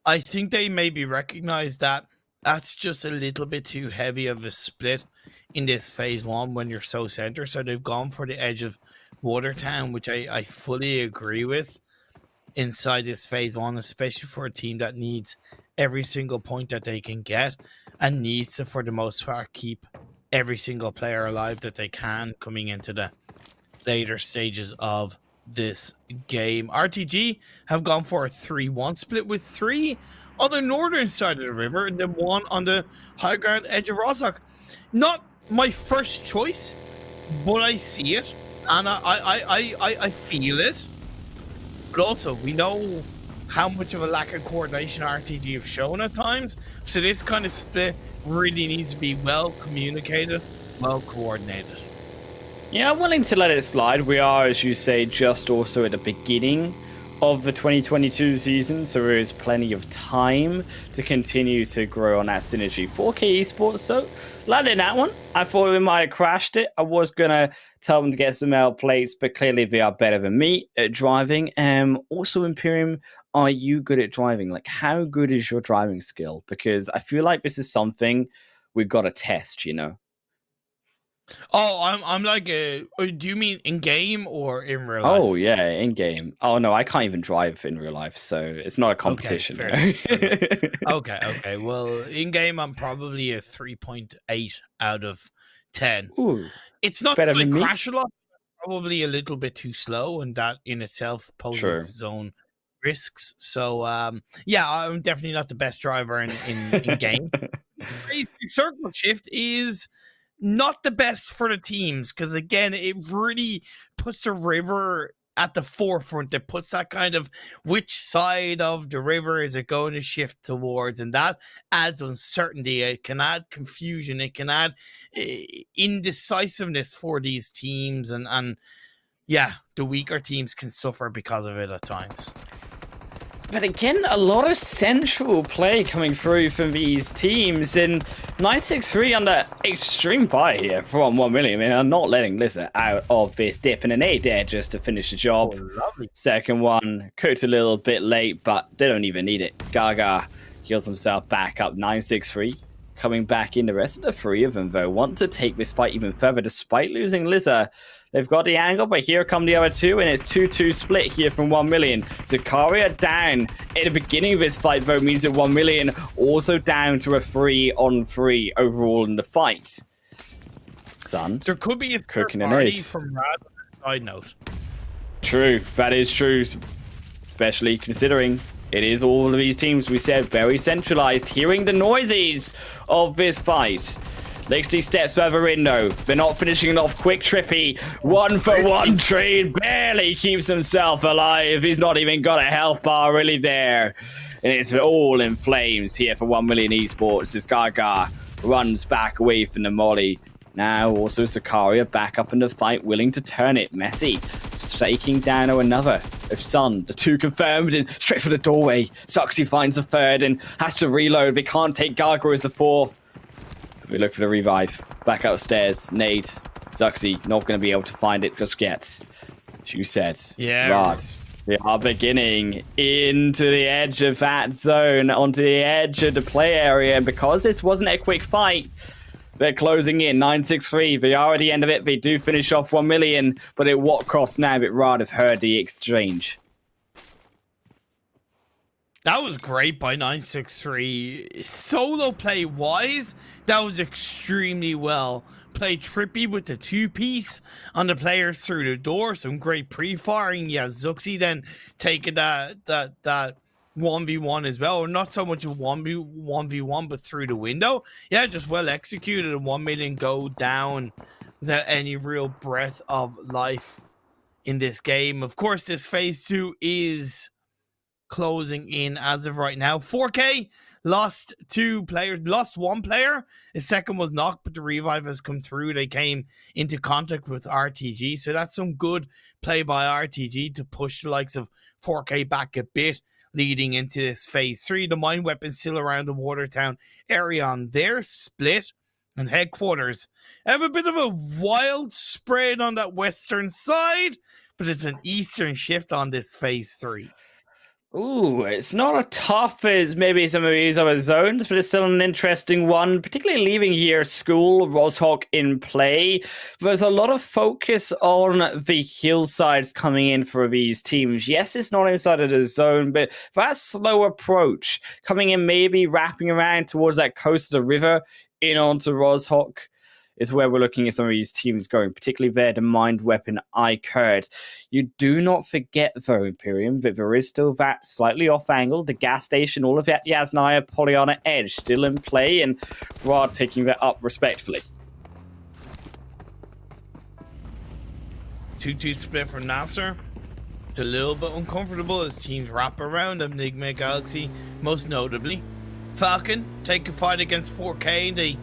I think they maybe recognized that that's just a little bit too heavy of a split in this phase one when you're so center. So they've gone for the edge of Watertown, which I fully agree with inside this phase one, especially for a team that needs every single point that they can get and needs to, for the most part, keep every single player alive that they can coming into the later stages of this game. RTG have gone for a 3-1 split with 3 on the northern side of the river and then 1 on the high ground edge of Roshok. Not my first choice, but I see it and I feel it. But also, we know how much of a lack of coordination RTG have shown at times. So this kind of split really needs to be well communicated, well coordinated. Yeah, I'm willing to let it slide. We are, as you say, just also at the beginning of the 2022 season, so there is plenty of time to continue to grow on that synergy for Esports. So, landing that one, I thought we might have crashed it. I was going to tell them to get some L plates, but clearly they are better than me at driving. Also, Imperium, are you good at driving? Like, how good is your driving skill? Because I feel like this is something we've got to test, you know? Oh, I'm like do you mean in game or in real life? Oh yeah, in game. Oh no, I can't even drive in real life, so it's not a competition. Okay, fair. Okay. Well, in game I'm probably a 3.8 out of 10. Ooh, it's not better like than me. crash a lot, probably a little bit too slow, and that in itself poses its own risks. So yeah, I'm definitely not the best driver in game. Circle shift is not the best for the teams because, again, it really puts the river at the forefront. It puts that kind of which side of the river is it going to shift towards, and that adds uncertainty. It can add confusion. It can add indecisiveness for these teams, and yeah, the weaker teams can suffer because of it at times. But again, a lot of central play coming through from these teams, and 963 under extreme fire here from 1Million. I mean, I'm not letting Lizard out of this dip, and an 8 there just to finish the job. Oh, lovely. Second one, cooked a little bit late, but they don't even need it. Gaga heals himself back up. 963 coming back in. The rest of the 3 of them, though, want to take this fight even further despite losing Lizard. They've got the angle, but here come the other 2, and it's 2-2 split here from 1Million. Zakaria down at the beginning of this fight, though, means that 1Million also down to a 3-on-3 overall in the fight. Son, there could be a cooking an party 8 from Rad on the side note. True, that is true, especially considering it is all of these teams, we said, very centralized, hearing the noises of this fight. Lixley steps further in, though. They're not finishing it off quick. Trippy, 1-for-1 trade, barely keeps himself alive. He's not even got a health bar really there. And it's all in flames here for 1Million Esports as Gaga runs back away from the molly. Now also Zakaria back up in the fight, willing to turn it. Messi taking down another of Sun. The 2 confirmed and straight for the doorway. Suxy finds the 3rd and has to reload. They can't take Gaga as the 4th. We look for the revive. Back upstairs. Nate, Zuxy, not going to be able to find it just yet. As you said. Yeah. But they are beginning into the edge of that zone, onto the edge of the play area. And because this wasn't a quick fight, They're closing in, 963. They are at the end of it. They do finish off 1 million, but at what cost now? But rather have heard the exchange. That was great by 963. Solo play wise, that was extremely well played. Trippy with the 2-piece on the players through the door. Some great pre-firing. Yeah, Zuxi then taking that 1v1 as well. Or not so much a 1v1, but through the window. Yeah, just well executed. And 1 million go down without any real breath of life in this game. Of course, this phase 2 is closing in as of right now. 4K lost 2 players, lost 1 player. His second was knocked, but the revive has come through. They came into contact with RTG, so that's some good play by RTG to push the likes of 4K back a bit leading into this phase 3. The mine weapons still around the Watertown area on their split, and headquarters have a bit of a wild spread on that western side, but it's an eastern shift on this phase 3. Ooh, it's not as tough as maybe some of these other zones, but it's still an interesting one, particularly leaving here school, Roshawk in play. There's a lot of focus on the hillsides coming in for these teams. Yes, it's not inside of the zone, but that slow approach coming in, maybe wrapping around towards that coast of the river in onto Roshawk is where we're looking at some of these teams going, particularly there, the mind weapon iKURD. You do not forget, though, Imperium, that there is still that slightly off angle, the gas station, all of that Yasnaya Polyana edge still in play, and Rod taking that up respectfully. 2-2 split from NASR. It's a little bit uncomfortable as teams wrap around them. Nigma Galaxy, most notably. Falcon take a fight against 4K. They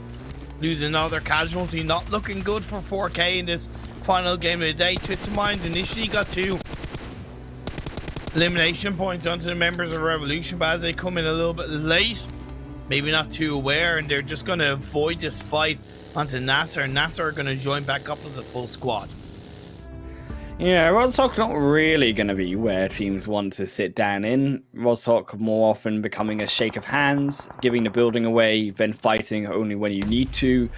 lose another casualty. Not looking good for 4K in this final game of the day. Twisted Minds initially got 2 elimination points onto the members of Revolution, but as they come in a little bit late, maybe not too aware, and they're just going to avoid this fight onto NASR, and NASR are going to join back up as a full squad. Yeah, Roshawk not really going to be where teams want to sit down in. Roshawk more often becoming a shake of hands, giving the building away, then fighting only when you need to,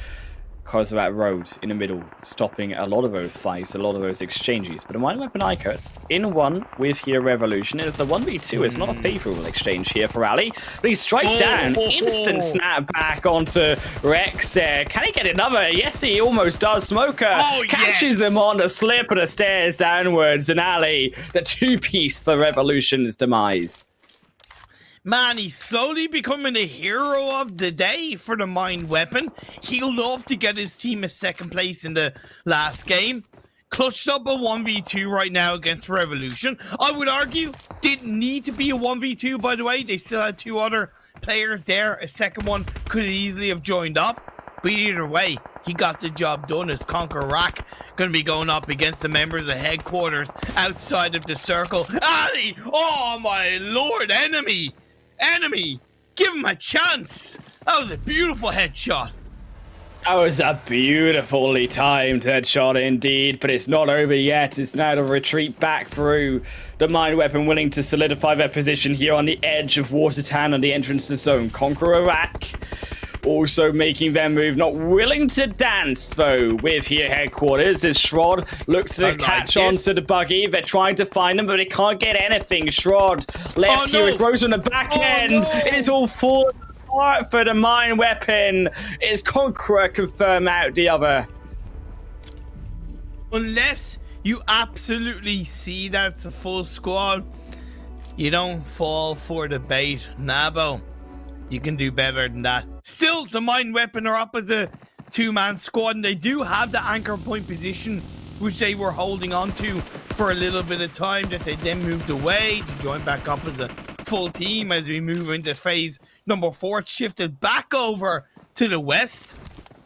because of that road in the middle, stopping a lot of those fights, a lot of those exchanges. But a mind weapon iKURD in 1 with here Revolution. It's a 1v2. It's not a favorable exchange here for Ali, but he strikes down. Instant snap back onto Rex. Can he get another? Yes, he almost does. Smoker catches him on the slip of the stairs downwards, and Ali, the 2-piece for Revolution's demise. Man, he's slowly becoming the hero of the day for the mind weapon. He'll love to get his team a 2nd place in the last game. Clutched up a 1v2 right now against Revolution. I would argue didn't need to be a 1v2, by the way. They still had 2 other players there. A second one could easily have joined up. But either way, he got the job done as CONQUEROR going to be going up against the members of headquarters outside of the circle. Ali! Oh my lord, enemy! Enemy! Give him a chance! That was a beautiful headshot. That was a beautifully timed headshot indeed, but it's not over yet. It's now to retreat back through the mind weapon, willing to solidify their position here on the edge of Watertown on the entrance to zone. CONQUEROR also making their move, not willing to dance though with here headquarters as Shrod looks to catch on to the buggy. They're trying to find him, but they can't get anything. Shrod left here, it grows on the back end. It is all falling apart for the mine weapon. Is CONQUEROR confirm out the other? Unless you absolutely see that it's a full squad, you don't fall for the bait. Nabo, you can do better than that. Still, the mine weapon are up as a 2-man squad, and they do have the anchor point position, which they were holding on to for a little bit of time, that they then moved away to join back up as a full team as we move into phase number 4. It's shifted back over to the west.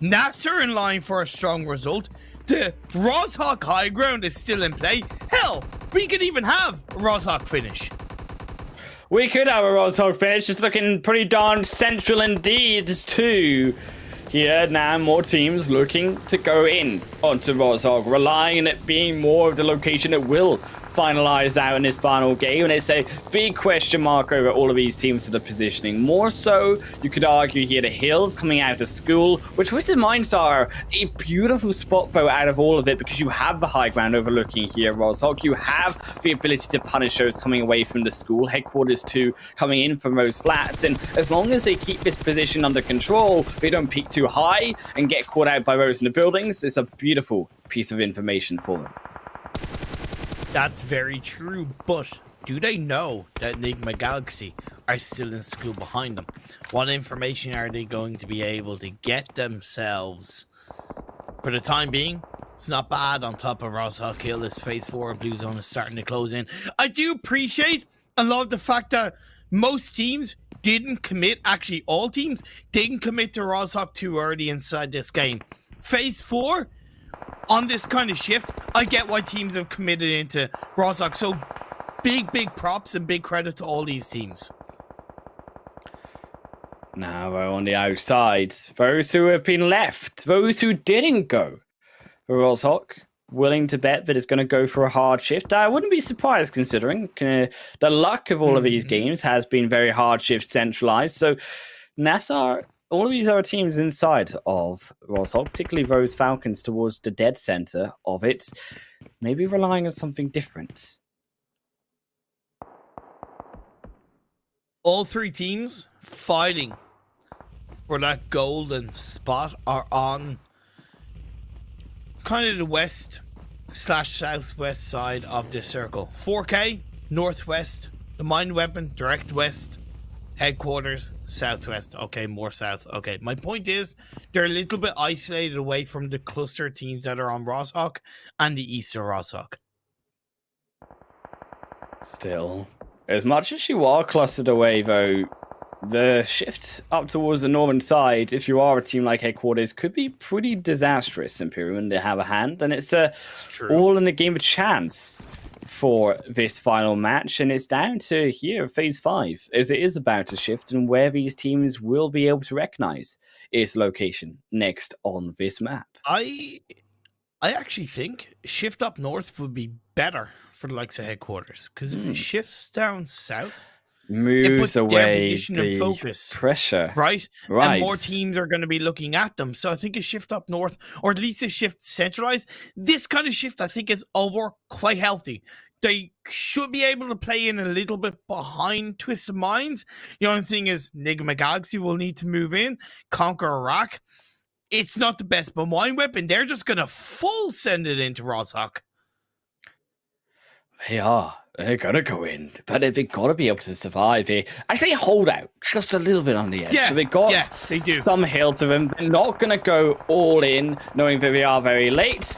NASR in line for a strong result. The Roshawk high ground is still in play. Hell, we could even have a Roshawk finish. We could have a Roshawk finish. Just looking pretty darn central indeed too. Here now more teams looking to go in onto Roshawk, relying on it being more of the location that will finalized out in this final game, and it's a big question mark over all of these teams that are positioning. More so, you could argue here the Hills coming out of school, which Twisted Minds are a beautiful spot though out of all of it, because you have the high ground overlooking here, Rozhok. You have the ability to punish those coming away from the school. Headquarters 2 coming in from those flats, and as long as they keep this position under control, they don't peak too high and get caught out by those in the buildings, it's a beautiful piece of information for them. That's very true, but do they know that Nigma Galaxy are still in school behind them? What information are they going to be able to get themselves? For the time being, it's not bad on top of Rozhok Hill. This phase 4 Blue Zone is starting to close in. I do appreciate and love the fact that most teams didn't commit, actually all teams didn't commit to Rozhok too early inside this game. Phase 4, on this kind of shift, I get why teams have committed into Rozhok. So big props and big credit to all these teams. Now we're on the outside. Those who have been left, those who didn't go. Rozhok, willing to bet that it's going to go for a hard shift. I wouldn't be surprised considering the luck of all of these games has been very hard shift centralized. So NASR, all of these other teams inside of Rozhok, particularly those Falcons towards the dead center of it, maybe relying on something different. All three teams fighting for that golden spot are on kind of the west/southwest side of this circle. 4K, northwest, the mine weapon, direct west, headquarters, southwest. Okay, more south. Okay, my point is they're a little bit isolated away from the cluster teams that are on Rozhok and the east of Rozhok. Still, as much as you are clustered away, though, the shift up towards the northern side, if you are a team like Headquarters, could be pretty disastrous, Imperial, when they have a hand. And it's all in the game of chance for this final match. And it's down to here, phase 5, as it is about to shift and where these teams will be able to recognize its location next on this map. I actually think shift up north would be better for the likes of Headquarters, because if it shifts down south, it puts away their position and focus pressure, right? And more teams are going to be looking at them. So I think a shift up north, or at least a shift centralized, this kind of shift I think is over quite healthy. They should be able to play in a little bit behind Twisted Minds. The only thing is Nigma Galaxy will need to move in. KONQUEROR, it's not the best, but Mine Weapon, they're just going to full send it into Rozhok. They are. They're going to go in, but they've got to be able to survive here. Actually, hold out just a little bit on the edge. Yeah, so they've got they do. some hill to them. They're not going to go all in, knowing that they are very late.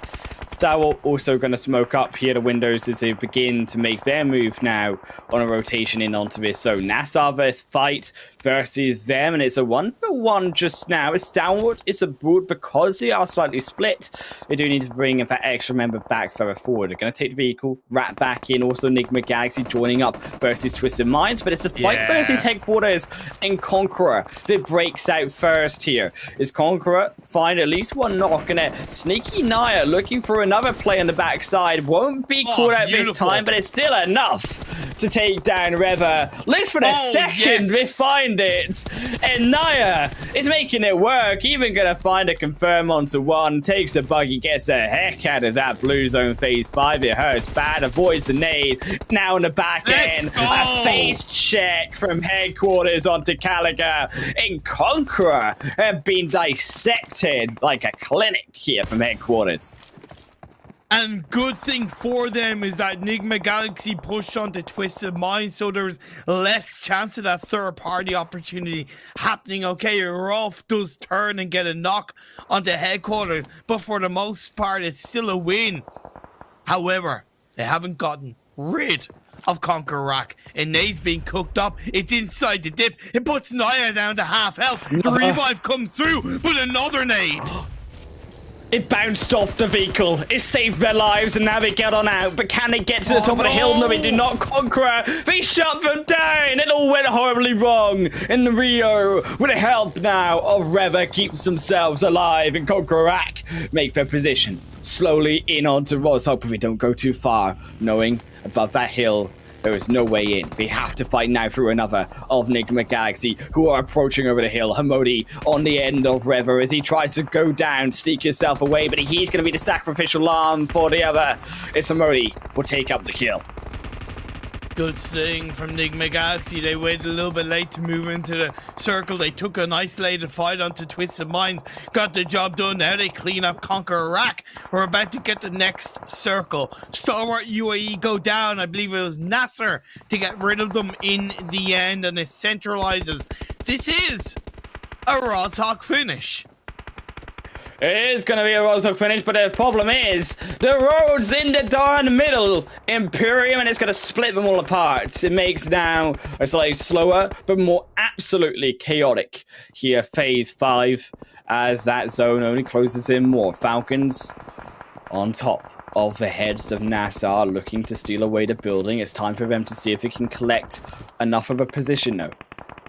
Stalwart also going to smoke up here the windows as they begin to make their move now on a rotation in onto this. So NASR versus Fight versus them, and it's a 1-for-1 just now. Stalwart is abroad because they are slightly split. They do need to bring that extra member back further forward. They're going to take the vehicle, wrap back in. Also Nigma Galaxy joining up versus Twisted Minds, but it's a fight versus Headquarters and KONQUEROR that breaks out first here. Is KONQUEROR find at least one knock, and a sneaky Naya looking for another play on the backside. Won't be caught out this time, but it's still enough to take down Reva. Looks for the second, they find it. And Naya is making it work. Even gonna find a confirm onto one. Takes a buggy, gets the heck out of that blue zone phase 5. It hurts bad, avoids the nade. Now in the back end, a face check from Headquarters onto Caliga. And KONQUEROR have been dissected like a clinic here from Headquarters. And good thing for them is that Nigma Galaxy pushed onto Twisted Minds, so there's less chance of that third-party opportunity happening. Okay, Rolf does turn and get a knock onto Headquarters, but for the most part, it's still a win. However, they haven't gotten rid of KONQUEROR, and Nade's being cooked up. It's inside the dip. It puts Naya down to half health. The revive comes through, but another nade. It bounced off the vehicle. It saved their lives, and now they get on out. But can they get to the top of the hill? No, they do not. Conqueror, they shut them down. It all went horribly wrong. And Rio, with the help now of Reva, keeps themselves alive. And Conqueror make their position slowly in onto Ross, hoping they don't go too far. Knowing above that hill, there is no way in. They have to fight now through another of Nigma Galaxy, who are approaching over the hill. Hamodi on the end of Rever as he tries to go down, sneak himself away, but he's going to be the sacrificial lamb for the other. It's Hamodi will take up the kill. Good sting from Nigma Galaxy. They waited a little bit late to move into the circle. They took an isolated fight onto Twisted Minds. Got the job done. Now they clean up Conqueror Rack. We're about to get the next circle. Stalwart UAE go down. I believe it was NASR to get rid of them in the end. And it centralizes. This is a Rozhawk finish. It is going to be a Rozhawk finish, but the problem is the road's in the darn middle. Imperium, and it's going to split them all apart. It makes now a slightly slower, but more absolutely chaotic here, phase 5, as that zone only closes in more. Falcons on top of the heads of NASR, looking to steal away the building. It's time for them to see if it can collect enough of a position, though.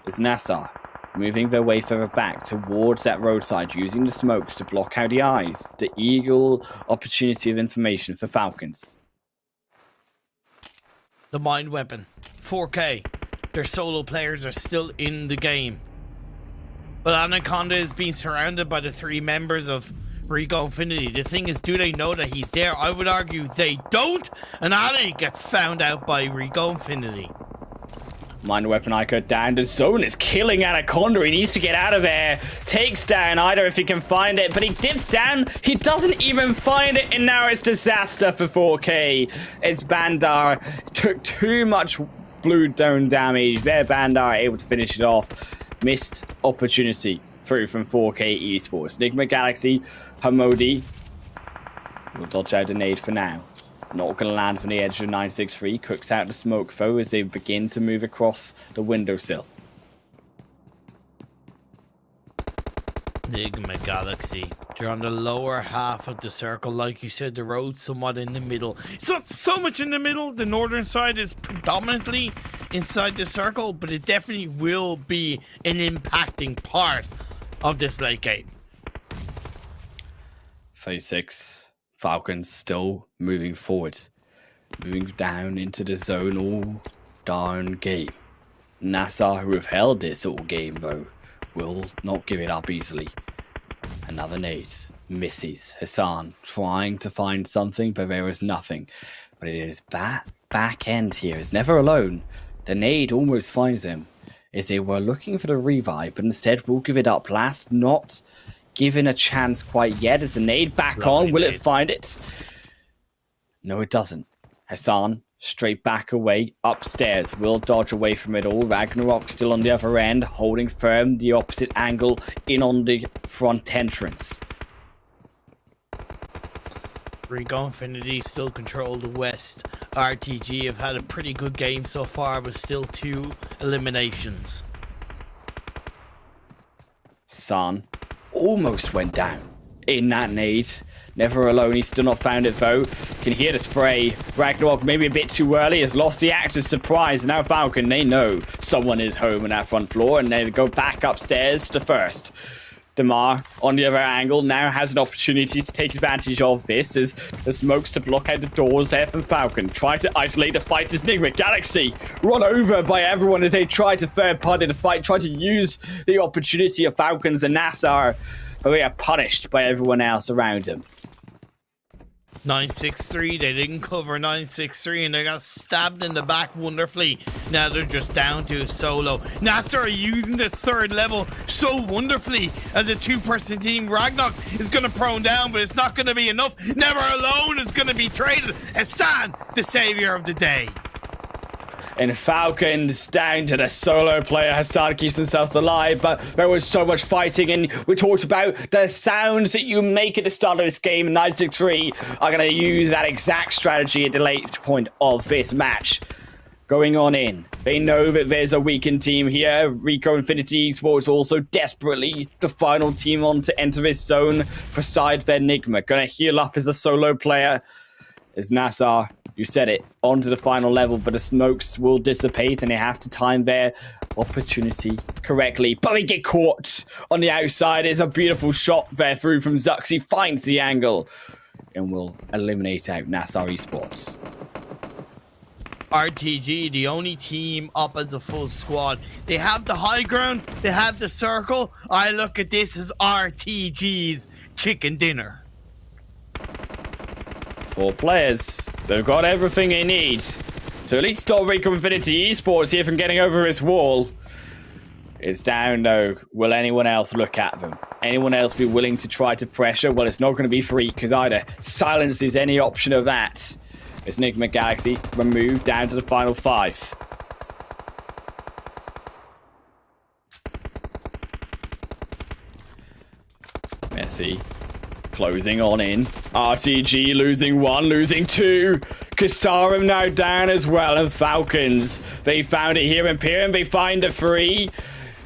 It's NASR moving their way further back towards that roadside, using the smokes to block out the eyes. The eagle opportunity of information for Falcons. The mind weapon. 4K. Their solo players are still in the game. But Anaconda is being surrounded by the 3 members of Rico Infinity. The thing is, do they know that he's there? I would argue they don't. And Ali gets found out by Rico Infinity. Mind weapon iKURD down. The zone is killing Anaconda. He needs to get out of there. Takes down either if he can find it, but he dips down. He doesn't even find it, and now it's disaster for 4K. As Bandar took too much blue dome damage. There, Bandar able to finish it off. Missed opportunity through from 4K Esports. Nigma Galaxy, Hamodi will dodge out a nade for now. Not going to land from the edge of 963. Cooks out the smoke, though, as they begin to move across the windowsill. Nigma Galaxy. They're on the lower half of the circle. Like you said, the road's somewhat in the middle. It's not so much in the middle. The northern side is predominantly inside the circle, but it definitely will be an impacting part of this late game. Phase 6. Falcons still moving forwards. Moving down into the zone all darn game. NASR, who have held this all game, though, will not give it up easily. Another nade. Misses. Hassan trying to find something, but there is nothing. But it is back end here. Is never alone. The nade almost finds him. As they were looking for the revive, but instead will give it up. Last not given a chance quite yet. Is the nade back on? Will it find it? No, it doesn't. Hassan straight back away upstairs. Will dodge away from it all. Ragnarok still on the other end, holding firm the opposite angle in on the front entrance. Rico Infinity still control the west. RTG have had a pretty good game so far, but still 2 eliminations. San almost went down in that nade. Never alone. He's still not found it, though. Can hear the spray. Ragnarok maybe a bit too early. Has lost the actor's surprise. Now Falcon, they know someone is home on that front floor, and they go back upstairs to first. Damar on the other angle now has an opportunity to take advantage of this as the smokes to block out the doors there from Falcon. Try to isolate the fight as Nigma Galaxy run over by everyone as they try to third party the fight, try to use the opportunity of Falcons and NASR, but they are punished by everyone else around them. 963, they didn't cover 963 and they got stabbed in the back wonderfully. Now they're just down to a solo. NASR are using the 3rd level so wonderfully as a 2-person team. Ragnarok is going to prone down, but it's not going to be enough. Never Alone is going to be traded. Hassan, the savior of the day. And Falcons down to the solo player. Hassan keeps themselves alive, but there was so much fighting, and we talked about the sounds that you make at the start of this game. 963 are going to use that exact strategy at the late point of this match. going on in. They know that there's a weakened team here. Rico Infinity Esports also desperately the final team on to enter this zone beside their Nigma. Gonna heal up as a solo player. As NASR, you said it, onto the final level, but the smokes will dissipate and they have to time their opportunity correctly. But they get caught on the outside. It's a beautiful shot there through from Zux. He finds the angle and will eliminate out NASR Esports. RTG, the only team up as a full squad. They have the high ground, they have the circle. I look at this as RTG's chicken dinner. 4 players. They've got everything they need to at least stop Rico Infinity Esports here from getting over his wall. It's down though. Will anyone else look at them? Anyone else be willing to try to pressure? Well, it's not going to be free because either silence is any option of that. It's Nigma Galaxy removed down to the final 5. Messi closing on in. RTG losing 1, losing 2. Kasarim now down as well. And Falcons, they found it here. Imperium, they find a 3.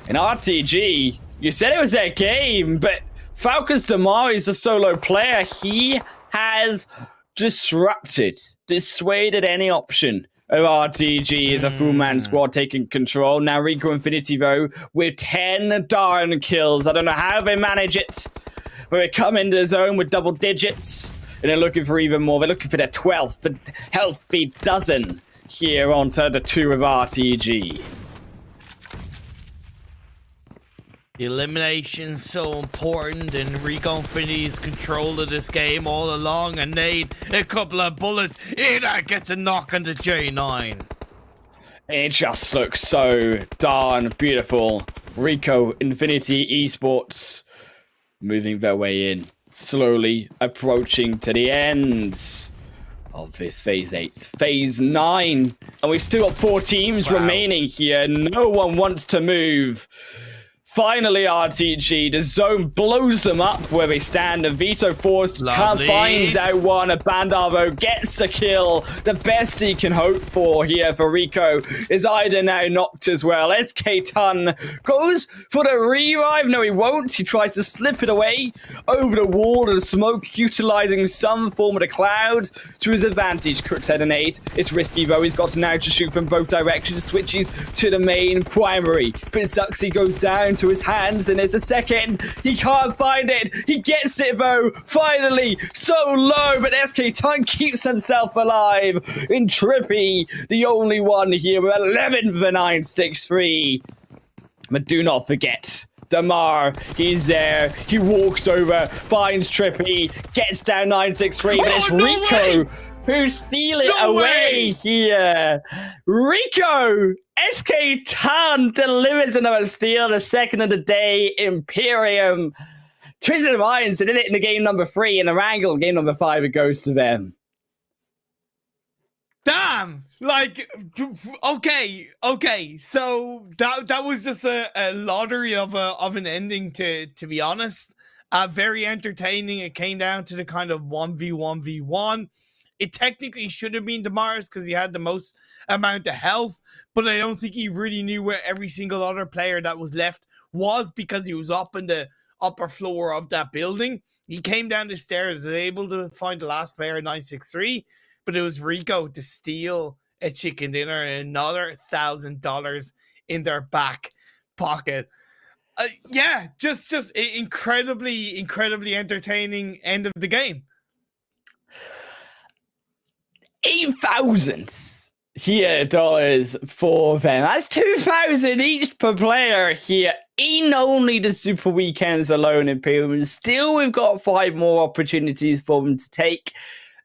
And RTG, you said it was their game, but Falcons Damar is a solo player. He has dissuaded any option of RTG as a full-man squad taking control. Now Rico Infinity, though, with 10 darn kills. I don't know how they manage it, but they come into the zone with double digits, and they're looking for even more. They're looking for their 12th healthy dozen here onto the 2 of RTG. Elimination so important, and Rico Infinity's control of this game all along, and need a couple of bullets. That gets a knock on the J9. It just looks so darn beautiful. Rico Infinity Esports moving their way in, slowly approaching to the ends of this Phase 8. Phase 9. And we've still got 4 teams remaining here. No one wants to move. Finally, RTG, the zone blows them up where they stand. And Vito Force finds out one. Bandavo gets a kill. The best he can hope for here for Rico is Ida now knocked as well. SK Ton goes for the revive. No, he won't. He tries to slip it away over the wall of the smoke, utilizing some form of the cloud to his advantage. KURDSQUAD an 8. It's risky though. He's got to now to shoot from both directions. Switches to the main primary. But Zuxi goes down to his hands, and there's a second. He can't find it. He gets it though. Finally, so low, but SK Ton keeps himself alive. In Trippy, the only one here with 11 for 963. But do not forget, Damar, he's there. He walks over, finds Trippy, gets down 963, but it's Rico who steal it away here. Rico, SK Ton delivers another steal, the second of the day. Imperium, Twisted Minds, they did it in the game number 3, and Erangel, game number 5, it goes to them. Damn! Like, okay. So that was just a lottery of an ending, to be honest. Very entertaining. It came down to the kind of 1v1v1. It technically should have been Damar's because he had the most amount of health, but I don't think he really knew where every single other player that was left was, because he was up in the upper floor of that building. He came down the stairs, was able to find the last player, 963, but it was Rico to steal a chicken dinner and another $1,000 in their back pocket. Yeah, just incredibly entertaining end of the game. 8,000 here dollars for them. That's 2,000 each per player here in only the Super Weekends alone in Imperium. Still, we've got 5 more opportunities for them to take.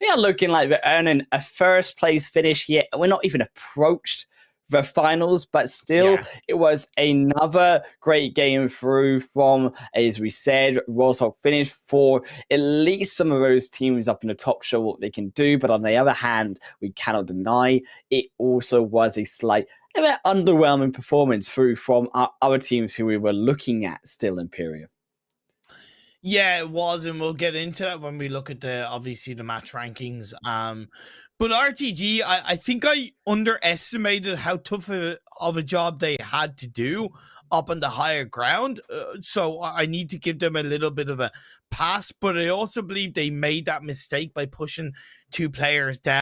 They are looking like they're earning a first place finish here. We're not even approached the finals, but still, It was another great game through from, as we said, Roshok finished for at least some of those teams up in the top, show what they can do. But on the other hand, we cannot deny it also was a slight underwhelming performance through from our other teams who we were looking at still Imperium. Yeah, it was, and we'll get into that when we look at obviously the match rankings. But RTG, I think I underestimated how tough of a job they had to do up on the higher ground. So I need to give them a little bit of a pass. But I also believe they made that mistake by pushing 2 players down.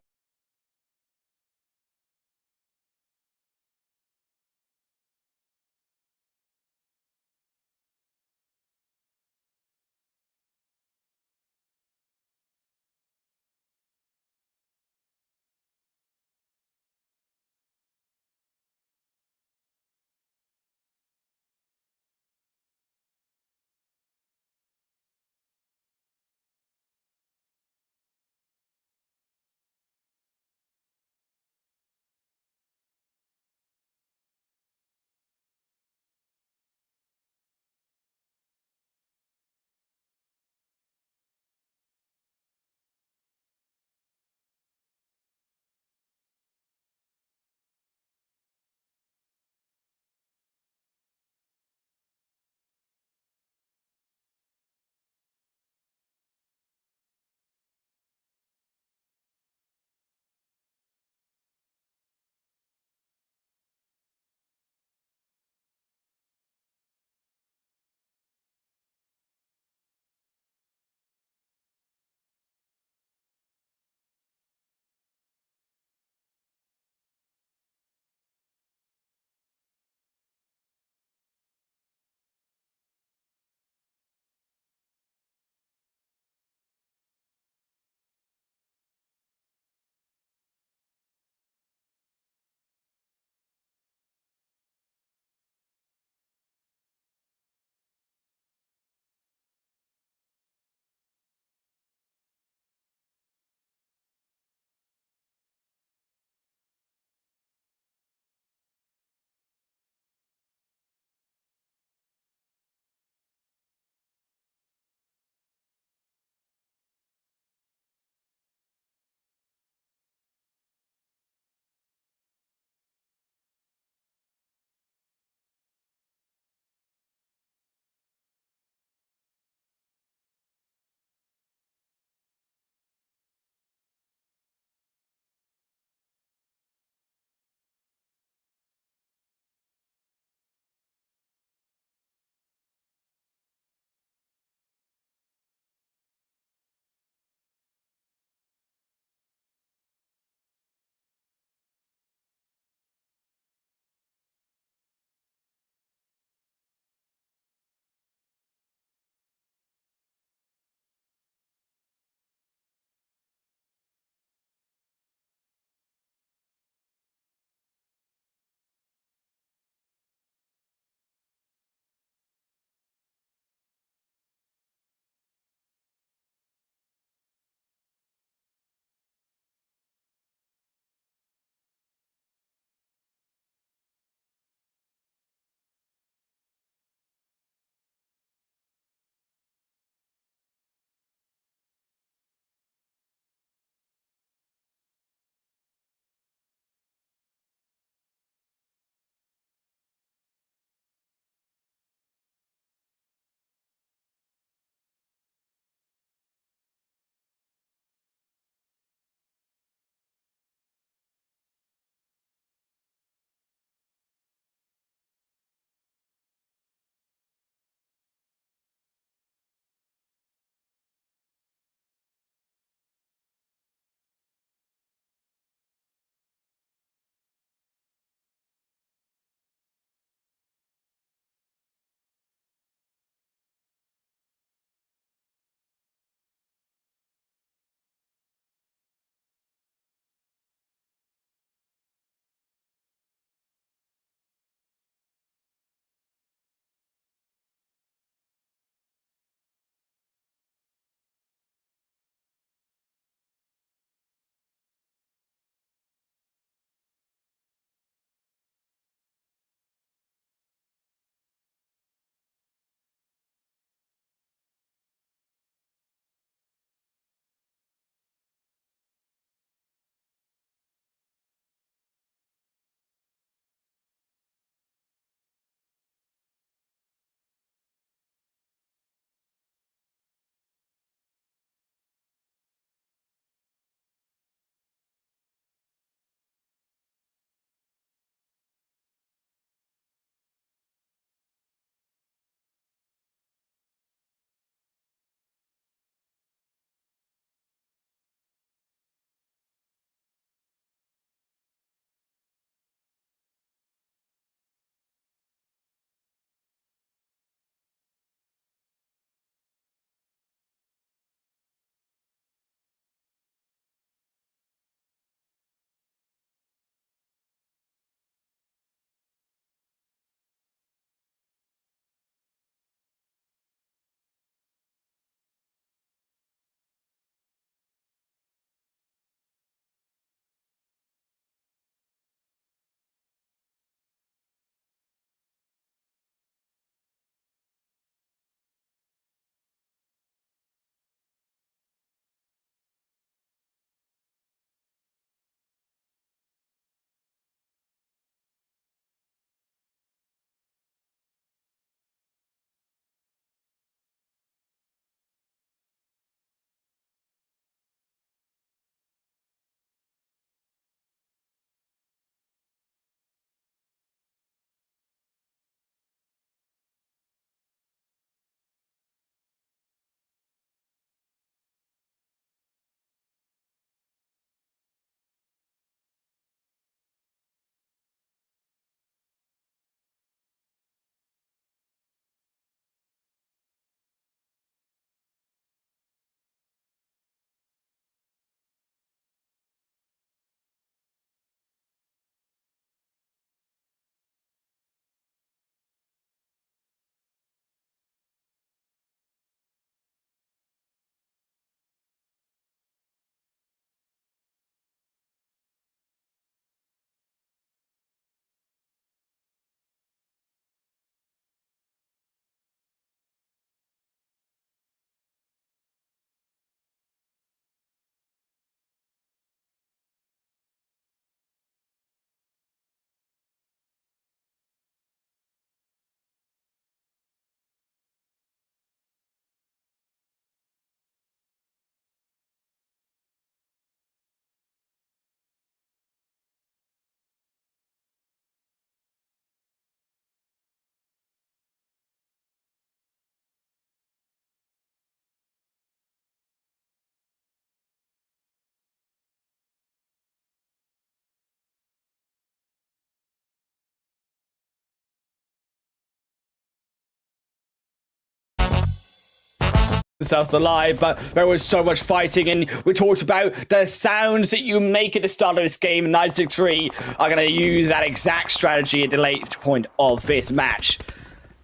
themselves alive, but there was so much fighting, and we talked about the sounds that you make at the start of this game. 963 are going to use that exact strategy at the late point of this match.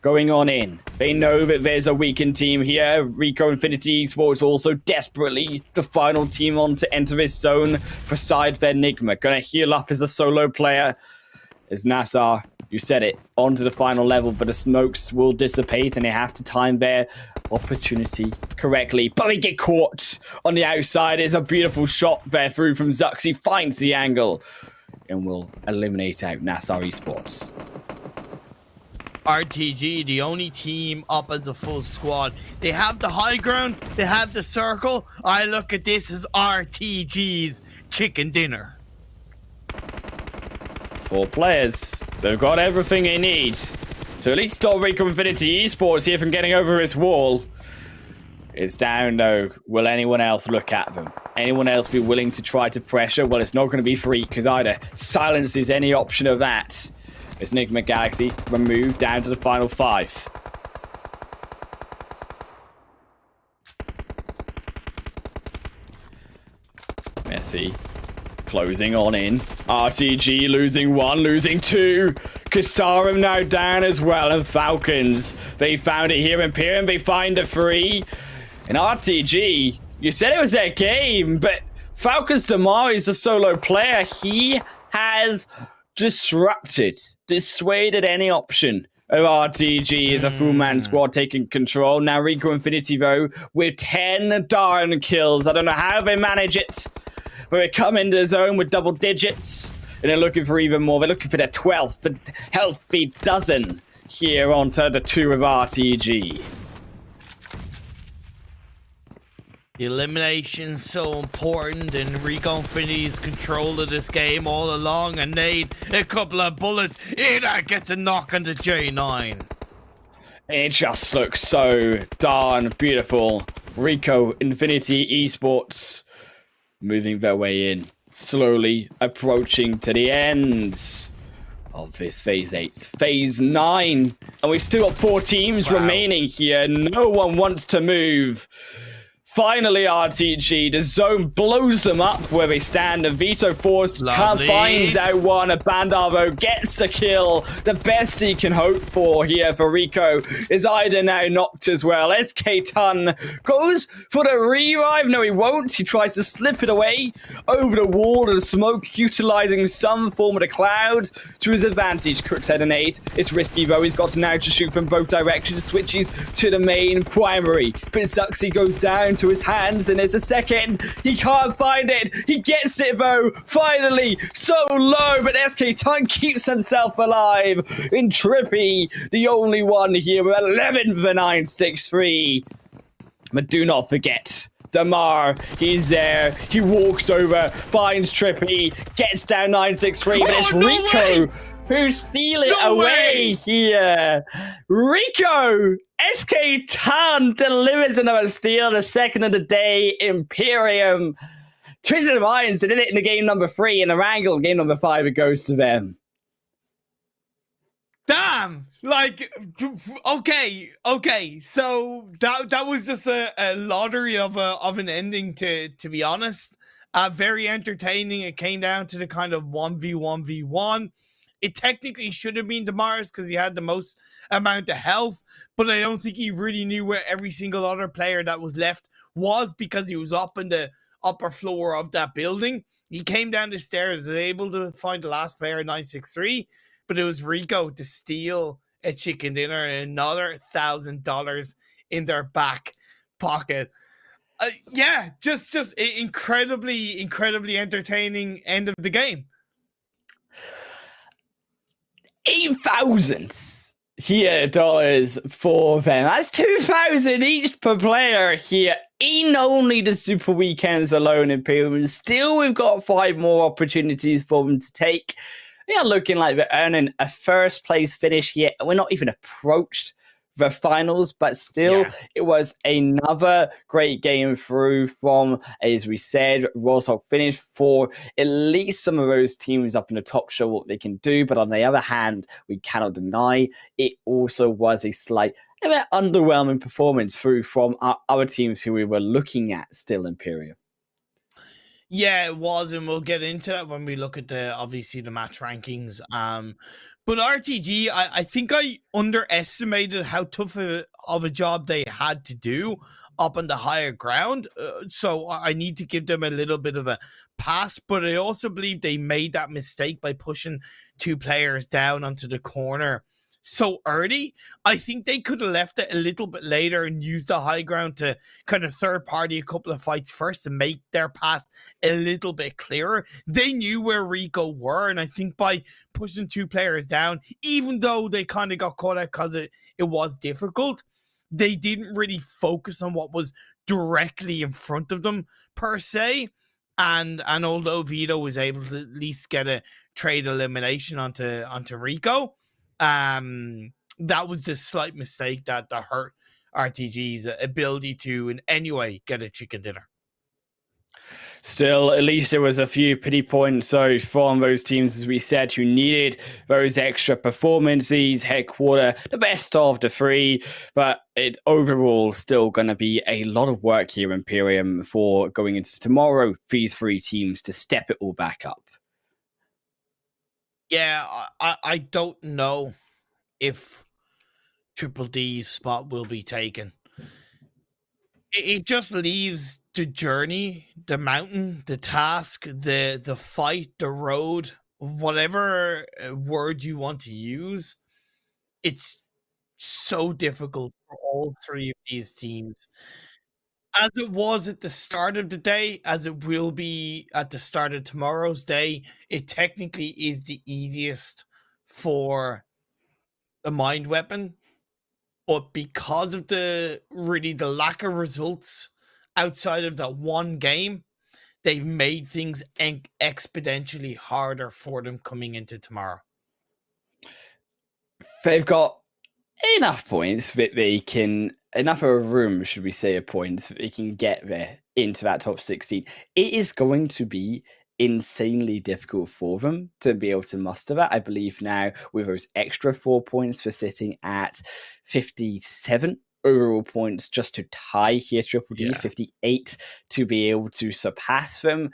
Going on in. They know that there's a weakened team here. Rico Infinity Esports also desperately the final team on to enter this zone beside their Nigma. Gonna heal up as a solo player. As NASR, you said it, onto the final level, but the smokes will dissipate and they have to time their opportunity correctly. But they get caught on the outside. It's a beautiful shot there through from Zux. He finds the angle and will eliminate out NASR Esports. RTG, the only team up as a full squad. They have the high ground, they have the circle. I look at this as RTG's chicken dinner. 4 players. They've got everything they need to at least stop Rico Infinity Esports here from getting over his wall. It's down though. Will anyone else look at them? Anyone else be willing to try to pressure? Well, it's not going to be free because either silence is any option of that. It's Nigma Galaxy removed down to the final 5. Messi closing on in. RTG losing 1, losing 2. Kasarim now down as well. And Falcons, they found it here. Imperium, they find the 3. And RTG, you said it was their game, but Falcons Damar is a solo player. He has dissuaded any option of RTG as a full-man squad taking control. Now Rico Infinity, though, with 10 darn kills. I don't know how they manage it, but they come into the zone with double digits, and they're looking for even more. They're looking for their 12th, the healthy dozen here onto the 2 of RTG. Elimination so important, and Rico Infinity's control of this game all along, and need a couple of bullets. That gets a knock on the J9. It just looks so darn beautiful. Rico Infinity Esports moving their way in, slowly approaching to the ends of this phase 8. Phase 9, and we've still got 4 teams remaining here. No one wants to move. Finally, RTG, the zone blows them up where they stand. And Vito Force finds out one. Bandavo gets a kill. The best he can hope for here for Rico is either now knocked as well. SK Ton goes for the revive. No, he won't. He tries to slip it away over the wall of the smoke, utilizing some form of the cloud to his advantage. Crooks had an 8. It's risky, though. He's got to now to shoot from both directions. Switches to the main primary. But Zuxi goes down to his hands, and there's a second. He can't find it. He gets it though. Finally, so low, but SK Ton keeps himself alive. In Trippy, the only one here with 11 for 963. But do not forget, Damar, he's there. He walks over, finds Trippy, gets down 963, but it's Rico who steal it away here. Rico! SK Ton delivers another steal, the second of the day. Imperium. Twisted Minds, they did it in the game number 3, and Erangel, game number 5, it goes to them. Damn! Like, okay. So that was just a lottery of an ending, to be honest. Very entertaining. It came down to the kind of 1v1v1. It technically should have been Damar's because he had the most amount of health, but I don't think he really knew where every single other player that was left was because he was up in the upper floor of that building. He came down the stairs, was able to find the last player, 963, but it was Rico to steal a chicken dinner and another $1,000 in their back pocket. Yeah, just incredibly entertaining end of the game. 8,000 here dollars for them. That's 2,000 each per player here in only the Super Weekends alone in Imperium. Still, we've got 5 more opportunities for them to take. They are looking like they're earning a first place finish here. We're not even approached the finals, but still, it was another great game through from, as we said, Rozhok finished for at least some of those teams up in the top show what they can do, but on the other hand, we cannot deny it also was a slight underwhelming performance through from our other teams who we were looking at still, Imperium. Yeah, it was, and we'll get into that when we look at obviously the match rankings. But RTG, I think I underestimated how tough of a job they had to do up on the higher ground. So I need to give them a little bit of a pass, but I also believe they made that mistake by pushing 2 players down onto the corner so early. I think they could have left it a little bit later and used the high ground to kind of third party a couple of fights first and make their path a little bit clearer. They knew where Rico were, and I think by pushing 2 players down, even though they kind of got caught out because it was difficult, they didn't really focus on what was directly in front of them per se. And although Vito was able to at least get a trade elimination onto Rico, that was just a slight mistake that hurt RTG's ability to in any way get a chicken dinner. Still, at least there was a few pity points so from those teams, as we said, who needed those extra performances. Headquarter, the best of the 3, but it overall still going to be a lot of work here, Imperium, for going into tomorrow, these 3 teams to step it all back up. Yeah, I don't know if Triple D's spot will be taken. It just leaves the journey, the mountain, the task, the fight, the road, whatever word you want to use. It's so difficult for all 3 of these teams. As it was at the start of the day, as it will be at the start of tomorrow's day, it technically is the easiest for the mind weapon. But because of the lack of results outside of that one game, they've made things exponentially harder for them coming into tomorrow. They've got enough points that they can, enough of a room, should we say, of points that they can get there into that top 16. It is going to be insanely difficult for them to be able to muster that. I believe now with those extra 4 points for sitting at 57 overall points just to tie here Triple D, 58 to be able to surpass them.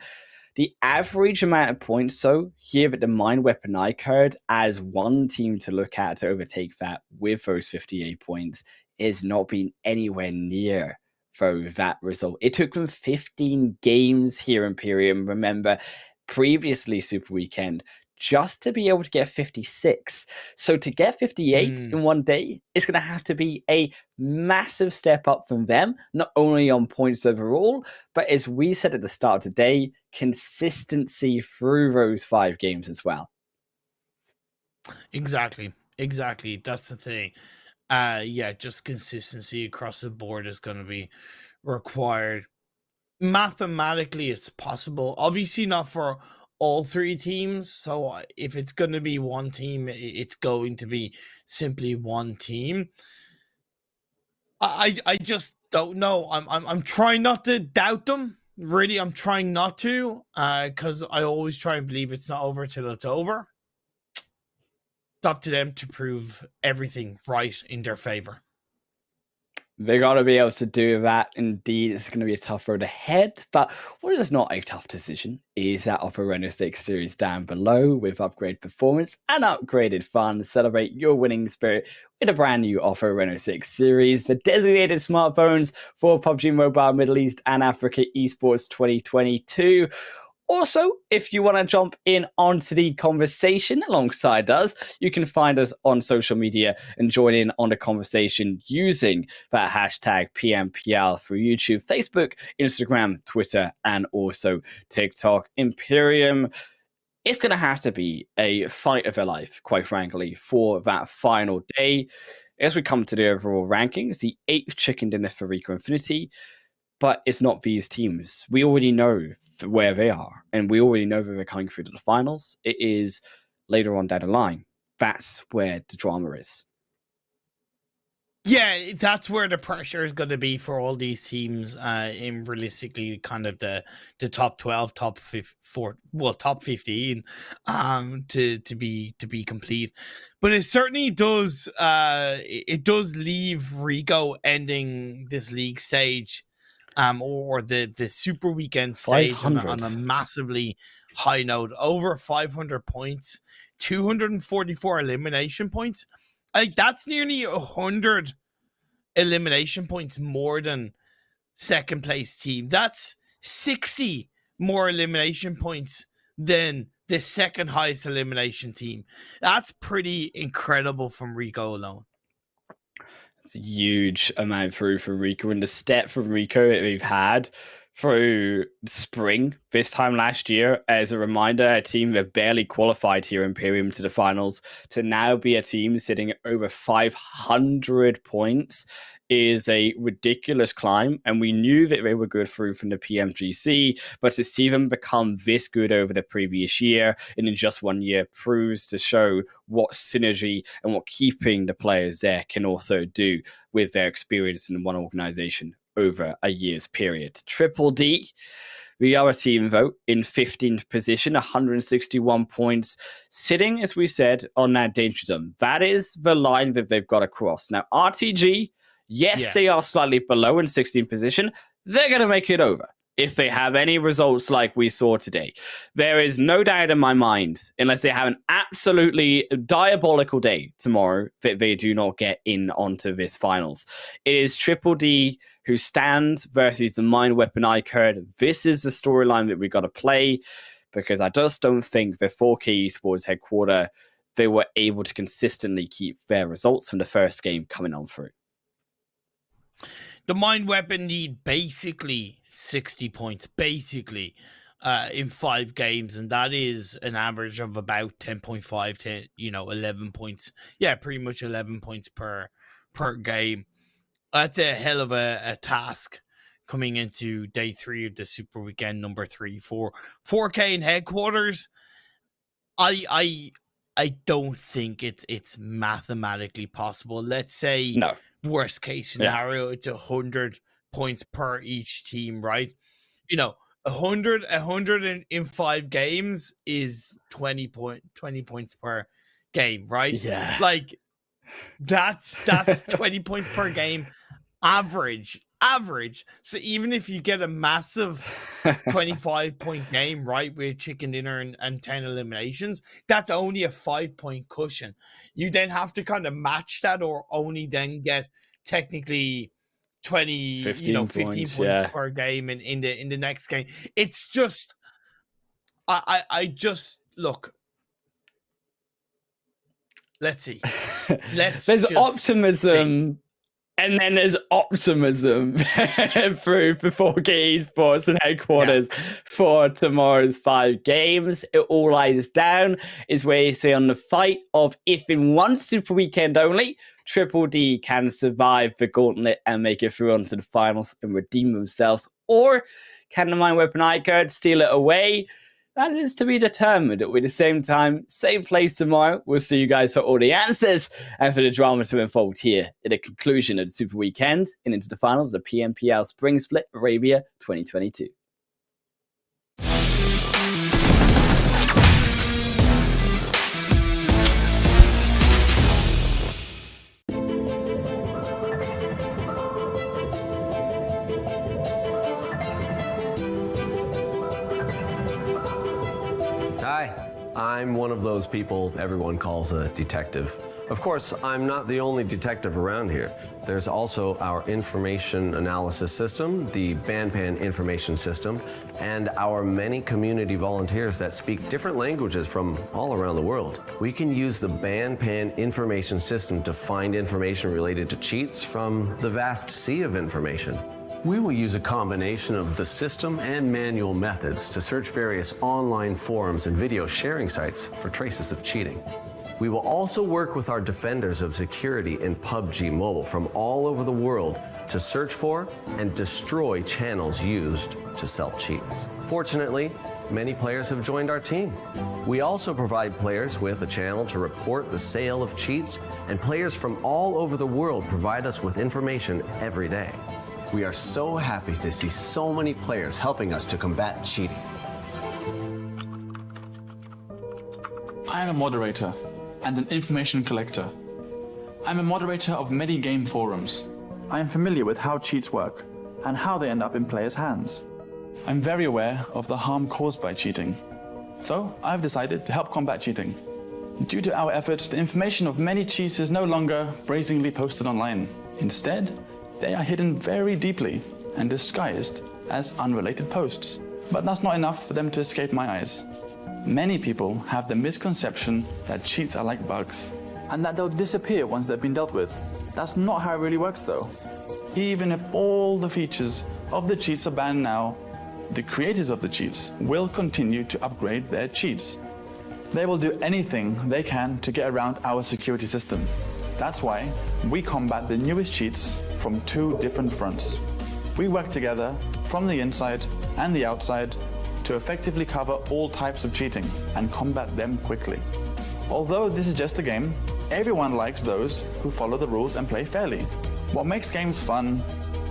The average amount of points, so here at the Mind Weapon iKURD as one team to look at to overtake that with those 58 points is not been anywhere near for that result. It took them 15 games here, Imperium. Remember, previously Super Weekend, just to be able to get 56. So to get 58 in one day is going to have to be a massive step up from them, not only on points overall, but as we said at the start of the day, consistency through those 5 games as well. Exactly. That's the thing. Just consistency across the board is going to be required. Mathematically, it's possible. Obviously, not for all 3 teams. So if it's going to be one team, it's going to be simply one team. I just don't know. I'm trying not to doubt them. Really, I'm trying not to, because I always try and believe it's not over till it's over. It's up to them to prove everything right in their favor. They got to be able to do that. Indeed, it's going to be a tough road ahead. But what is not a tough decision is that Oppo Reno 6 series down below with upgraded performance and upgraded fun. Celebrate your winning spirit with a brand new Oppo Reno 6 series for designated smartphones for PUBG Mobile Middle East and Africa Esports 2022. Also, if you want to jump in onto the conversation alongside us, you can find us on social media and join in on the conversation using that hashtag PMPL through YouTube, Facebook, Instagram, Twitter, and also TikTok. Imperium, it's going to have to be a fight of their life, quite frankly, for that final day. As we come to the overall rankings, the 8th chicken dinner for Rico Infinity, but it's not these teams. We already know where they are, and we already know that they're coming through to the finals. It is later on down the line. That's where the drama is. Yeah, that's where the pressure is going to be for all these teams in realistically kind of the top 12, top 15 to be complete. But it certainly does it does leave Rico ending this league stage or the super weekend stage on a massively high note, over 500 points, 244 elimination points. Like, that's nearly 100 elimination points more than second place team. That's 60 more elimination points than the second highest elimination team. That's pretty incredible from Rico alone. It's a huge amount through from Rico, and the step from Rico that we've had through spring this time last year, as a reminder, a team that barely qualified here in Imperium to the finals, to now be a team sitting at over 500 points is a ridiculous climb. And we knew that they were good through from the PMGC, but to see them become this good over the previous year and in just 1 year proves to show what synergy and what keeping the players there can also do with their experience in one organization over a year's period. Triple D, we are a team vote in 15th position, 161 points, sitting, as we said, on that danger zone. That is the line that they've got across. Now, RTG, yes, they are slightly below in 16th position. They're going to make it over if they have any results like we saw today. There is no doubt in my mind, unless they have an absolutely diabolical day tomorrow, that they do not get in onto this finals. It is Triple D who stand versus the Mind Weapon iKURD. This is the storyline that we got to play, because I just don't think the 4K Esports headquarters, they were able to consistently keep their results from the first game coming on through. The Mind Weapon need basically 60 points, basically, in 5 games, and that is an average of about 10.5 to 11 points. Yeah, pretty much 11 points per game. That's a hell of a task coming into day 3 of the Super Weekend number 3 for 4K in headquarters. I don't think it's mathematically possible. Let's say no. Worst case scenario, it's 100 points per each team, right? 100 in 5 games is 20 points per game, right? Yeah. Like, that's 20 points per game average. So even if you get a massive 25-point game, right, with chicken dinner and 10 eliminations, that's only a 5-point cushion. You then have to kind of match that, or only then get technically 15 points per game in the next game. It's just, I just look. Let's see. There's optimism. See. And then there's optimism through for 4K Esports and headquarters for tomorrow's 5 games. It all lies down is where you say on the fight of if in one Super Weekend only, Triple D can survive the gauntlet and make it through onto the finals and redeem themselves, or can the Mind Weapon iKURD steal it away? That is to be determined. At the same time, same place tomorrow. We'll see you guys for all the answers and for the drama to unfold here at the conclusion of the Super Weekend and into the finals of the PMPL Spring Split Arabia 2022. Hi, I'm one of those people everyone calls a detective. Of course, I'm not the only detective around here. There's also our information analysis system, the BanPan information system, and our many community volunteers that speak different languages from all around the world. We can use the BanPan information system to find information related to cheats from the vast sea of information. We will use a combination of the system and manual methods to search various online forums and video sharing sites for traces of cheating. We will also work with our defenders of security in PUBG Mobile from all over the world to search for and destroy channels used to sell cheats. Fortunately, many players have joined our team. We also provide players with a channel to report the sale of cheats, and players from all over the world provide us with information every day. We are so happy to see so many players helping us to combat cheating. I am a moderator and an information collector. I'm a moderator of many game forums. I am familiar with how cheats work and how they end up in players' hands. I'm very aware of the harm caused by cheating. So I've decided to help combat cheating. Due to our efforts, the information of many cheats is no longer brazenly posted online. Instead, they are hidden very deeply and disguised as unrelated posts. But that's not enough for them to escape my eyes. Many people have the misconception that cheats are like bugs and that they'll disappear once they've been dealt with. That's not how it really works though. Even if all the features of the cheats are banned now, the creators of the cheats will continue to upgrade their cheats. They will do anything they can to get around our security system. That's why we combat the newest cheats from two different fronts. We work together from the inside and the outside to effectively cover all types of cheating and combat them quickly. Although this is just a game, everyone likes those who follow the rules and play fairly. What makes games fun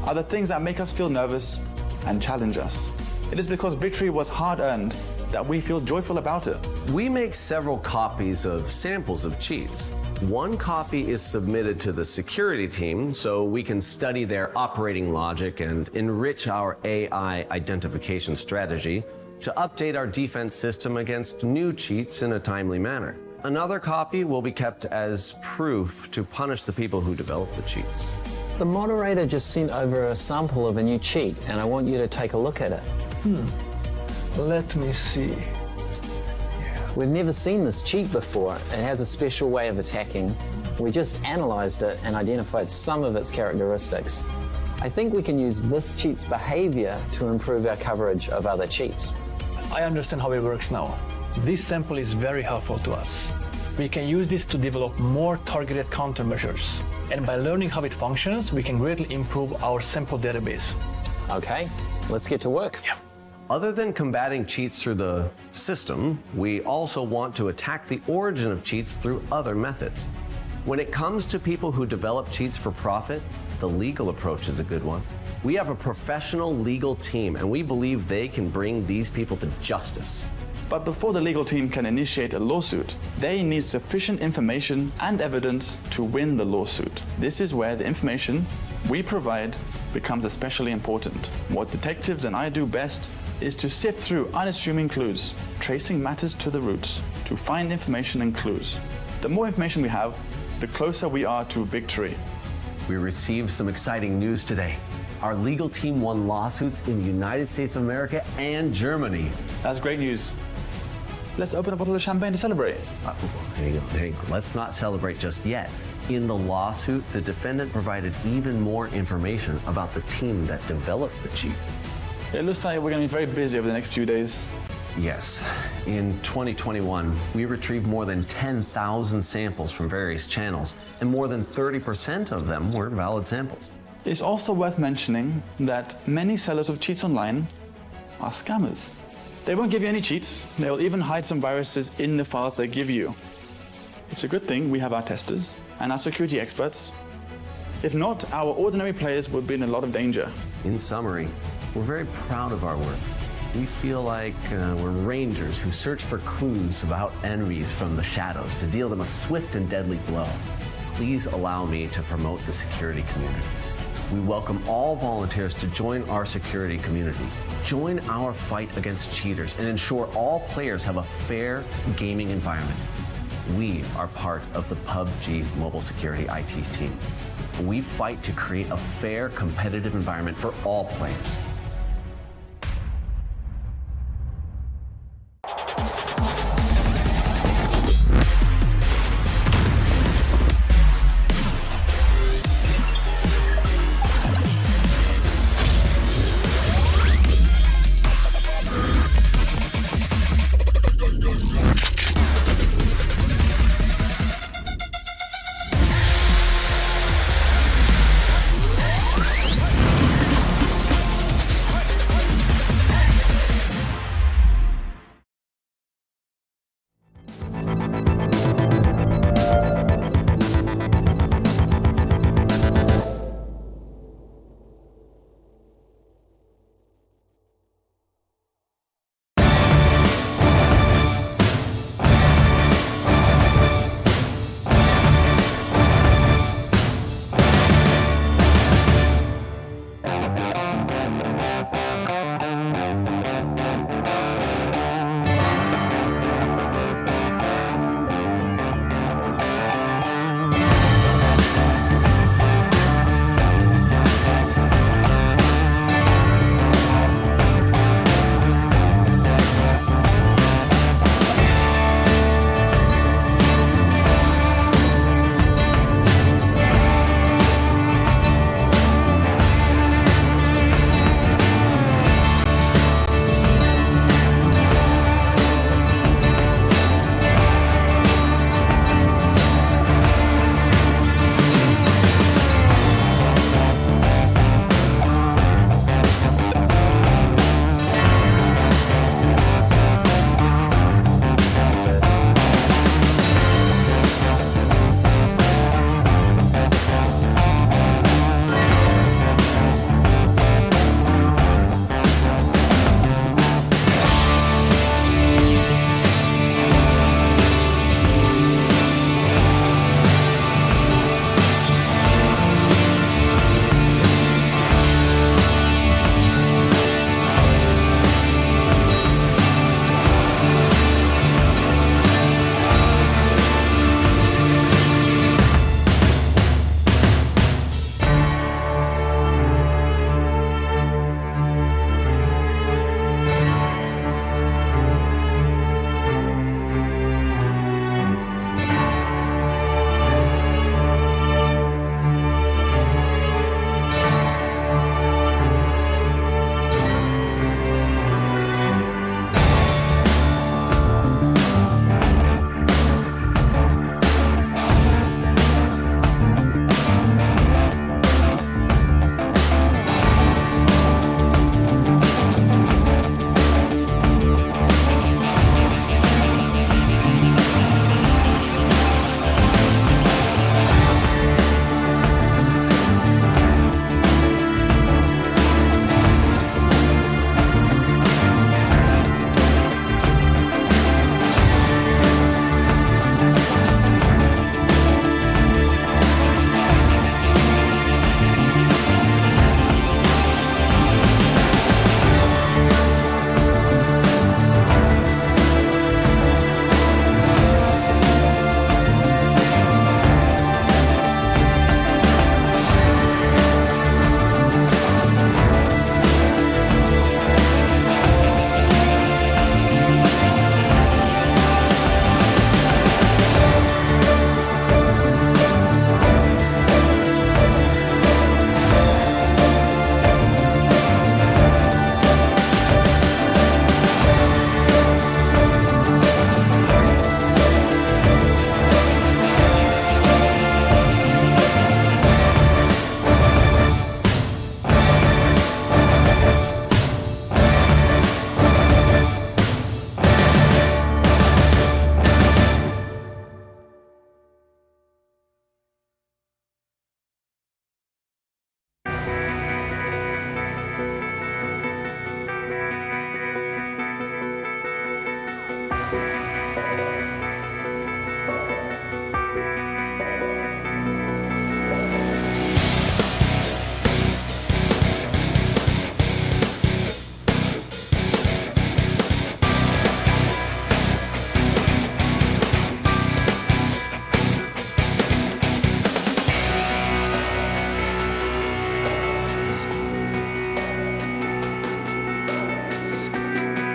are the things that make us feel nervous and challenge us. It is because victory was hard-earned that we feel joyful about it. We make several copies of samples of cheats. One copy is submitted to the security team so we can study their operating logic and enrich our AI identification strategy to update our defense system against new cheats in a timely manner. Another copy will be kept as proof to punish the people who develop the cheats. The moderator just sent over a sample of a new cheat, and I want you to take a look at it. Let me see. We've never seen this cheat before. It has a special way of attacking. We just analyzed it and identified some of its characteristics. I think we can use this cheat's behavior to improve our coverage of other cheats. I understand how it works now. This sample is very helpful to us. We can use this to develop more targeted countermeasures. And by learning how it functions, we can greatly improve our sample database. Okay, let's get to work. Yeah. Other than combating cheats through the system, we also want to attack the origin of cheats through other methods. When it comes to people who develop cheats for profit, the legal approach is a good one. We have a professional legal team, and we believe they can bring these people to justice. But before the legal team can initiate a lawsuit, they need sufficient information and evidence to win the lawsuit. This is where the information we provide becomes especially important. What detectives and I do best is to sift through unassuming clues, tracing matters to the roots, to find information and clues. The more information we have, the closer we are to victory. We received some exciting news today. Our legal team won lawsuits in the United States of America and Germany. That's great news. Let's open a bottle of champagne to celebrate. Hang on. Let's not celebrate just yet. In the lawsuit, the defendant provided even more information about the team that developed the cheat. It looks like we're going to be very busy over the next few days. Yes. In 2021, we retrieved more than 10,000 samples from various channels, and more than 30% of them were valid samples. It's also worth mentioning that many sellers of cheats online are scammers. They won't give you any cheats. They will even hide some viruses in the files they give you. It's a good thing we have our testers and our security experts. If not, our ordinary players would be in a lot of danger. In summary, we're very proud of our work. We feel like we're rangers who search for clues about enemies from the shadows to deal them a swift and deadly blow. Please allow me to promote the security community. We welcome all volunteers to join our security community. Join our fight against cheaters and ensure all players have a fair gaming environment. We are part of the PUBG mobile security IT team. We fight to create a fair, competitive environment for all players.